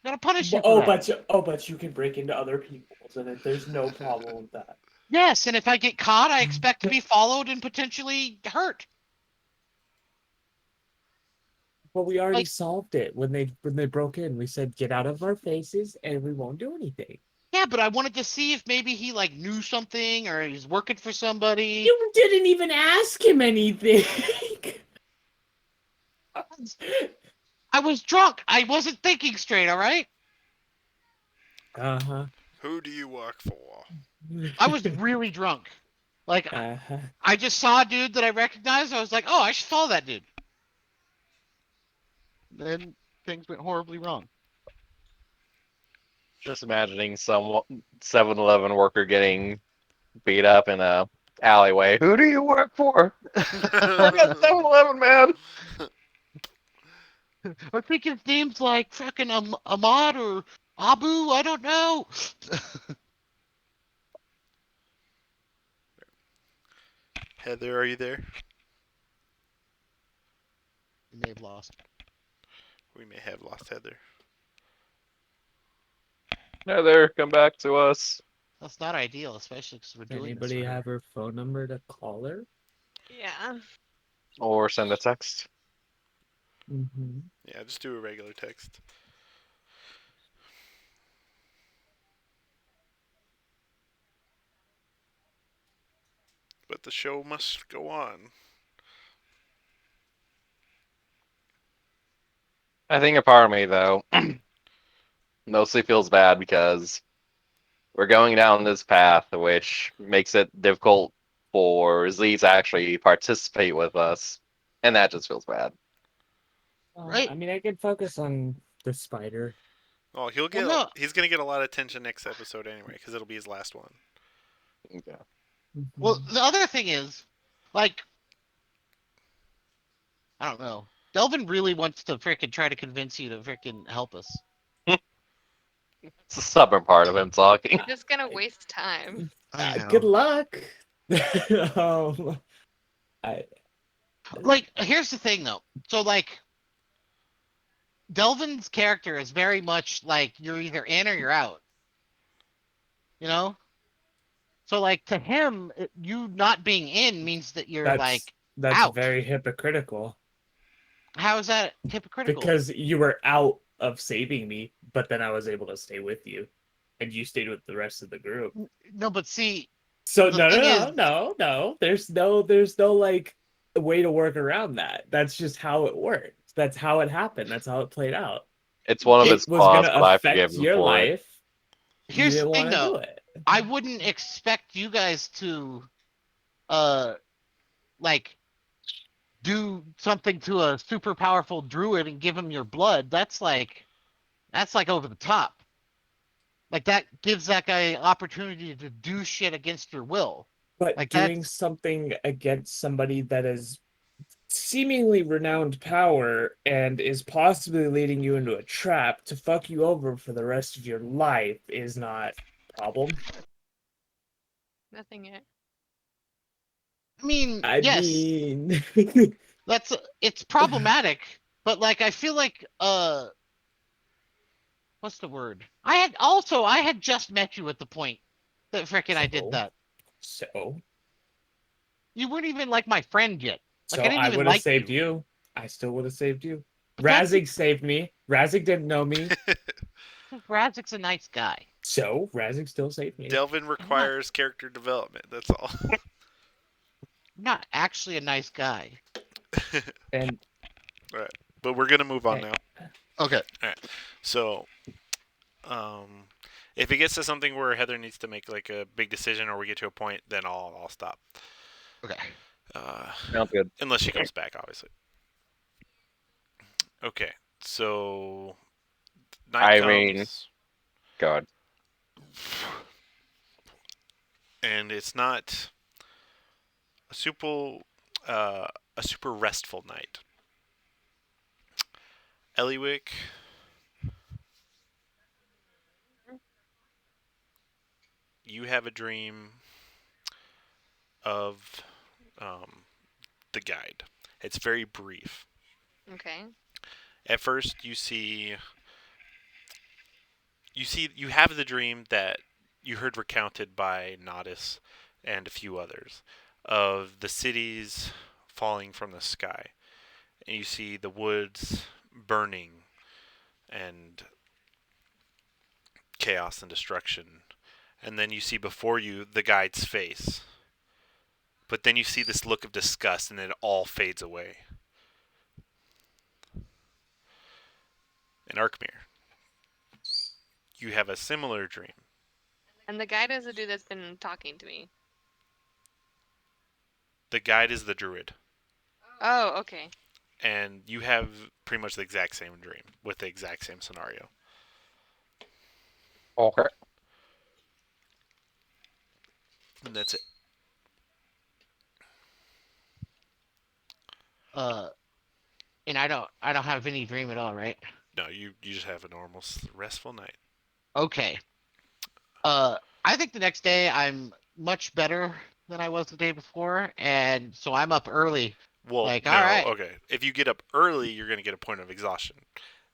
I'm gonna punish you for that. But you can break into other people's, and there's no problem with that. Yes, and if I get caught, I expect to be followed and potentially hurt. But we already Like- solved it when they broke in. We said get out of our faces, and we won't do anything. Yeah, but I wanted to see if maybe he like knew something or he's working for somebody. You didn't even ask him anything. I was drunk. I wasn't thinking straight, all right? Uh-huh. Who do you work for? I was really drunk. Like, Uh-huh. I just saw a dude that I recognized. I was like, oh, I should follow that dude. Then things went horribly wrong. Just imagining some 7-Eleven worker getting beat up in a alleyway. Who do you work for? Work at 7-Eleven, man. I think his name's like fucking Ahmad or Abu. I don't know. Heather, are you there? You may have lost. We may have lost Heather. Heather, come back to us. That's not ideal, especially because we're doing Anybody this. have her phone number to call her? Yeah. Or send a text. Mm-hmm. Yeah, just do a regular text. But the show must go on. I think a part of me, though, mostly feels bad because we're going down this path, which makes it difficult for Z to actually participate with us. And that just feels bad. Right. I mean, I could focus on the spider. Oh, he'll Well, get. no. He's gonna get a lot of attention next episode anyway, because it'll be his last one. Yeah. Well, Mhm. the other thing is, like, I don't know. Delvin really wants to frickin' try to convince you to frickin' help us. It's the stubborn part of him talking. You're just gonna waste time. I know. Good luck. um, I Like, here's the thing, though. So, like, Delvin's character is very much like you're either in or you're out. You know? So, like, to him, you not being in means that you're, that's like, that's out. very hypocritical How is that hypocritical? because you were out of saving me, but then I was able to stay with you, and you stayed with the rest of the group. No, but see, So the no, no, thing no, is, no, no. There's no like way to work around that. That's just how it worked. That's how it happened. That's how it played out. It's one of It his was flaws, gonna but I forgive affect him your for it. life. You here's the didn't thing, want to do though. it. I wouldn't expect you guys to, uh, like, do something to a super powerful druid and give him your blood. That's like over the top. Like that gives that guy opportunity to do shit against your will. But Like doing that's something against somebody that is seemingly renowned power and is possibly leading you into a trap to fuck you over for the rest of your life is not a problem. Nothing yet. I mean, I yes, mean, it's problematic, but like I feel like what's the word? I had just met you at the point that frickin' I did so, that. so, You weren't even like my friend yet. Like I so didn't I even would have like saved you. you. I still would have saved you. But that's Razig saved me. Razig didn't know me, Razik's a nice guy. so Razig still saved me. Delvin requires character development. That's all. Not actually a nice guy. And All right, but we're gonna move on eh, now. Okay. So, if it gets to something where Heather needs to make like a big decision, or we get to a point, then I'll stop. Okay. Sounds good. Unless she comes back, obviously. Okay, so night I mean, comes, God. and it's not a super restful night. Eliwick, you have a dream of the guide. It's very brief. Okay. At first, you have the dream that you heard recounted by Nodis and a few others of the cities falling from the sky. And you see the woods burning and chaos and destruction. And then you see before you the guide's face. But then you see this look of disgust and it all fades away. In Arkmir, you have a similar dream. And the guy is the dude that's been talking to me. The guide is the druid. Oh, okay. And you have pretty much the exact same dream with the exact same scenario. Okay. And that's it. And I don't have any dream at all, right? No, you just have a normal restful night. Okay. I think the next day I'm much better than I was the day before, and so I'm up early. Well, Like, no, all right. okay. If you get up early, you're going to get a point of exhaustion.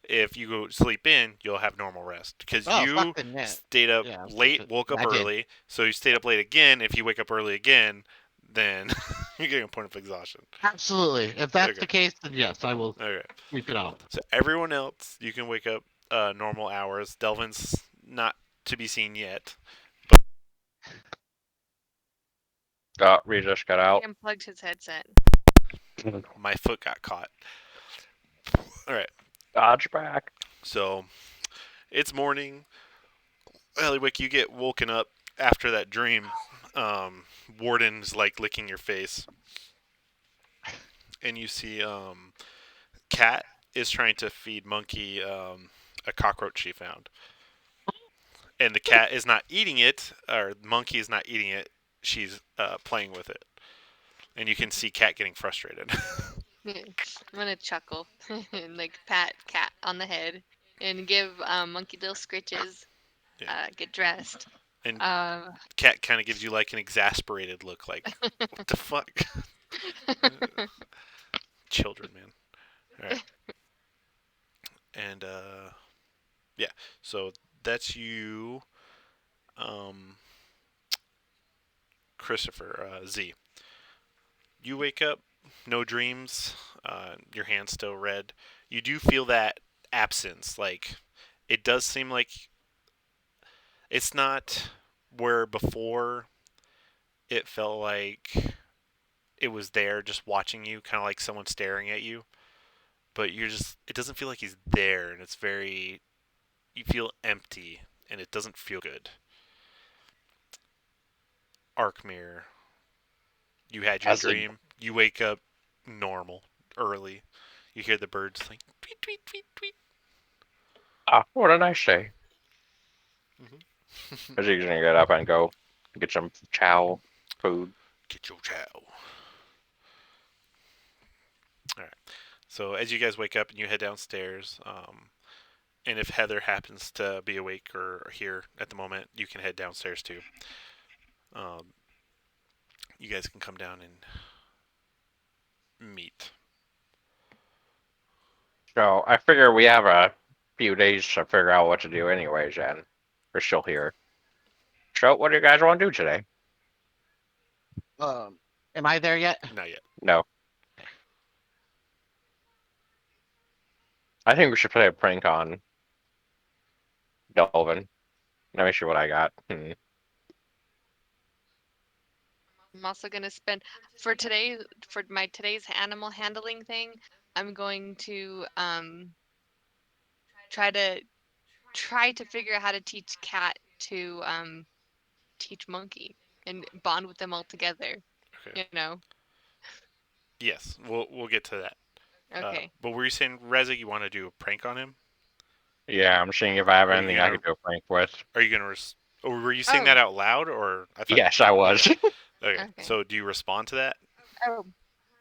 If you go sleep in, you'll have normal rest because Oh, you fuck the net. stayed up Yeah, late, woke up I did. early. So you stayed up late again. If you wake up early again, then You're getting a point of exhaustion. Absolutely. If that's Okay. the case, then yes, I will Okay. sleep it off. So everyone else, you can wake up normal hours. Delvin's not to be seen yet. We just got He out. unplugged his headset. My foot got caught. All right. Dodge back. So it's morning. Eliwick, you get woken up after that dream. Warden's like licking your face, and you see Cat is trying to feed Monkey a cockroach she found, and the cat is not eating it, or Monkey is not eating it. She's playing with it, and you can see Cat getting frustrated. I'm gonna chuckle and like pat Cat on the head and give Monkey little scritches. Yeah. Get dressed. And Uh, Cat kind of gives you like an exasperated look, like, what the fuck? Children, man. All right. And yeah, so that's you, um, Christopher Z. You wake up, no dreams, your hand's still red. You do feel that absence. Like, it does seem like it's not where before it felt like it was there just watching you, kind of like someone staring at you. But it doesn't feel like he's there, and it's very, you feel empty, and it doesn't feel good. Arkmere, you had your As a dream. You wake up normal, early. You hear the birds like tweet, tweet, tweet, tweet. what a nice day. As he's gonna get up and go get some chow food. Get your chow. All right. So as you guys wake up and you head downstairs, and if Heather happens to be awake or here at the moment, you can head downstairs too. You guys can come down and meet. So I figure we have a few days to figure out what to do anyways, and we're still here. So what do you guys want to do today? Am I there yet? Not yet. No. I think we should play a prank on Delvin. Let me see what I got. I'm also gonna spend for today for my today's animal handling thing. I'm going to try to figure out how to teach Cat to teach Monkey and bond with them all together. Okay. You know. Yes, we'll get to that. Okay. But were you saying, Reza, you want to do a prank on him? Yeah, I'm seeing if I have Are you anything I gonna- can do a prank with. Are you gonna? Or were you saying Oh. that out loud, or I thought? Yes, I was. Okay. Okay. So do you respond to that? Oh.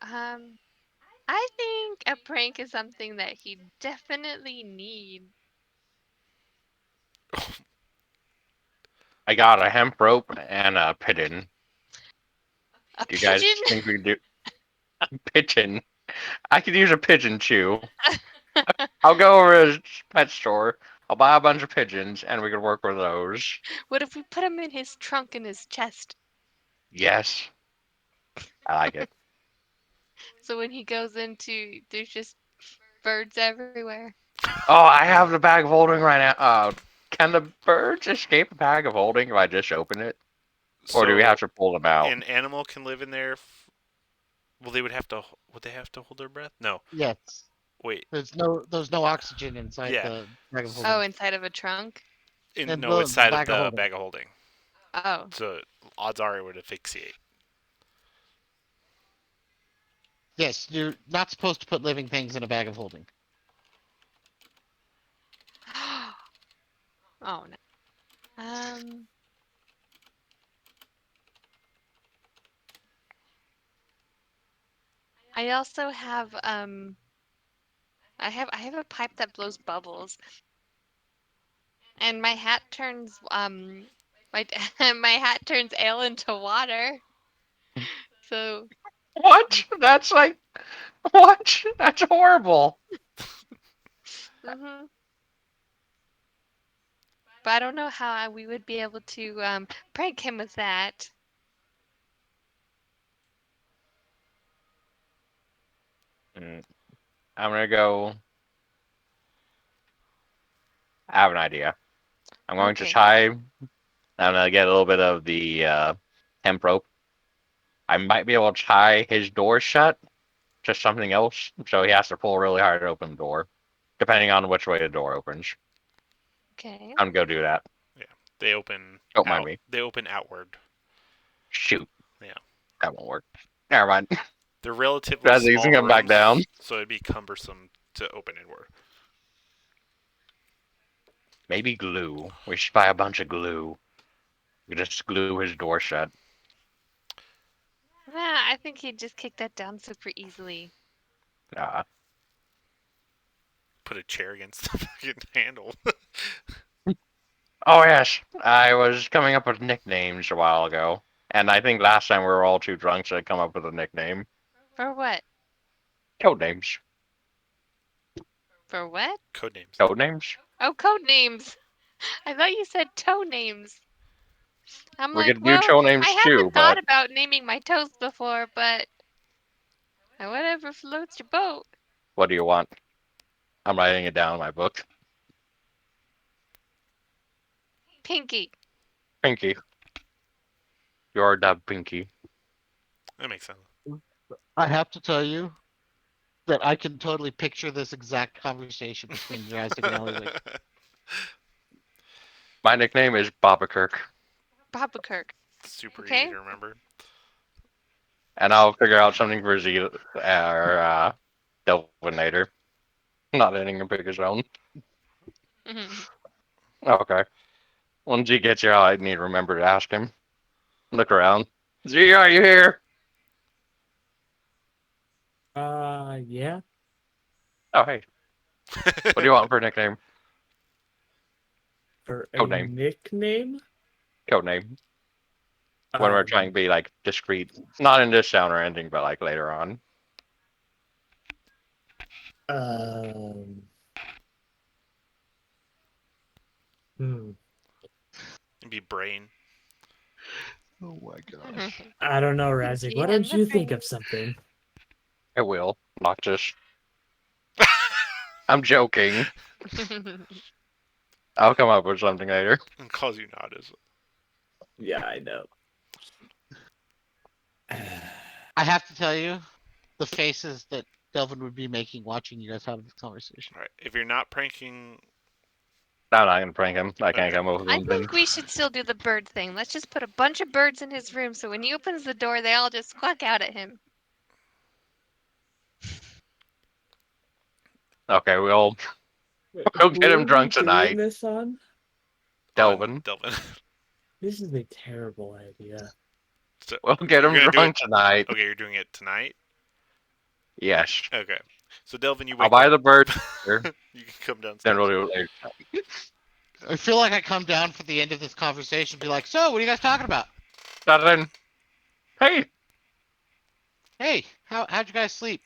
I think a prank is something that he definitely needs. I got a hemp rope and a pigeon. A Do you guys pigeon? think we can do a pigeon? I could use a pigeon too. I'll go over to the pet store. I'll buy a bunch of pigeons, and we can work with those. What if we put him in his trunk in his chest? Yes, I like it. So when he goes into, there's just birds everywhere. Oh, I have the bag of holding right now. Can the birds escape a bag of holding if I just open it, or do we have to pull them out? An animal can live in there. Well, they would have to. Would they have to hold their breath? No. Yes. Wait. There's no oxygen inside Yeah. the bag of holding. Oh, inside of a trunk? And No, the inside of bag of the holding. bag of holding. Oh. So odds are it would asphyxiate. Yes, you're not supposed to put living things in a bag of holding. Oh no. I also have I have a pipe that blows bubbles. And my hat turns my my hat turns ale into water. So What? That's like what? That's horrible. mhm. But I don't know how we would be able to prank him with that. Mm, I'm gonna go. I have an idea. I'm going to Okay. try. I'm gonna get a little bit of the hemp rope. I might be able to tie his door shut to something else, so he has to pull really hard to open the door, depending on which way the door opens. Okay. I'm gonna go do that. They open Don't mind me. They open outward. Shoot. Yeah. That won't work. Never mind. They're relatively Bradley's small gonna come back rooms, down. so it'd be cumbersome to open inward. Maybe glue. We should buy a bunch of glue. We just glue his door shut. Nah, I think he'd just kick that down super easily. Uh, Put a chair against the fucking handle. oh yes, I was coming up with nicknames a while ago, and I think last time we were all too drunk to come up with a nickname. For what? Code names. For what? Code names. Code names. Oh, code names. I thought you said toe names. I'm We like, could do well, toe names I too, haven't thought but about naming my toes before, but whatever floats your boat. what do you want? I'm writing it down in my book. Pinky. Pinky. You're the Pinky. That makes sense. I have to tell you that I can totally picture this exact conversation between Jurassic and Ellie. My nickname is Bobakirk, Papa Kirk. Super Okay. easy to remember. and I'll figure out something for Z or Delvinator. Not letting him pick his own. Okay. When Z gets here, I need to remember to ask him. Look around. Z, are you here? Yeah. Oh, hey. What do you want for a nickname? For a Code name. nickname? Code name. When we're trying to be like discreet, not in this sound or anything, but like later on. Um. Hmm. It'd be brain. Oh my gosh. I don't know, Razik. Why don't you think of something? I will. Not just. I'm joking. I'll come up with something later. And calls you Nadas. Yeah, I know. I have to tell you, the faces that Delvin would be making watching you guys have this conversation. Alright, if you're not pranking... I'm not gonna prank him. I can't Okay. come up with I something. think we should still do the bird thing. Let's just put a bunch of birds in his room so when he opens the door, they all just squawk out at him. Okay, we'll Who get him are drunk we doing tonight. this on? Delvin. Delvin. This is a terrible idea. So, We'll get him you're gonna do drunk tonight. okay, you're doing it tonight? Yes. Okay. So Delvin, you I'll wake buy up. the bird here, You can come downstairs. then we'll do it later. I feel like I come down for the end of this conversation and be like, so, what are you guys talking about? Nothing. Hey, Hey, how'd you guys sleep?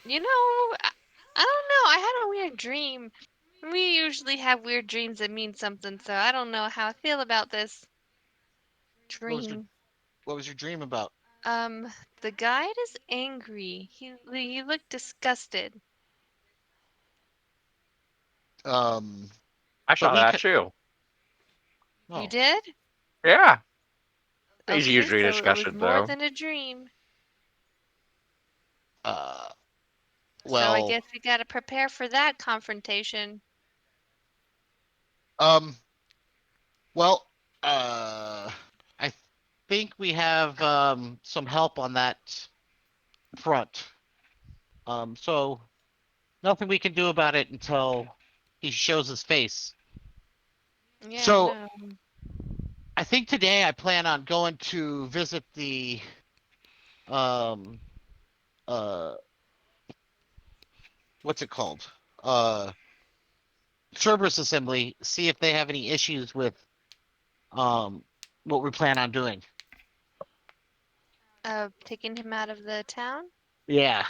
You know, I don't know. I had a weird dream. We usually have weird dreams that mean something, so I don't know how I feel about this dream. What was your dream about? The guide is angry. He looked disgusted. Um, I saw we that could- too. oh, You did? Yeah. He's Okay, usually so it was disgusted more though. than a dream. well, So I guess we gotta prepare for that confrontation. well, I think we have some help on that front. So nothing we can do about it until he shows his face. Yeah, So- no. I think today I plan on going to visit the um what's it called? Cerberus assembly, see if they have any issues with what we plan on doing. Taking him out of the town? Yeah.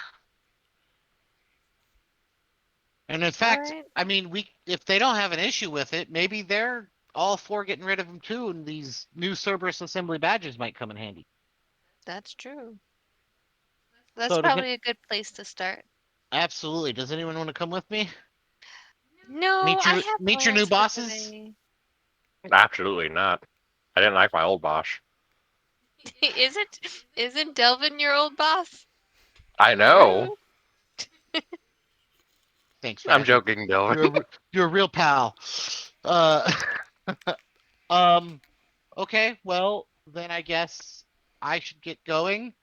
And in fact, Alright. I mean, if they don't have an issue with it, maybe they're all for getting rid of him too, and these new Cerberus assembly badges might come in handy. That's true. That's So probably a good place to start. absolutely. Does anyone want to come with me? No, I have Meet your new plans for bosses. today. Absolutely not. I didn't like my old boss. Isn't Delvin your old boss? I know. Rude. Thanks, I'm Razzie. joking, Dylan. You're a real pal. Uh, um. Okay. Well, then I guess I should get going.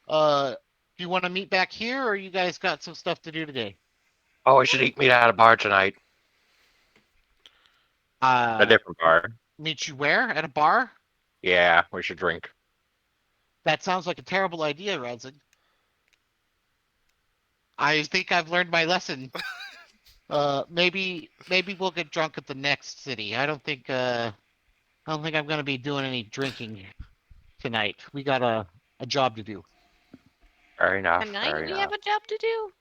Do you want to meet back here, or you guys got some stuff to do today? Oh, we should eat meat at a bar tonight. A Uh, different bar. meet you where? At a bar? Yeah, we should drink. That sounds like a terrible idea, Razzie. I think I've learned my lesson. Maybe we'll get drunk at the next city. I don't think I'm gonna be doing any drinking tonight. We got a job to do. Fair enough. Tonight Fair we have enough. a job to do.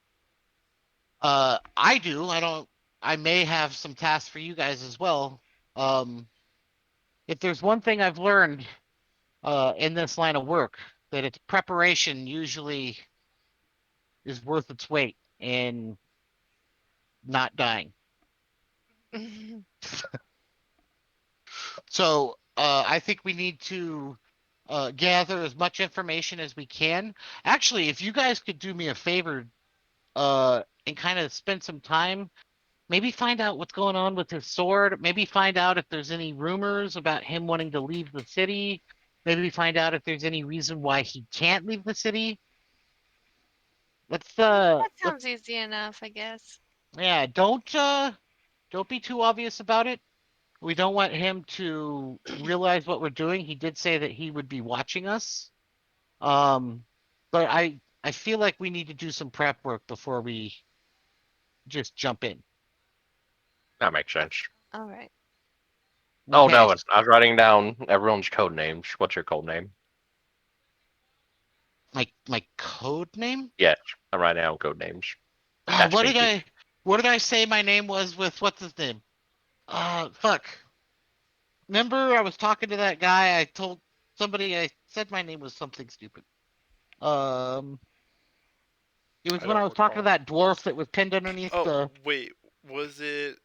I do. I don't. I may have some tasks for you guys as well. Um, if there's one thing I've learned, in this line of work, that it's preparation usually is worth its weight in not dying. So, I think we need to gather as much information as we can. Actually, if you guys could do me a favor, and kind of spend some time, maybe find out what's going on with his sword. Maybe find out if there's any rumors about him wanting to leave the city. Maybe find out if there's any reason why he can't leave the city. That Let's sounds easy enough, I guess. yeah, don't be too obvious about it. We don't want him to realize what we're doing. He did say that he would be watching us. Um, but I feel like we need to do some prep work before we just jump in. That makes sense. All right. Oh, Okay. no, I was writing down everyone's code names. What's your code name? My code name? Yes, I'm writing down code names. That's What did Pinky. I say my name was with what's his name? Fuck. Remember I was talking to that guy, I told somebody I said my name was something stupid. Um it was I when I don't was talking to recall. that dwarf that was pinned underneath Oh the wait, was it?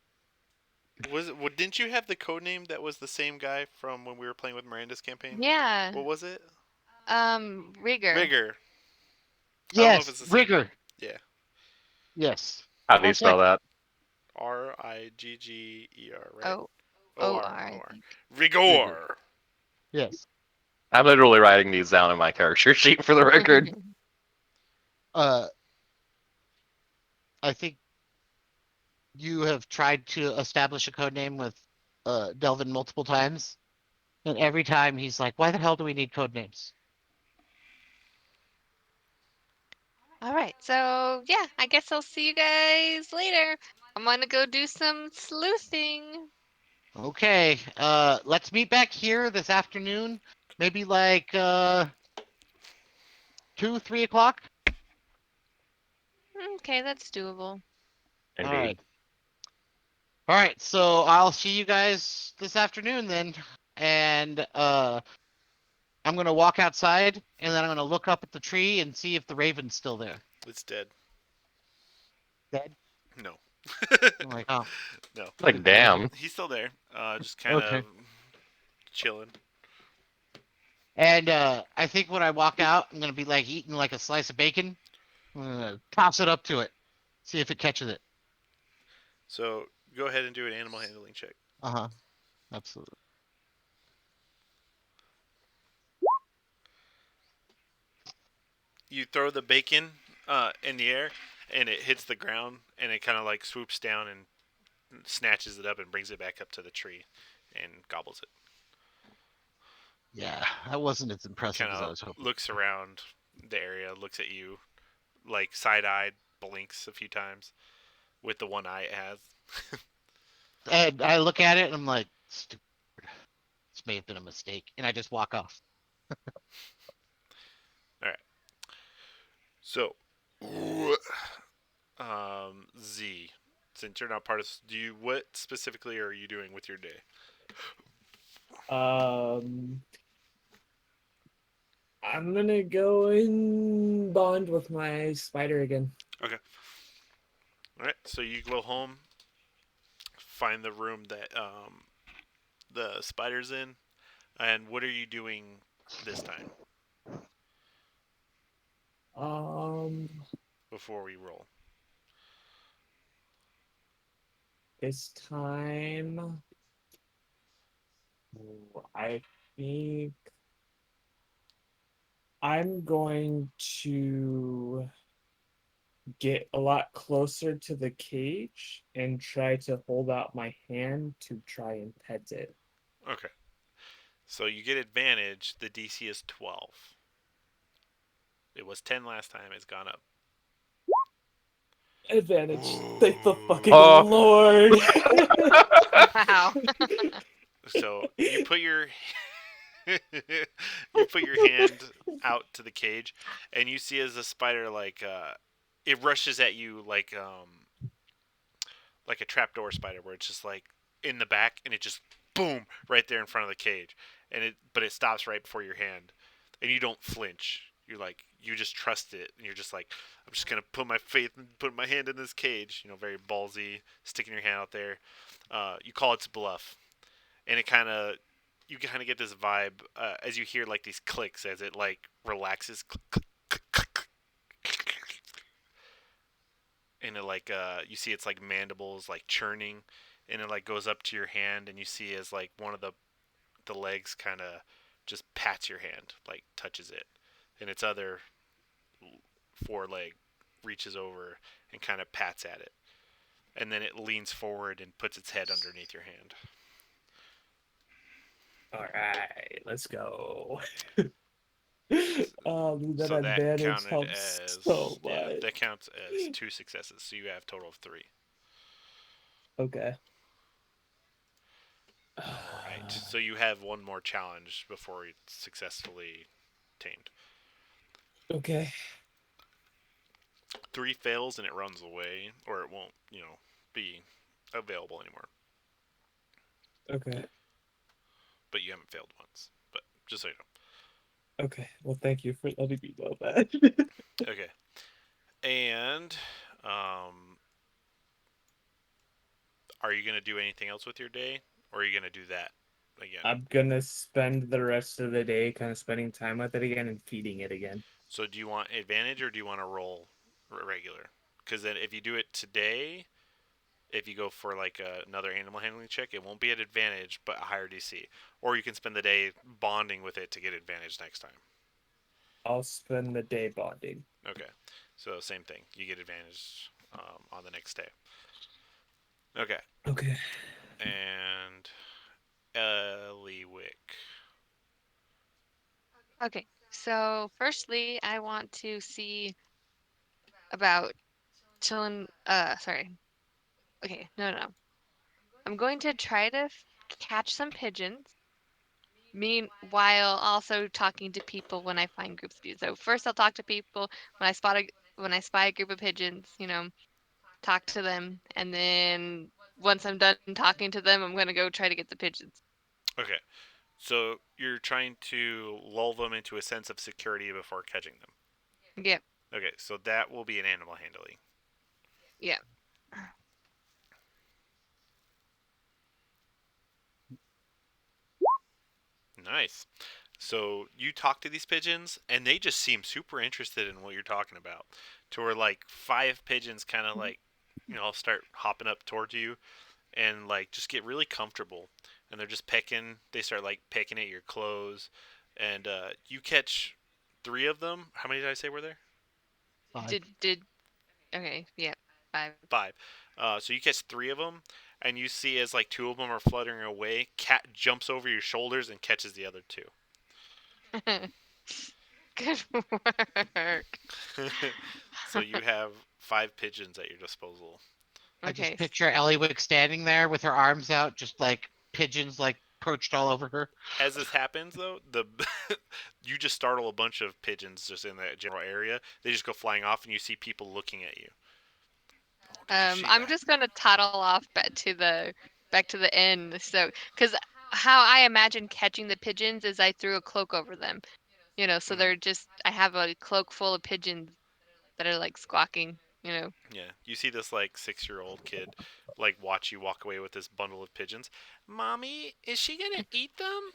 Didn't you have the code name that was the same guy from when we were playing with Miranda's campaign? Yeah. What was it? Rigger. Rigger. I don't know if Yes, it's the same. rigor. Yeah. Yes. How do you Okay. spell that? Rigger, right? O O O R R. O I R. think. Rigor. Yes. I'm literally writing these down in my character sheet for the record. Uh I think you have tried to establish a code name with Delvin multiple times. And every time he's like, why the hell do we need code names? All right. So yeah, I guess I'll see you guys later. I'm gonna go do some sleuthing. Okay, let's meet back here this afternoon. Maybe like 2, 3 o'clock. Okay, that's doable. All Indeed. right. All right, so I'll see you guys this afternoon then. And I'm gonna walk outside and then I'm gonna look up at the tree and see if the raven's still there. It's dead. Dead? No. I'm like, oh, No. Like, damn. He's still there. Just kind Okay. of chilling. And I think when I walk out, I'm gonna be like eating like a slice of bacon. I'm gonna toss it up to it, see if it catches it. So go ahead and do an animal handling check. Uh-huh. Absolutely. You throw the bacon in the air, and it hits the ground, and it kind of like swoops down and snatches it up and brings it back up to the tree, and gobbles it. Yeah, that wasn't as impressive Kind as I of was hoping. looks around the area, looks at you, like side-eyed, blinks a few times with the one eye it has. And I look at it and I'm like, stupid. This may have been a mistake. And I just walk off. So, Z, since you're not part of, what specifically are you doing with your day? I'm gonna go and bond with my spider again. Okay. All right. So you go home, find the room that the spider's in, and what are you doing this time Um, before we roll? this time, I think I'm going to get a lot closer to the cage and try to hold out my hand to try and pet it. Okay. So you get advantage. The DC is 12. It was 10 last time. It's gone up. Advantage. Thank the Ooh. fucking Oh. Lord. Wow. So you put your you put your hand out to the cage, and you see as the spider it rushes at you like a trapdoor spider, where it's just like in the back, and it just boom right there in front of the cage, but it stops right before your hand, and you don't flinch. You just trust it, and you're just like, I'm just gonna put my faith and put my hand in this cage. Very ballsy, sticking your hand out there. You call its bluff, and you kind of get this vibe as you hear like these clicks as it like relaxes, and it you see its like mandibles like churning, and it like goes up to your hand, and you see as like one of the legs kind of just pats your hand, like touches it, and its other foreleg reaches over and kind of pats at it, and then it leans forward and puts its head underneath your hand. All right, let's go. That So that advantage counted helps as so yeah, much. that counts as 2 successes. So you have a total of 3. Okay. All right. So you have one more challenge before it's successfully tamed. Okay. 3 fails and it runs away, or it won't, be available anymore. Okay. But you haven't failed once. But just so you know. Okay. Well, thank you for letting me know that. Okay. And are you gonna do anything else with your day, or are you gonna do that again? I'm gonna spend the rest of the day kind of spending time with it again and feeding it again. So do you want advantage, or do you want to roll regular? Because then if you do it today, if you go for like another animal handling check, it won't be at advantage, but a higher DC. Or you can spend the day bonding with it to get advantage next time. I'll spend the day bonding. Okay, so same thing. You get advantage on the next day. Okay, Okay. and Eliwick. Okay. So, firstly, I want to see about chilling. Sorry. Okay. No, no, no. I'm going to try to catch some pigeons. Meanwhile, also talking to people when I find groups of you. So first, I'll talk to people when I spy a group of pigeons. Talk to them, and then once I'm done talking to them, I'm gonna go try to get the pigeons. Okay, so you're trying to lull them into a sense of security before catching them. Yep. Okay, so that will be an animal handling. Yep. Nice. So you talk to these pigeons, and they just seem super interested in what you're talking about. To where like 5 pigeons kind of like, start hopping up towards you, and like just get really comfortable, and they're just pecking. They start like pecking at your clothes, and you catch 3 of them. How many did I say were there? 5. Did okay. Yep. 5. 5. So you catch 3 of them, and you see as like 2 of them are fluttering away, cat jumps over your shoulders and catches the other 2. Good work. So you have 5 pigeons at your disposal. I just Okay. picture Eliwick standing there with her arms out, just like pigeons like perched all over her. As this happens, though, you just startle a bunch of pigeons just in that general area. They just go flying off, and you see people looking at you. Oh, did you see I'm that? just gonna toddle off back to the inn. So, because how I imagine catching the pigeons is I threw a cloak over them. So Mhm. they're just I have a cloak full of pigeons that are like squawking. Yeah, you see this like 6-year-old kid like watch you walk away with this bundle of pigeons. Mommy, is she gonna eat them?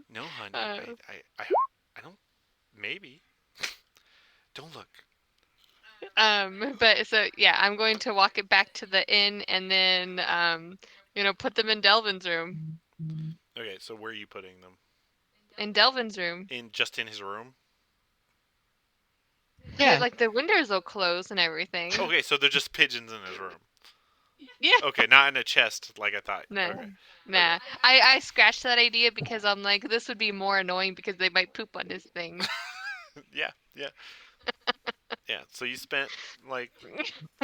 No, honey. Uh, I don't. Maybe. Don't look. but so yeah, I'm going to walk it back to the inn and then put them in Delvin's room. Okay, so where are you putting them? In Delvin's room. In his room? Yeah, Yeah. like the windows will close and everything. Okay, so they're just pigeons in his room. Yeah. Okay, not in a chest like I thought. Nah. Okay. Nah. I scratched that idea because I'm like, this would be more annoying because they might poop on this thing. Yeah, yeah. Yeah, so you spent like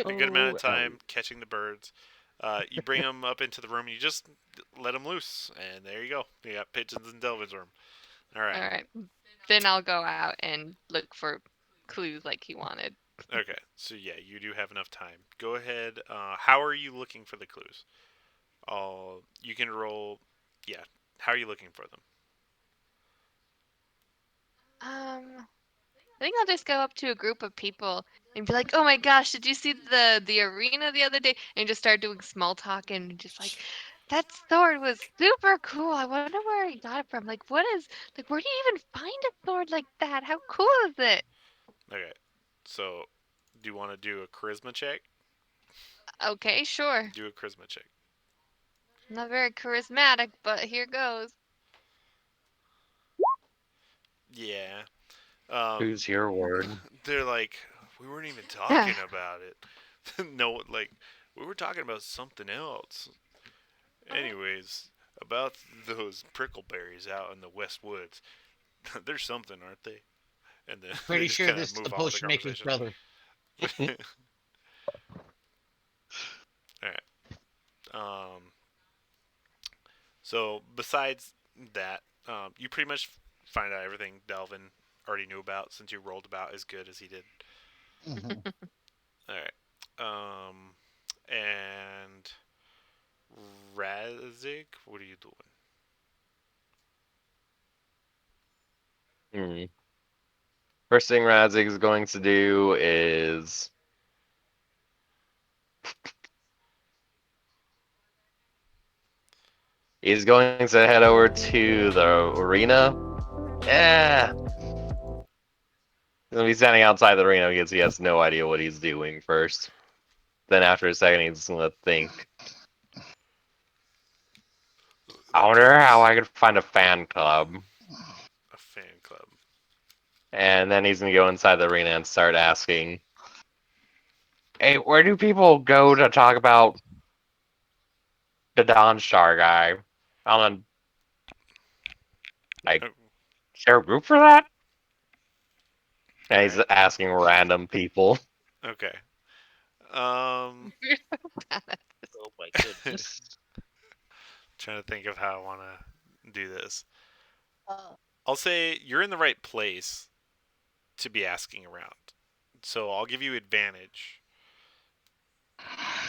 a good amount Oh, of time catching the birds. You bring them up into the room and you just let them loose, and there you go. You got pigeons in Delvin's room. All right. All right. Then I'll go out and look for clues like he wanted. Okay, so yeah, you do have enough time. Go ahead. How are you looking for the clues? You can roll. Yeah, how are you looking for them? I think I'll just go up to a group of people and be like, "Oh my gosh, did you see the arena the other day?" And just start doing small talk and just like, "That sword was super cool. I wonder where he got it from. Like, where do you even find a sword like that? How cool is it?" Okay, so do you want to do a charisma check? Okay, sure. Do a charisma check. Not very charismatic, but here goes. Yeah. Um, Who's your word? they're like, we weren't even talking about it. No, like, we were talking about something else. Anyways, about those prickleberries out in the West Woods. They're something, aren't they? And then they Pretty just sure kind of this is the move on with the potion maker's conversation. brother. All right. So besides that, you pretty much find out everything Delvin already knew about since you rolled about as good as he did. Mhm. All right. And Razik, what are you doing? Hmm. First thing Razik is going to do is he's going to head over to the arena. Yeah. He's gonna be standing outside the arena because he has no idea what he's doing first. Then after a second, he's gonna think, I That wonder how counts. I could find a fan club. A fan club. And then he's gonna go inside the arena and start asking, hey, where do people go to talk about the Dawnstar guy? On like, Oh, is there a group for that? all And he's right. asking random people. Okay. Um, You're so bad at Oh my trying goodness. to think of how I want to do this. Uh, I'll say you're in the right place to be asking around. So I'll give you advantage.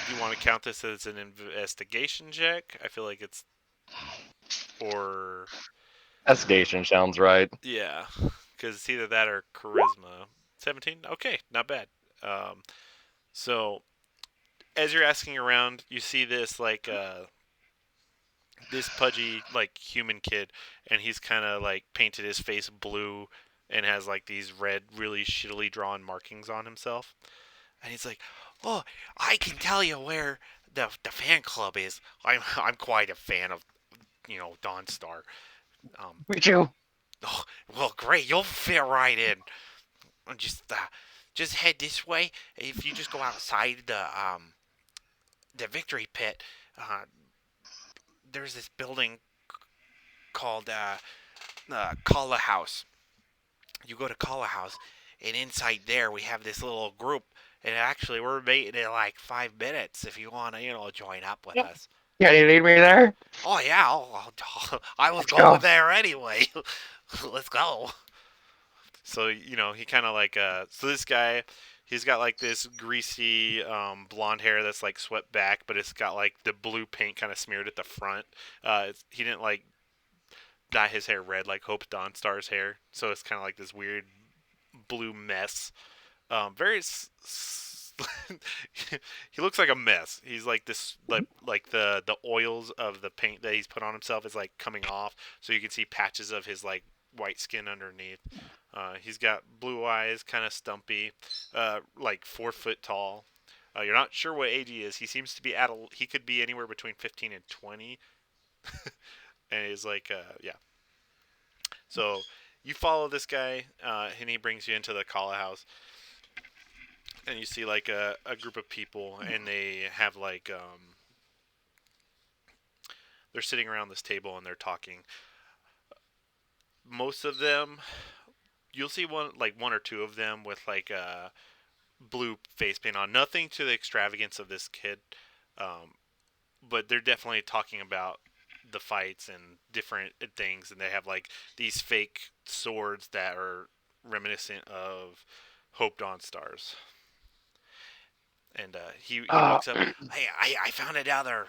Do you want to count this as an investigation check? I feel like it's or Investigation sounds right. yeah, because it's either that or charisma. 17. Okay, not bad. Um, so as you're asking around, you see this like this pudgy like human kid, and he's kind of like painted his face blue and has like these red, really shittily drawn markings on himself. And he's like, "Oh, I can tell you where the fan club is. I'm quite a fan of Dawnstar. Me too. Oh, well, great, you'll fit right in. Just head this way. If you just go outside the victory pit, uh, there's this building called Kala House. You go to Kala House, and inside there we have this little group. And actually, we're meeting in like 5 minutes if you want to, join up with us. Yeah, you need me there? Oh yeah, I was Let's going go. there anyway. Let's go. So he kind of like so this guy, he's got like this greasy blonde hair that's like swept back, but it's got like the blue paint kind of smeared at the front. He didn't like dye his hair red like Hope Dawnstar's hair, so it's kind of like this weird blue mess. Very. He looks like a mess. He's like this, like the oils of the paint that he's put on himself is like coming off, so you can see patches of his like white skin underneath. He's got blue eyes, kind of stumpy, like 4 foot tall. You're not sure what age he is. He seems to be he could be anywhere between 15 and 20, and he's like, yeah. So you follow this guy, and he brings you into the Kala house, and you see like a group of people, and they have like they're sitting around this table and they're talking. Most of them, you'll see one or two of them with like blue face paint on. Nothing to the extravagance of this kid, but they're definitely talking about the fights and different things, and they have like these fake swords that are reminiscent of Hope Dawnstar's. And he walks up. Hey, I found another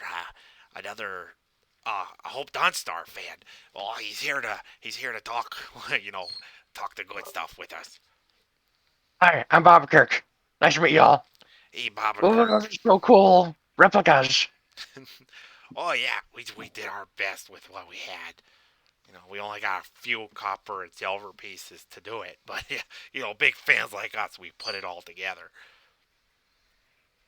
Hope Dawnstar fan. Oh, he's here to talk. Talk the good stuff with us. Hi, I'm Bob Kirk. Nice to meet y'all. Hey, Bob. Oh, so cool. Replicas. Oh yeah, we did our best with what we had. We only got a few copper and silver pieces to do it, but big fans like us, we put it all together.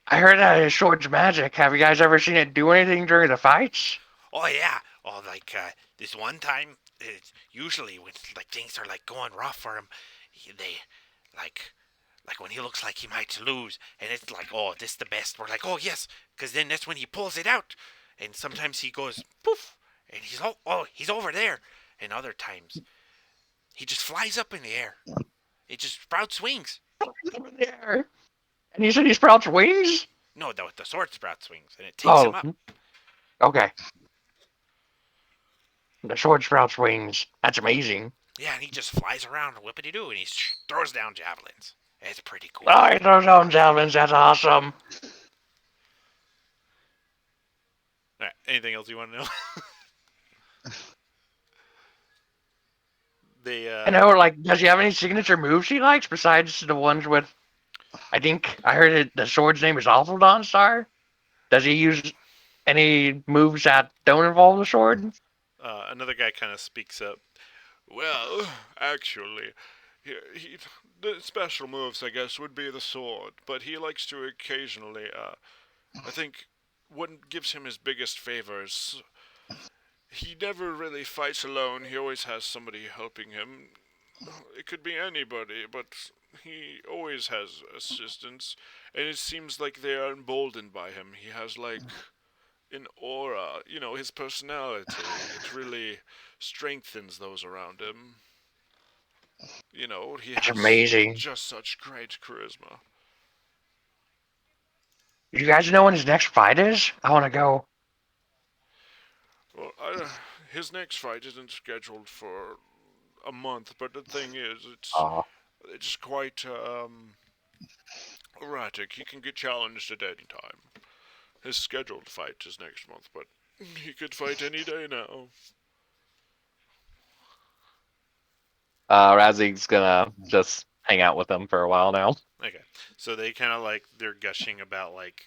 I heard that his sword's magic. Have you guys ever seen it do anything during the fights? Oh yeah. Oh, like this one time, usually when like things are like going rough for him, they like when he looks like he might lose, and it's like, oh, this is the best. We're like, oh yes, because then that's when he pulls it out, and sometimes he goes poof, and he's he's over there, and other times he just flies up in the air. It just sprouts wings. Over there. And you said he sprouts wings? No, the sword sprouts wings, and it takes him up. Okay. The sword sprouts wings. That's amazing. Yeah, and he just flies around whippity-doo, and he throws down javelins. It's pretty cool. Oh, he throws down javelins. That's awesome. All right, anything else you want to know? I know, like, does he have any signature moves he likes besides the ones with? I think I heard the sword's name is Awful Dawnstar. Does he use any moves that don't involve the sword? Another guy kind of speaks up. Well, actually, the special moves, I guess, would be the sword, but he likes to occasionally, I think what gives him his biggest favor is he never really fights alone. He always has somebody helping him. It could be anybody, but he always has assistance, and it seems like they are emboldened by him. He has, like, an aura, his personality. It really strengthens those around him. He That's has amazing. just such great charisma. Do you guys know when his next fight is? I want to go. Well, his next fight isn't scheduled for a month, but the thing is, it's quite erratic. He can get challenged at any time. His scheduled fight is next month, but he could fight any day now. Razig's gonna just hang out with him for a while now. Okay, so they kind of like they're gushing about like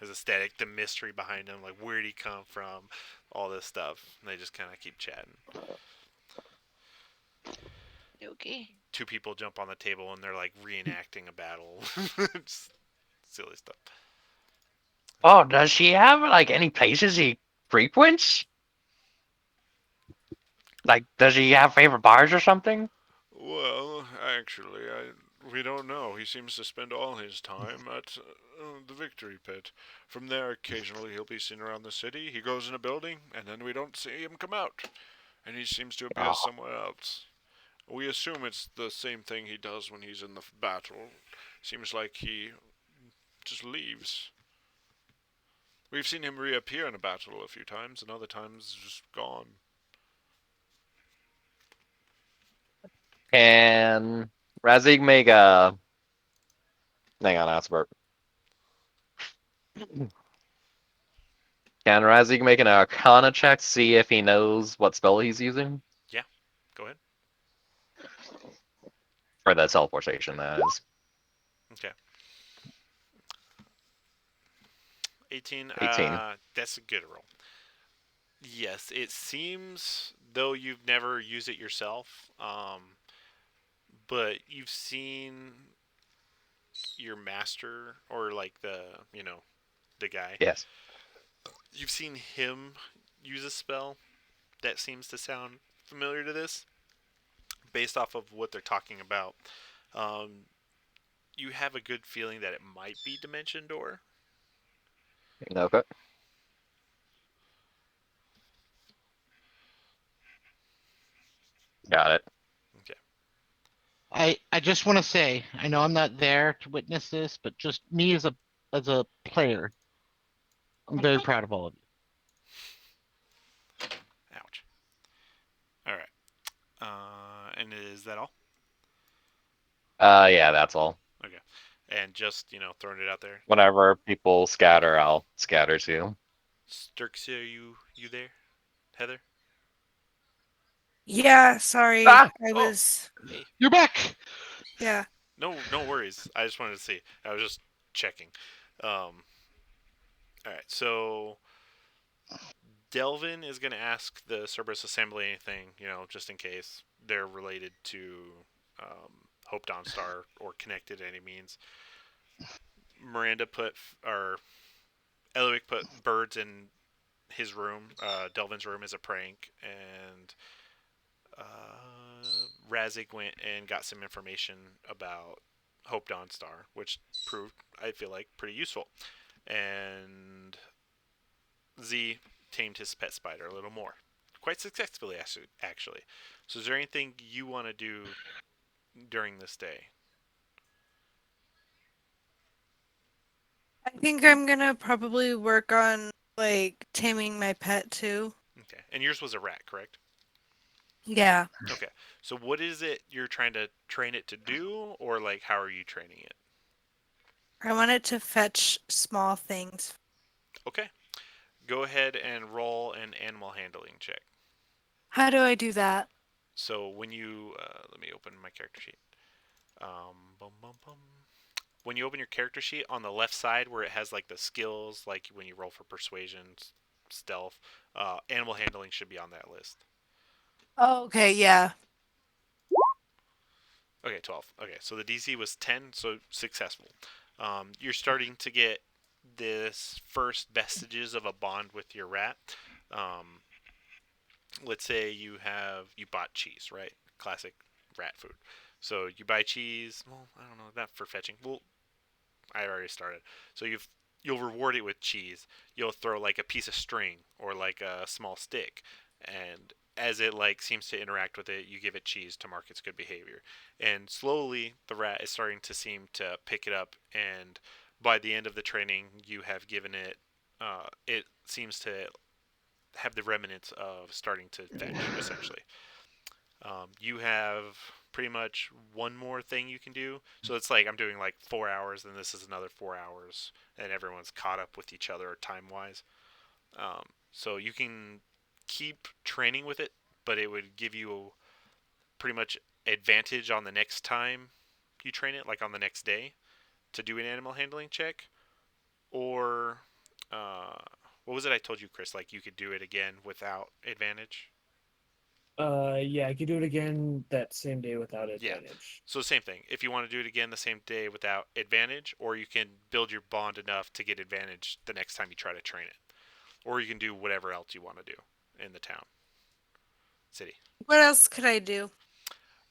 his aesthetic, the mystery behind him, like where'd he come from, all this stuff. And they just kind of keep chatting. Okay. Two people jump on the table and they're like reenacting a battle. Just silly stuff. Oh, does he have like any places he frequents? Like, does he have favorite bars or something? Well, actually, we don't know. He seems to spend all his time at the Victory Pit. From there, occasionally he'll be seen around the city. He goes in a building, and then we don't see him come out. And he seems to appear somewhere else. We assume it's the same thing he does when he's in the battle. Seems like he just leaves. We've seen him reappear in a battle a few times, and other times just gone. Can Razig make a... Hang on, Asbert. Can Razig make an Arcana check to see if he knows what spell he's using? For the teleportation, that is. Okay. 18. 18. That's a good roll. Yes, it seems though you've never used it yourself, but you've seen your master or like the guy. Yes. You've seen him use a spell that seems to sound familiar to this, based off of what they're talking about. Um, you have a good feeling that it might be Dimension Door. Okay. Got it. Okay. I just want to say, I know I'm not there to witness this, but just me as a player, I'm very proud of all of you. Ouch. All right. And is that all? Yeah, that's all. Okay. And just throwing it out there. Whenever people scatter, I'll scatter too. Sturksy, are you there, Heather? Yeah, sorry. Ah! I Oh, was. hey. You're back. Yeah. No worries. I just wanted to see. I was just checking. All right. So Delvin is going to ask the Cerberus Assembly anything, just in case they're related to Hope Dawnstar or connected in any means. Miranda or Eloic put birds in his room, Delvin's room, as a prank, and Razig went and got some information about Hope Dawnstar, which proved, I feel like, pretty useful. And Z tamed his pet spider a little more. Quite successfully, actually. So is there anything you want to do during this day? I think I'm gonna probably work on like taming my pet too. Okay. And yours was a rat, correct? Yeah. Okay. So what is it you're trying to train it to do, or like how are you training it? I want it to fetch small things. Okay. Go ahead and roll an animal handling check. How do I do that? So when you let me open my character sheet. Bum, bum, bum. When you open your character sheet on the left side, where it has like the skills, like when you roll for persuasion, stealth, animal handling should be on that list. Oh, okay, yeah. Okay, 12. Okay, so the DC was 10, so successful. You're starting to get this first vestiges of a bond with your rat. Um, let's say you bought cheese, right? Classic rat food. So you buy cheese. Well, I don't know, not for fetching. Well, I already started. So you'll reward it with cheese. You'll throw like a piece of string or like a small stick, and as it like seems to interact with it, you give it cheese to mark its good behavior. And slowly, the rat is starting to seem to pick it up. And by the end of the training, you have given it. It seems to have the remnants of starting to fetch, essentially. You have pretty much one more thing you can do. So it's like I'm doing like 4 hours, and this is another 4 hours, and everyone's caught up with each other time wise. So you can keep training with it, but it would give you pretty much advantage on the next time you train it, like on the next day, to do an animal handling check. Or uh, what was it I told you, Chris? Like you could do it again without advantage. Yeah, I could do it again that same day without Yeah. advantage. So same thing. If you want to do it again the same day without advantage, or you can build your bond enough to get advantage the next time you try to train it, or you can do whatever else you want to do in the town, city. What else could I do?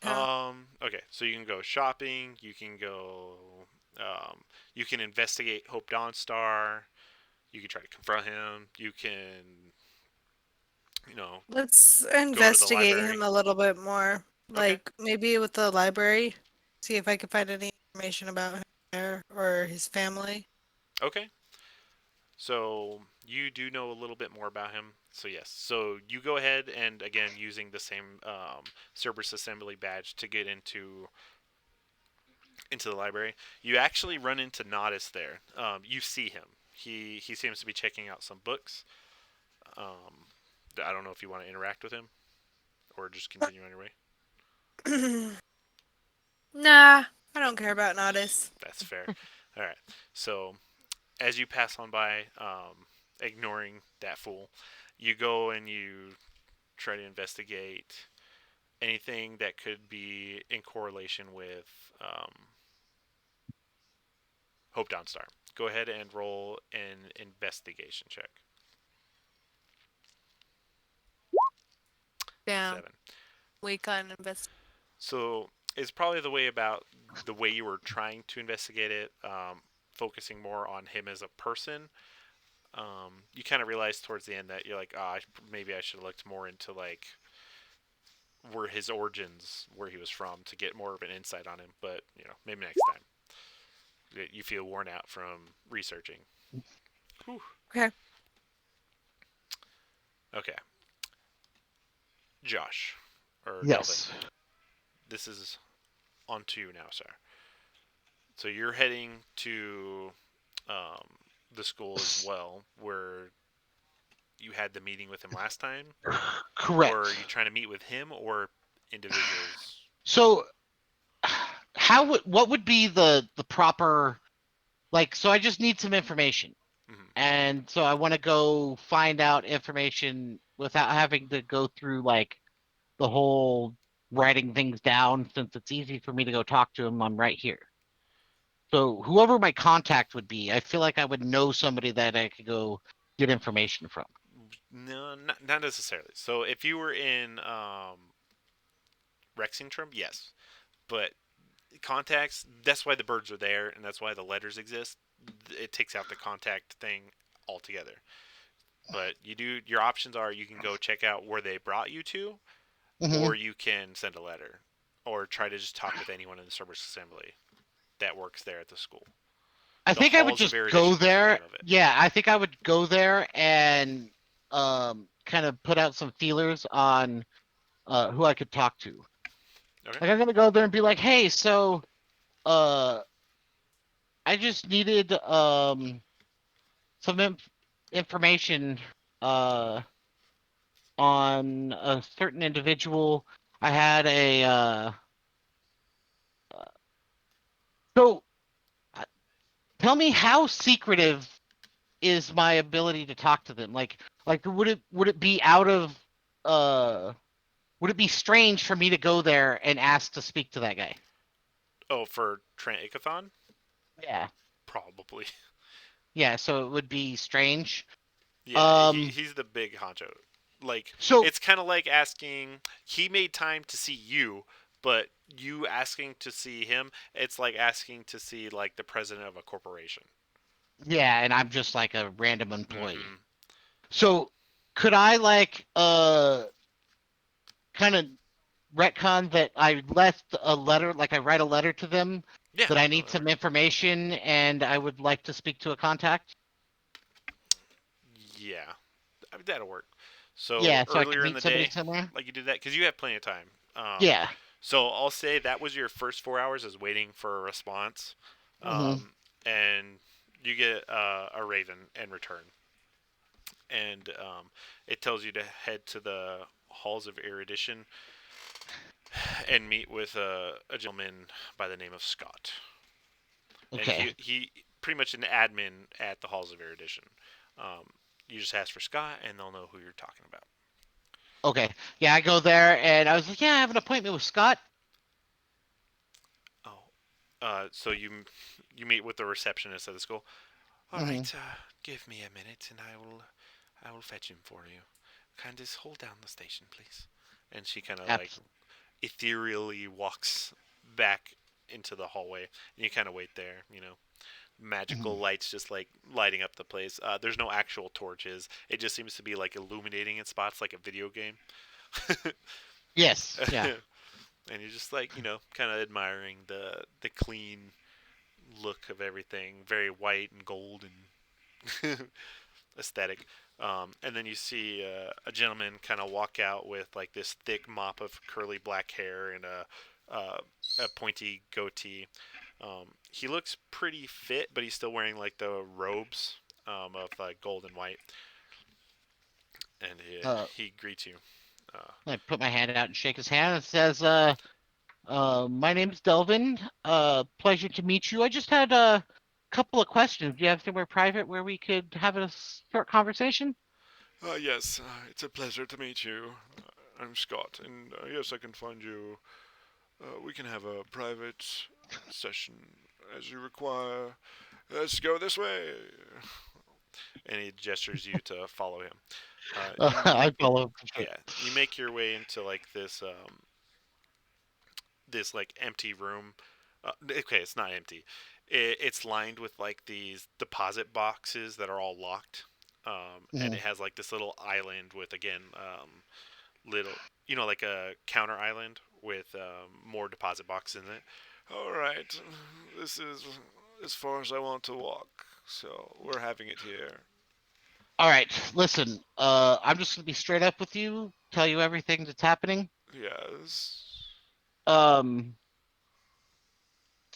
Oh. Okay. So you can go shopping. You can go. Um, you can investigate Hope Dawnstar. You can try to confront him. You can, you know, Let's go to the investigate library. him a little bit more. Okay. Like maybe with the library. See if I can find any information about him there or his family. Okay. So you do know a little bit more about him. So yes. So you go ahead and again using the same Cerberus assembly badge to get into the library. You actually run into Nodis there. You see him. He seems to be checking out some books. Um, I don't know if you want to interact with him or just continue on your way. Nah, I don't care about Nodis. That's fair. All right. So as you pass on by, ignoring that fool, you go and you try to investigate anything that could be in correlation with Hope Dawnstar. Go ahead and roll an investigation check. Damn. 7. Weak on invest. So it's probably the way you were trying to investigate it, focusing more on him as a person. You kind of realize towards the end that you're like, maybe I should have looked more into like where his origins, where he was from, to get more of an insight on him. But maybe next time. You feel worn out from researching. Whew. Okay. Okay. Josh, or Yes. Delvin, this is on to you now, sir. So you're heading to um, the school as well, where you had the meeting with him last time, Correct. or are you trying to meet with him or individuals? So, what would be the proper, like? So I just need some information, Mhm. and so I want to go find out information without having to go through like the whole writing things down. Since it's easy for me to go talk to him, I'm right here. So whoever my contact would be, I feel like I would know somebody that I could go get information from. No, not necessarily. So if you were in Rexington, yes, but contacts. That's why the birds are there, and that's why the letters exist. It takes out the contact thing altogether. But your options are you can go check out where they brought you to, Mm-hmm. or you can send a letter, or try to just talk with anyone in the service assembly that works there at the school. I The think I would halls of just go erudition is the there. name of it. Yeah, I think I would go there and kind of put out some feelers on who I could talk to. Okay. Like I'm gonna go there and be like, hey, so uh I just needed some information uh on a certain individual. I had a so uh, tell me how secretive is my ability to talk to them? Like would it be out of uh would it be strange for me to go there and ask to speak to that guy? Oh, for Trent Ikathon? Yeah. Probably. Yeah, so it would be strange. Yeah, Um he's the big honcho. Like, so it's kind of like asking. He made time to see you, but you asking to see him, it's like asking to see like the president of a corporation. yeah, and I'm just like a random employee. Mm-hmm. So could I like kind of retcon that I left a letter, like I write a letter to them Yeah. that I No, need that some works. information and I would like to speak to a contact? Yeah, I mean, that'll work. So Yeah, so I could earlier in meet the somebody day, somewhere? like you did that because you have plenty of time. Yeah. So I'll say that was your first 4 hours is waiting for a response, Mm-hmm. and you get a raven in return, and it tells you to head to the halls of erudition and meet with a gentleman by the name of Scott, and Okay. he pretty much an admin at the halls of erudition. Um, you just ask for Scott, and they'll know who you're talking about. Okay. Yeah, I go there and I was like, yeah, I have an appointment with Scott. Oh, so you meet with the receptionist at the school. All Mm-hmm. right, give me a minute, and I will fetch him for you. Candice, hold down the station, please. And she kind of like Absolutely. ethereally walks back into the hallway, and you kind of wait there. Magical Mm-hmm. lights just like lighting up the place. There's no actual torches. It just seems to be like illuminating in spots like a video game. Yes. Yeah. And you're just like kind of admiring the clean look of everything, very white and gold and aesthetic. And then you see a gentleman kind of walk out with like this thick mop of curly black hair and a pointy goatee. He looks pretty fit, but he's still wearing like the robes of gold and white. And he, Uh, he greets you. Uh, I put my hand out and shake his hand and says, My name's Delvin. Pleasure to meet you. I just had a couple of questions. Do you have somewhere private where we could have a short conversation? Yes, it's a pleasure to meet you. I'm Scott, and yes, I can find you. We can have a private session as you require. Let's go this way. And he gestures you to follow him. I follow. Yeah, you make your way into like this like empty room. Okay, it's not empty. It's lined with like these deposit boxes that are all locked. And Mhm. it has like this little island with again little, like a counter island with more deposit boxes in it. All right, this is as far as I want to walk, so we're having it here. All right, listen. I'm just gonna be straight up with you. Tell you everything that's happening. Yes. Um.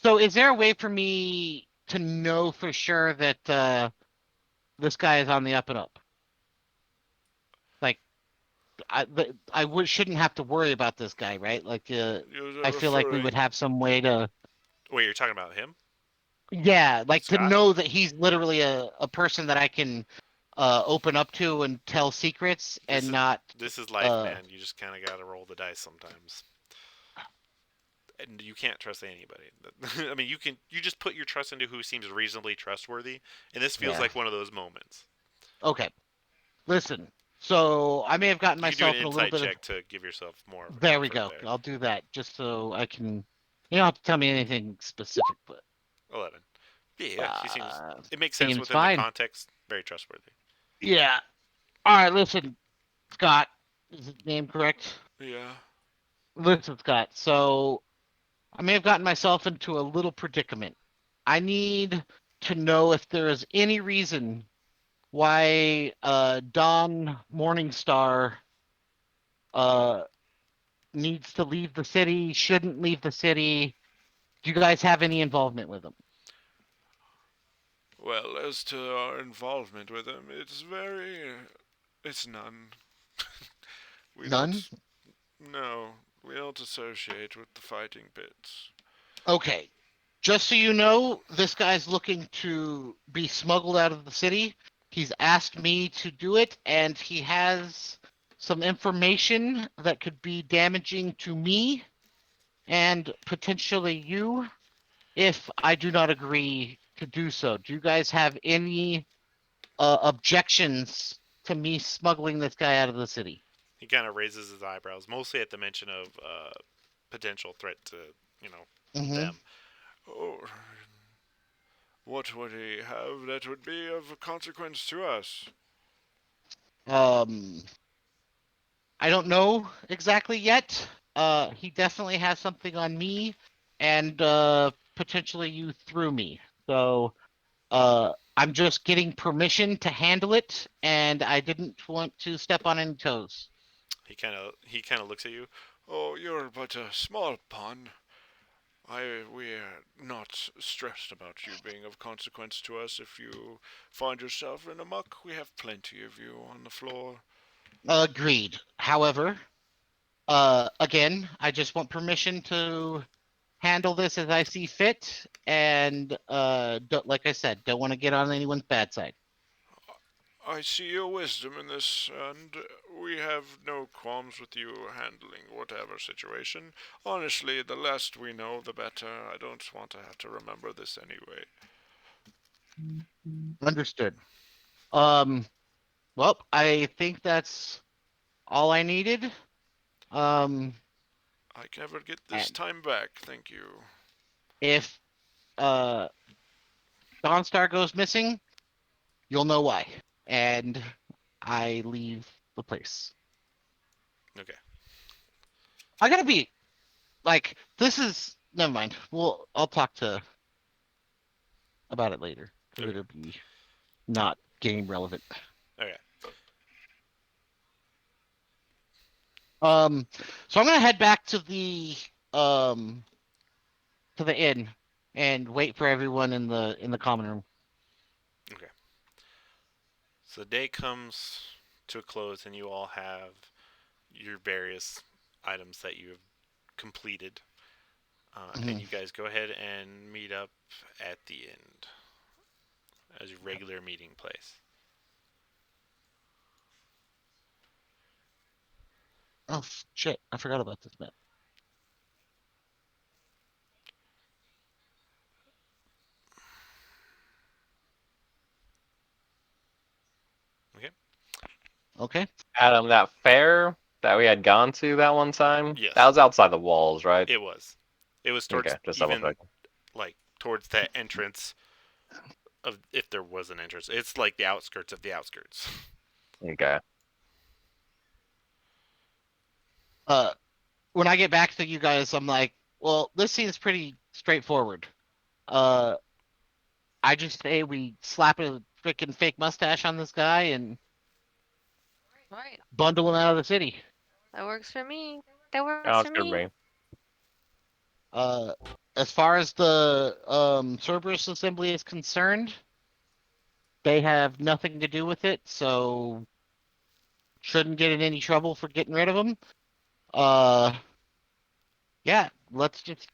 So, is there a way for me to know for sure that this guy is on the up and up? Like, shouldn't have to worry about this guy, right? Like, You're I feel like we would referring. have some way to. Wait, you're talking about him, Yeah, like to Scott? know that he's literally a person that I can open up to and tell secrets This and is not this is life, uh man. You just kind of gotta roll the dice sometimes, and you can't trust anybody. I mean, you just put your trust into who seems reasonably trustworthy, and this feels yeah. like one of those moments. Okay. Listen. So I may have gotten You can do an myself in a little insight bit of check to give yourself more of a there we comfort go. there. I'll do that just so I can you don't have to tell me anything specific, but 11. Yeah, he seems. It makes sense seems within the fine. context. Very trustworthy. Yeah. All right, listen, Scott. Is his name correct? Yeah. Listen, Scott. So I may have gotten myself into a little predicament. I need to know if there is any reason why Don Morningstar uh needs to leave the city, shouldn't leave the city. Do you guys have any involvement with him? Well, as to our involvement with him, it's very. It's none. We None? don't. No, we don't associate with the fighting pits. Okay. Just so you know, this guy's looking to be smuggled out of the city. He's asked me to do it, and he has some information that could be damaging to me and potentially you if I do not agree to do so. Do you guys have any objections to me smuggling this guy out of the city? He kind of raises his eyebrows, mostly at the mention of potential threat to, you know, Mm-hmm. them. Oh, what would he have that would be of consequence to us? Um, I don't know exactly yet. He definitely has something on me, and potentially you through me. So, I'm just getting permission to handle it, and I didn't want to step on any toes. He kind of looks at you. Oh, you're but a small pawn. We're not stressed about you being of consequence to us. If you find yourself in a muck, we have plenty of you on the floor. Agreed. However, again, I just want permission to handle this as I see fit, and like I said, don't want to get on anyone's bad side. I see your wisdom in this, and we have no qualms with you handling whatever situation. Honestly, the less we know, the better. I don't want to have to remember this anyway. Understood. Um, well, I think that's all I needed. Um, I can never get this and time back, thank you. if uh Dawnstar goes missing, you'll know why. And I leave the place. Okay. I gotta be like, this is never mind. Well, I'll talk to about it later because Okay. it'll be not game relevant. Okay. Um, so I'm gonna head back um to the inn and wait for everyone in the common room. Okay. So the day comes to a close, and you all have your various items that you have completed. And you guys go ahead and meet up at the end as your regular meeting place. Oh shit! I forgot about this map. Okay. Okay. Adam, that fair that we had gone to that one time, Yes. that was outside the walls, right? It was. It was towards Okay, just double checking. like towards that entrance of, if there was an entrance. It's like the outskirts of the outskirts. Okay. When I get back to you guys, I'm like, well, this seems pretty straightforward. I just say we slap a freaking fake mustache on this guy and Right. bundle him out of the city. That works for me. That works Oh, for it's good me. me. Uh, as far as the Cerberus Assembly is concerned, they have nothing to do with it, so shouldn't get in any trouble for getting rid of him. Yeah, let's just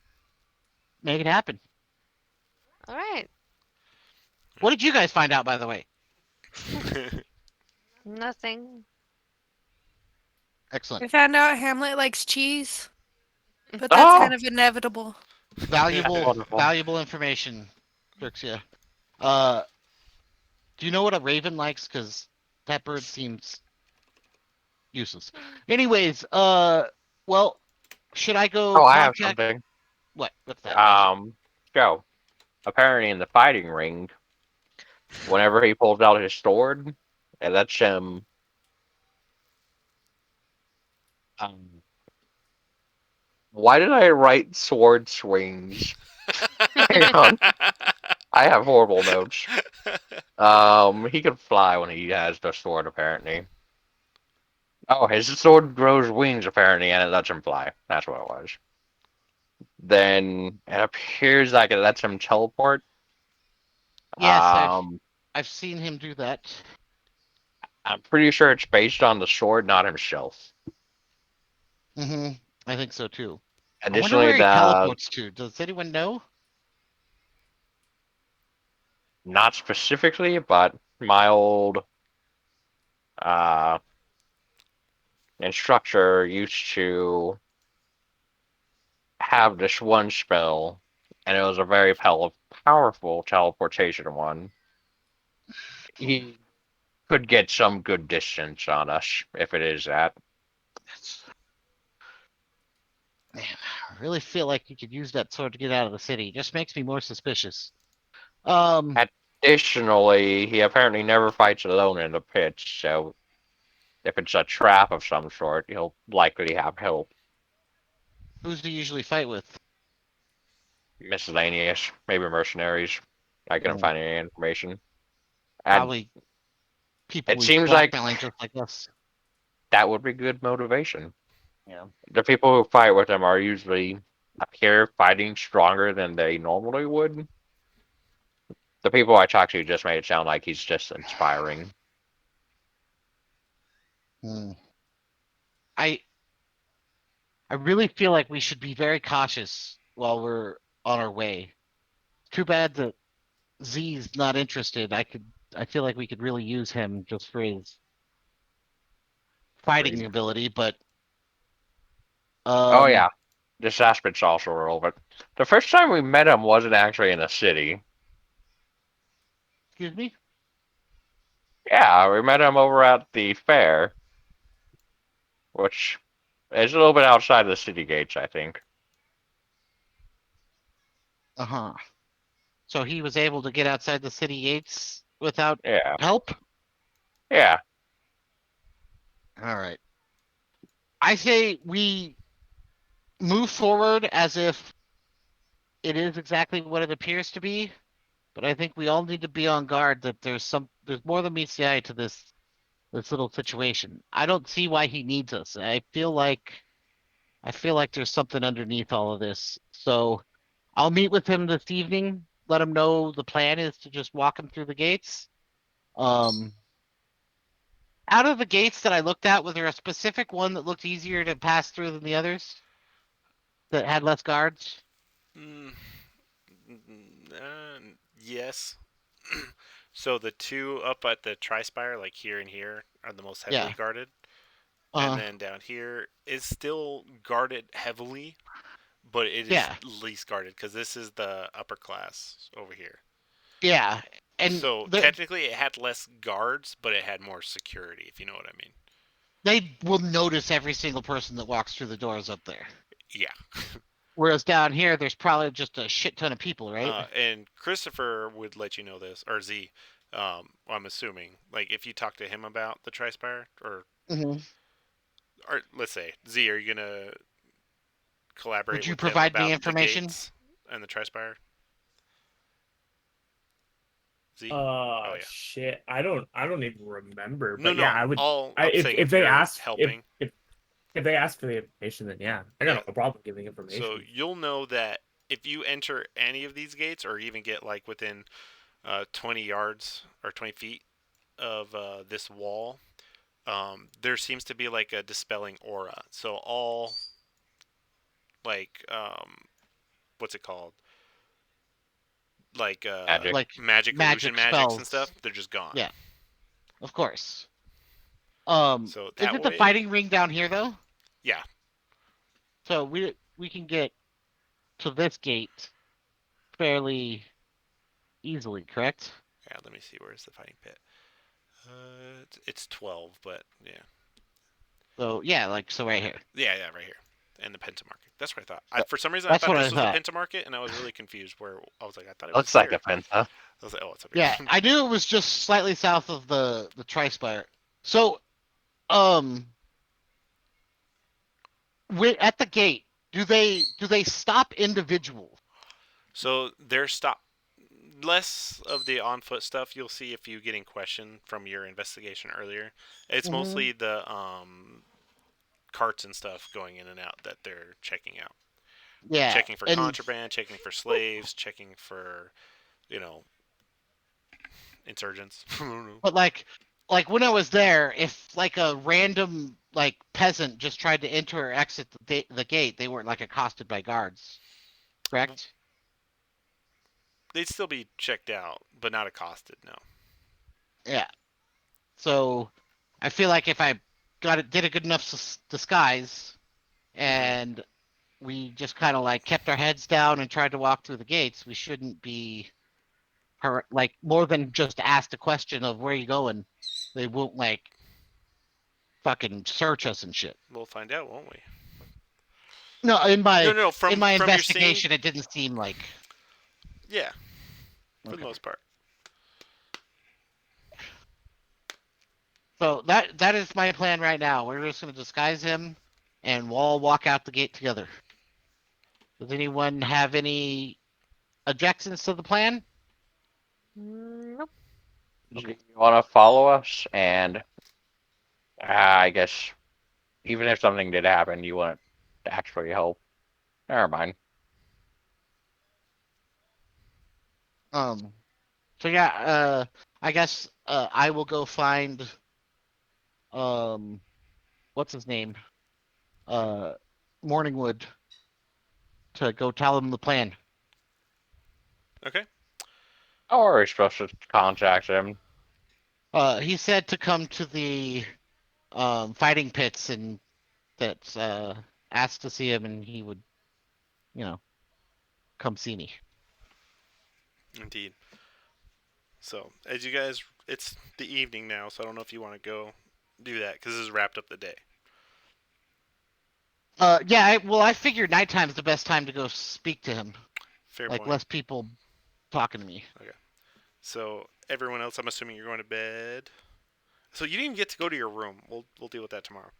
make it happen. All right. What did you guys find out, by the way? Nothing. Excellent. I found out Hamlet likes cheese, but that's Oh! kind of inevitable. Valuable, Wonderful. valuable information, Trixia. Do you know what a raven likes? Because that bird seems useless. Anyways, well, should I go Oh, I have contact something. what? What's that? Yes, sir. Joe. Apparently, in the fighting ring, whenever he pulls out his sword, it lets him. Um, why did I write sword swings? Hang on, I have horrible notes. He can fly when he has the sword, apparently. Oh, his sword grows wings, apparently, and it lets him fly. That's what it was. Then it appears like it lets him teleport. Yes, Um, I've seen him do that. I'm pretty sure it's based on the sword, not himself. I think so too. I wonder Additionally, where he the teleports to. Does anyone know? not specifically, but my old uh, instructor used to have this one spell, and it was a very powerful teleportation one. He could get some good distance on us if it is that. That's... Man, I really feel like you could use that sword to get out of the city. It just makes me more suspicious. Um, Additionally, he apparently never fights alone in the pit, so if it's a trap of some sort, he'll likely have help. who's he usually fight with? Miscellaneous, maybe mercenaries. I couldn't Oh, find any information. And probably people it he's seems like blackmailing just like us. that would be good motivation. Yeah. The people who fight with him are usually appear fighting stronger than they normally would. The people I talked to just made it sound like he's just inspiring. Hmm. I I really feel like we should be very cautious while we're on our way. Too bad that Z's not interested. I feel like we could really use him just for his fighting Agreed. ability, but Oh yeah, this aspect's also relevant. The first time we met him wasn't actually in a city. excuse me? Yeah, we met him over at the fair, which is a little bit outside the city gates, I think. Uh-huh. So he was able to get outside the city gates without Yeah, help? yeah. All right. I say we move forward as if it is exactly what it appears to be, but I think we all need to be on guard that there's more than meets the eye to this little situation. I don't see why he needs us. I feel like there's something underneath all of this. So I'll meet with him this evening, let him know the plan is to just walk him through the gates. Um Out of the gates that I looked at, was there a specific one that looked easier to pass through than the others? That had less guards? Mm, yes. So the two up at the Tri-Spire, like here and here, are the most heavily Yeah. guarded. And Uh, then down here is still guarded heavily, but it is yeah. least guarded because this is the upper class over here. Yeah. And So technically it had less guards, but it had more security, if you know what I mean. they will notice every single person that walks through the doors up there. Yeah. Whereas down here, there's probably just a shit ton of people, right? And Christopher would let you know this, or Z. I'm assuming, like, if you talk to him about the Tri-Spire, Hmm. or let's say Z, are you gonna Would collaborate you with him provide me about the information? gates and the Tri-Spire? Z. Oh yeah. Shit. I don't even remember. No, But yeah, no. I would. All I I'm saying, if if they you're ask helping, if they ask for the information, then yeah, I yeah. got no problem giving So information. you'll know that if you enter any of these gates, or even get like within 20 yards or 20 feet of this wall, there seems to be like a dispelling aura. So all like what's it called? Like Magic. Like magic illusion magic magics and spells. stuff. They're just gone. Yeah, of course. So Is that it the way, fighting ring down here though? yeah. So we can get to this gate fairly easily, correct? Yeah. Let me see. Where's the fighting pit? It's 12, but yeah. So yeah, like so right here. Yeah, right here. And the Pentamarket. That's what I thought. Th- For some reason, I That's thought what I this was the thought. Pentamarket, and I was really confused. Where I was like, I thought it was Looks like here. a penta. I was like, oh, it's up Yeah, here. I knew it was just slightly south of the Tri-Spire. So, um, at the gate, do they stop individuals? So there's stop. Less of the on foot stuff you'll see if you getting questioned from your investigation earlier. It's Mhm. mostly the carts and stuff going in and out that they're checking out. Yeah, Checking for and contraband, checking for slaves, checking for, you know, insurgents. I don't know. but like when I was there, if like a random like peasant just tried to enter or exit the gate, they weren't like accosted by guards, correct? They'd still be checked out, but not accosted, no. Yeah. So I feel like if I did a good enough disguise, Mm-hmm. and we just kind of like kept our heads down and tried to walk through the gates, we shouldn't be like more than just asked a question of where you going. They won't like fucking search us and shit. We'll find out, won't we? No, in No, my no, no. in From my your scene, investigation, it didn't seem like. yeah, for the Okay. most part. So that is my plan right now. We're just gonna disguise him, and we'll all walk out the gate together. Does anyone have any objections to the plan? Nope. You want to follow us, and I guess even if something did happen, you want to actually help. Never mind. Um. So yeah. I guess I will go find what's his name? Uh, Morningwood to go tell him the plan. Okay. How are we supposed to contact him? He said to come to the fighting pits and that asked to see him, and he would, you know, come see me. Indeed. So, as you guys, it's the evening now, so I don't know if you want to go do that because this has wrapped up the day. Yeah. I figured nighttime's the best time to go speak to him. Fair Like point. less people talking to me. Okay. So, everyone else, I'm assuming you're going to bed. So you didn't even get to go to your room. We'll deal with that tomorrow.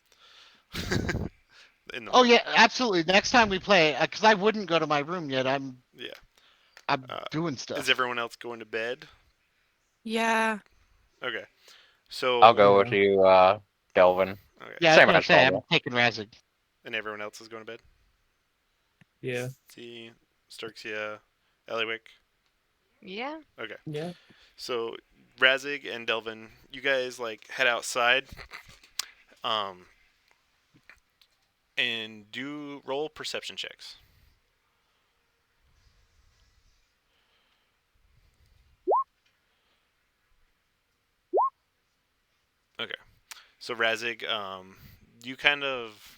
In the Oh morning. yeah, absolutely. Next time we play, because I wouldn't go to my room yet. I'm Yeah. doing stuff. Is everyone else going to bed? Yeah. Okay. So. I'll go with you, Delvin. Okay. Yeah, I was Same gonna as say I'm normal. taking Razig. And everyone else is going to bed. Yeah. See, Sturxia, Eliwick. Yeah. Okay. Yeah. So Razig and Delvin, you guys like head outside, um, and do roll perception checks. So Razig, you kind of,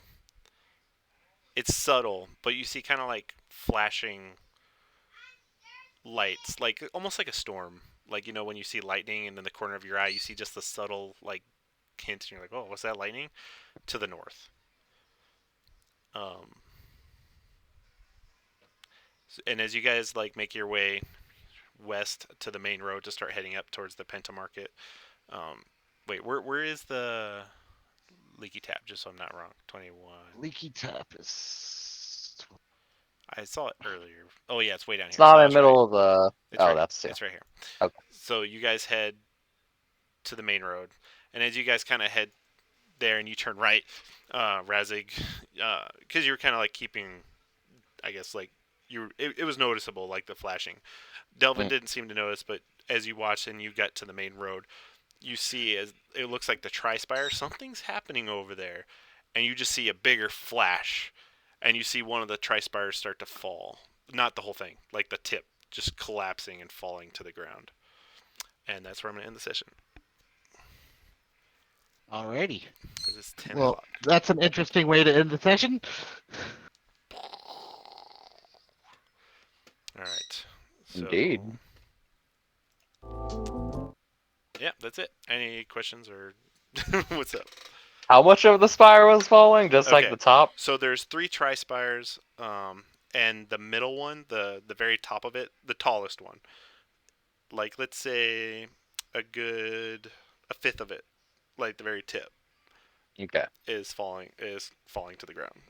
it's subtle, but you see kind of like flashing lights, like almost like a storm. Like when you see lightning, and in the corner of your eye, you see just the subtle like hint, and you're like, "Oh, what's that lightning?" To the north. Um, and as you guys like make your way west to the main road to start heading up towards the Penta Market, wait, where is the leaky tap? Just so I'm not wrong. 21. Leaky tap is. I saw it earlier. Oh yeah, it's way down It's here. So not I in was the right. middle of the. It's Oh, right. that's It's right here. Okay. So you guys head to the main road, and as you guys kind of head there, and you turn right, Razig, because you were kind of like keeping, I guess like it was noticeable, like the flashing. Delvin Mm. didn't seem to notice, but as you watched and you got to the main road, you see as it looks like the Tri-Spire, something's happening over there, and you just see a bigger flash, and you see one of the Tri-Spires start to fall. Not the whole thing, like the tip just collapsing and falling to the ground. And that's where I'm gonna end the session Alrighty. because it's 10 Well, o'clock. that's an interesting way to end the session. All right. So, Indeed. yeah, that's it. Any questions or what's up? How much of the spire was falling? Just like Okay. the top? So there's 3 Tri-Spires, and the middle one, the very top of it, the tallest one, like let's say a fifth of it, like the very tip, Okay. is falling to the ground.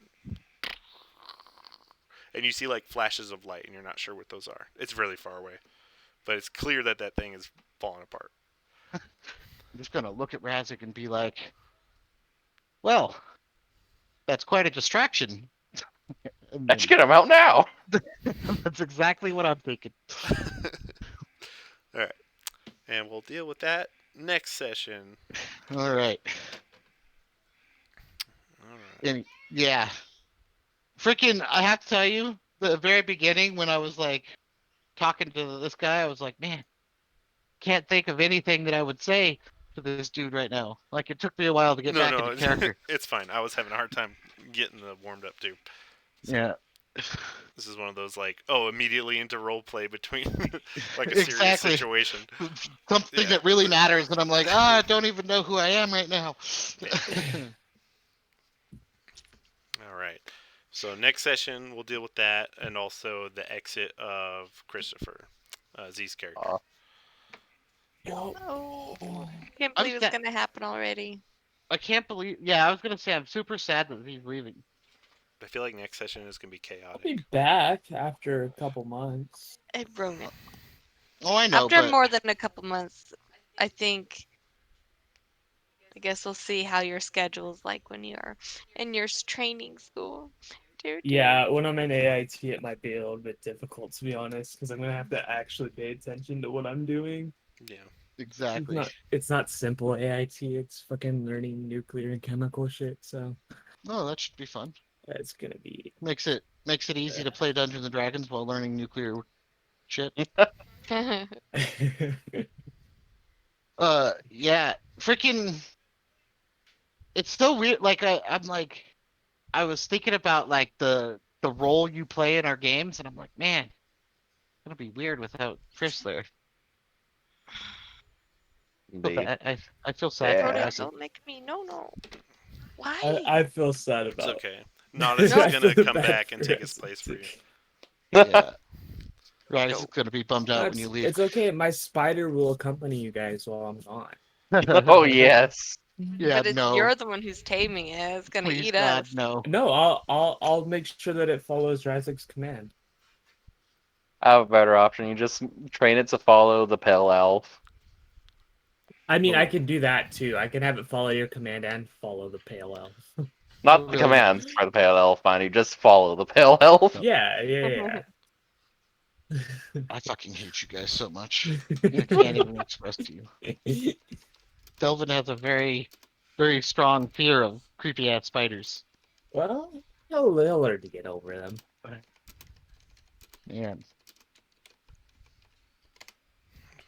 And you see like flashes of light, and you're not sure what those are. It's really far away, but it's clear that that thing is falling apart. I'm just gonna look at Razik and be like, "Well, that's quite a distraction." And Let's get him out now. that's exactly what I'm thinking. All right, and we'll deal with that next session. All right. All right. And yeah, freaking, I have to tell you, the very beginning when I was like talking to this guy, I was like, man, can't think of anything that I would say to this dude right now. Like it took me a while to get back into character. It's fine. I was having a hard time getting the warmed up too. So Yeah. this is one of those like, oh, immediately into role play between like a serious Exactly. situation. Something that really matters, and I'm like, I don't even know who I am right now. All right. So next session we'll deal with that, and also the exit of Christopher, Z's character. Oh, can't I'm believe it's gonna happen already. I can't believe. Yeah, I was gonna say I'm super sad that he's leaving. I feel like next session is gonna be I'll chaotic. be back after a couple months. It ruined it. Oh, I know. After but more than a couple months, I think. I guess we'll see how your schedule is like when you're in your training school. Yeah, when I'm in AIT, it might be a little bit difficult, to be honest, because I'm gonna have to actually pay attention to what I'm doing. Yeah. exactly. It's not simple AIT. It's fucking learning nuclear and chemical shit. So Oh, that should be fun. it's gonna be. Makes it easy to play Dungeons and Dragons while learning nuclear shit. Yeah, freaking. It's so weird. Like I'm like, I was thinking about like the role you play in our games, and I'm like, man, it's gonna be weird without Chris there. Indeed. I feel sad for Yeah. Razzie. Don't make me no. Why? I feel sad It's about. okay. Nodus is I gonna feel come bad back and for take his us. place for you. Yeah. Razzie's gonna be bummed out when you leave. It's okay. My spider will accompany you guys while I'm gone. Oh yes. Yeah, But no. you're the one who's taming it. It's gonna Please, eat God, us. no. No, I'll make sure that it follows Razik's command. I have a better option. You just train it to follow the pale elf. I mean, I can do that too. I can have it follow your command and follow the pale elf. Not the Really? commands for the pale elf, mind you. Just follow the pale elf. Yeah. I fucking hate you guys so much. I can't even express to you. Delvin has a very, very strong fear of creepy ass spiders. Well, he'll learn to get over them. Man.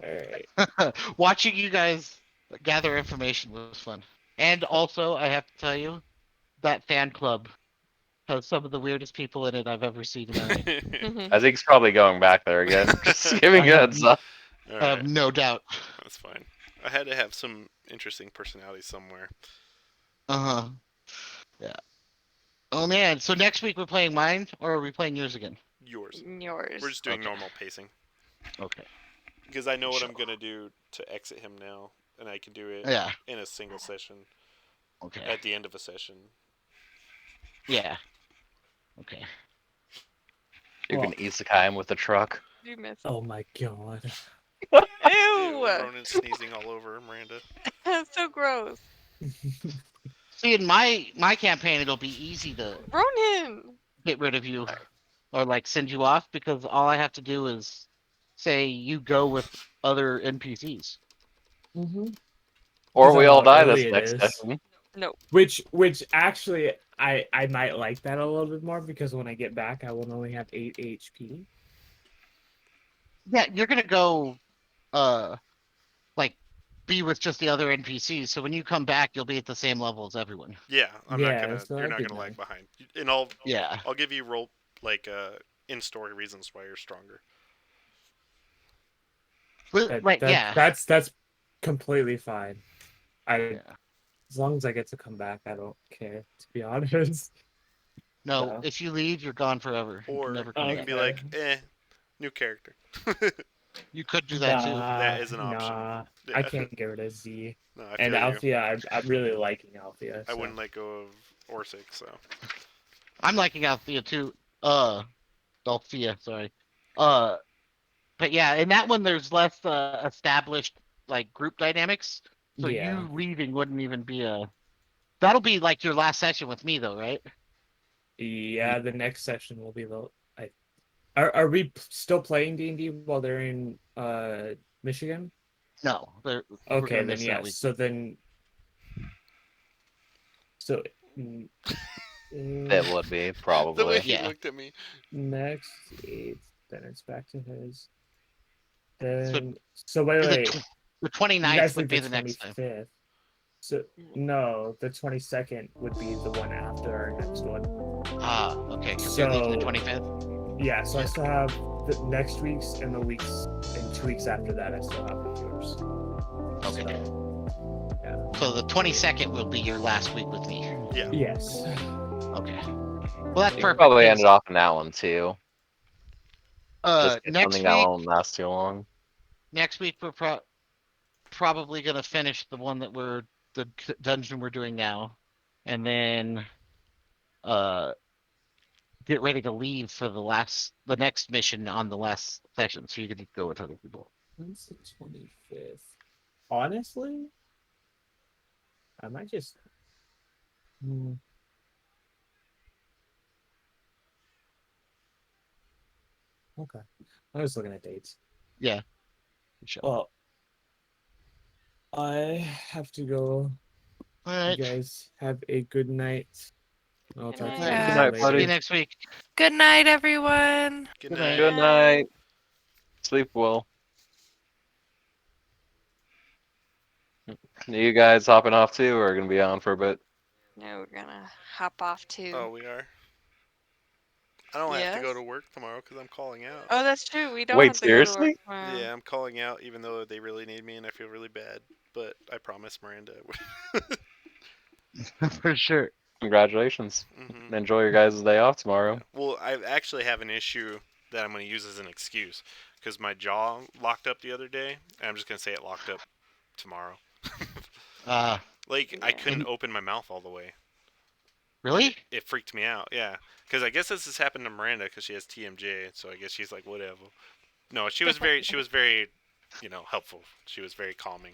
Alright. Watching you guys gather information was fun. And also, I have to tell you, that fan club has some of the weirdest people in it I've ever seen in my life. I think he's probably going back there again. Just giving I you a have, heads up. All I have right, no doubt. that's fine. I had to have some interesting personalities somewhere. Uh huh. Yeah. Oh man. So next week we're playing mine, or are we playing yours again? Yours. Yours. We're just doing Okay. normal pacing Okay. because I know what I'm Sure. gonna do to exit him now, and I can do it Yeah. in a single session Okay. at the end of a session. Yeah. Okay. You Well, can isekai him with the truck. You missed. oh my god. Ew, Ew! Ronan sneezing all over Miranda. That's so gross. See, in my campaign, it'll be easy to Ronan! get rid of you, or like send you off, because all I have to do is say you go with other NPCs. Mm-hmm. Or Is we that all how die early this it next is? session. No. Which actually I might like that a little bit more because when I get back I will only have 8 HP. Yeah, you're gonna go, uh, like, be with just the other NPCs. So when you come back, you'll be at the same level as everyone. Yeah, I'm not Yeah, gonna. so You're that'd not be gonna lag nice. behind, and I'll Yeah. I'll give you role like in-story reasons why you're stronger. But, like, yeah. That's completely fine. Yeah. As long as I get to come back, I don't care, to be honest. No, So, if you leave, you're gone forever. You can Or never come you back. can be okay. like, new character. You could do that too. That is an option. Nah, Yeah. I can't get rid of Z. No, I And feel you. Althea, I'm really liking Althea. I So. wouldn't let go of Orsic, so. I'm liking Althea too. Althea, sorry. Uh, but yeah, in that one, there's less established like group dynamics. So Yeah. you leaving wouldn't even be a. That'll be like your last session with me, though, right? Yeah, the next session will be the. Are we still playing D&D while they're in Michigan? No, we're Okay, gonna then miss that yes. week. So then, so It would be, The way probably. he Yeah. looked at me. next 8th, then it's back to his. So Then so wait, the wait. the You 29th guys would leave the be the next time. 25th. So no, the 22nd would be the one after our next one. Ah, okay. Because you're leaving the So 25th. yeah, so I still have the next week's and the weeks and 2 weeks after that. I still have yours. Okay. So, yeah. So the 22nd will be your last week with me. Yeah. Yes. Okay. Well, that's You perfect. probably 'cause, ended off in that one too. Just get next something that week, won't last too long. we're probably gonna finish the one that the dungeon we're doing now, and then uh get ready to leave for the next mission on the last section, so you can go with other people. When's the 25th? Honestly, I might just. Okay. I was looking at dates. Yeah. Sure. Well, I have to go. All You right. guys have a good night. I'll Good talk to night. you Good guys night, later. See you buddy. next week. Good night, everyone. Good Good night. Good night. Sleep well. You guys hopping off too, or gonna be on for a bit? No, we're gonna hop off too. Oh, we are. I don't have to go Yes? to work tomorrow because I'm calling out. Oh, that's true. We don't Wait, have to go to work seriously? tomorrow. Yeah, I'm calling out even though they really need me and I feel really bad. But I promise Miranda. I would. For sure. Congratulations. Mhm. Enjoy your guys' day off tomorrow. Yeah. Well, I actually have an issue that I'm going to use as an excuse because my jaw locked up the other day, and I'm just going to say it locked up tomorrow. Like, I Yeah. couldn't open my mouth all the way. Really? It freaked me out, yeah. Because I guess this has happened to Miranda because she has TMJ, so I guess she's like, whatever. No, she was very, helpful. She was very calming.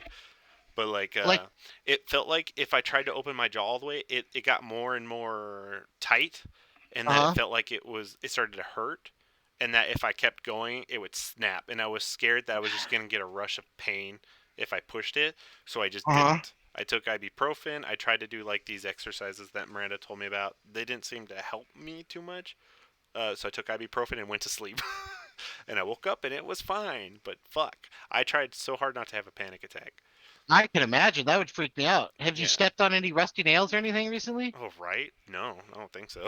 But Like- it felt like if I tried to open my jaw all the way, it got more and more tight, and that Uh-huh. it felt like it started to hurt, and that if I kept going, it would snap, and I was scared that I was just gonna get a rush of pain if I pushed it, so I just Uh-huh. didn't. I took ibuprofen. I tried to do like these exercises that Miranda told me about. They didn't seem to help me too much, so I took ibuprofen and went to sleep. And I woke up and it was fine, but fuck, I tried so hard not to have a panic attack. I can imagine that would freak me out. Have you Yeah. stepped on any rusty nails or anything recently? Oh, right? No, I don't think so.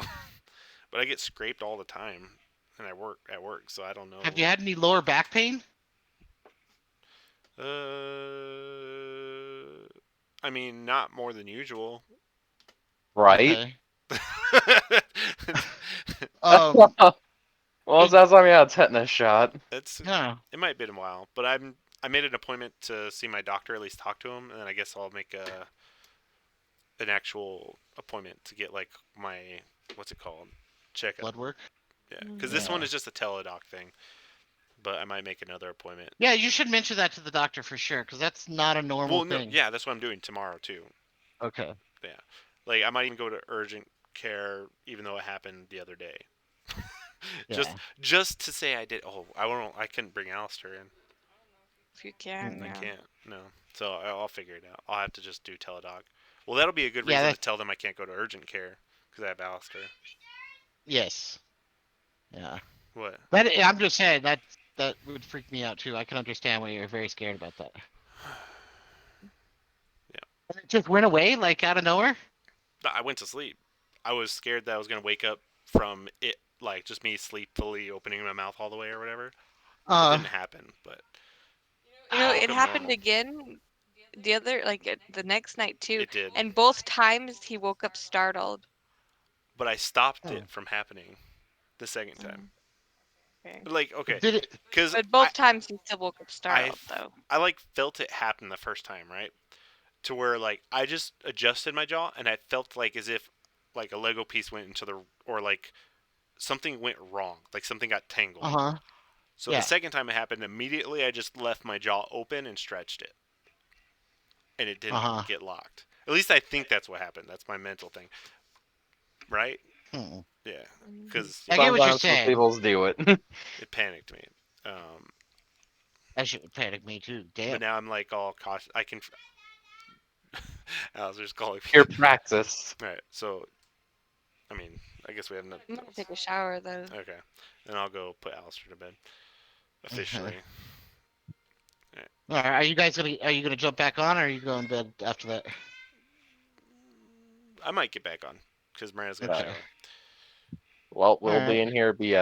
But I get scraped all the time, and I work at work, so I don't know. Have you had any lower back pain? I mean, not more than usual. Right? Okay. Um, Well, that's why we had a tetanus shot. It's yeah. it might be a while, but I made an appointment to see my doctor, at least talk to him, and then I guess I'll make an actual appointment to get like my what's it called checkup. Blood work. Yeah, because this one Yeah. is just a teledoc thing, but I might make another appointment. Yeah, you should mention that to the doctor for sure, because that's not a normal Well, no, thing. yeah, that's what I'm doing tomorrow too. Okay. Yeah, like I might even go to urgent care, even though it happened the other day. Yeah. Just to say I did. Oh, I couldn't bring Alistair in. If you can, I yeah. can't. No. So I'll figure it out. I'll have to just do teledoc. Well, that'll be a good Yeah, reason to that's- tell them I can't go to urgent care because I have Alistair. Yes. Yeah. What? I'm just saying that would freak me out too. I can understand why you're very scared about that. Yeah. And it just went away like out of nowhere. I went to sleep. I was scared that I was gonna wake up from it, like just me sleepfully opening my mouth all the way or whatever. It didn't happen, but You know, I woke it up happened normal. again the other, the next night too. It did. And both times he woke up startled. But I stopped Oh. it from happening the second time. Okay. Like, okay, Did it? because But both times he still woke up startled, though. I like felt it happen the first time, right? To where like I just adjusted my jaw and I felt like as if like a Lego piece went into the or like something went wrong, like something got tangled. Uh-huh. So Yeah. the second time it happened, immediately I just left my jaw open and stretched it, and it didn't Uh-huh. get locked. At least I think that's what happened. That's my mental thing, right? Hmm. Yeah, because I get what you're Sometimes saying. people do it. it panicked me. That should panic me too. Damn. But now I'm like all cautious. I can. I was just calling. Pure practice. All right, so I mean, I guess we have nothing. I'm gonna take a shower, though. Okay, then I'll go put Alistair to bed officially. All right, are you gonna jump back on, or are you going to bed after that? I might get back on because Maria's gonna Okay. shower. Well, we'll Alright. be in here BS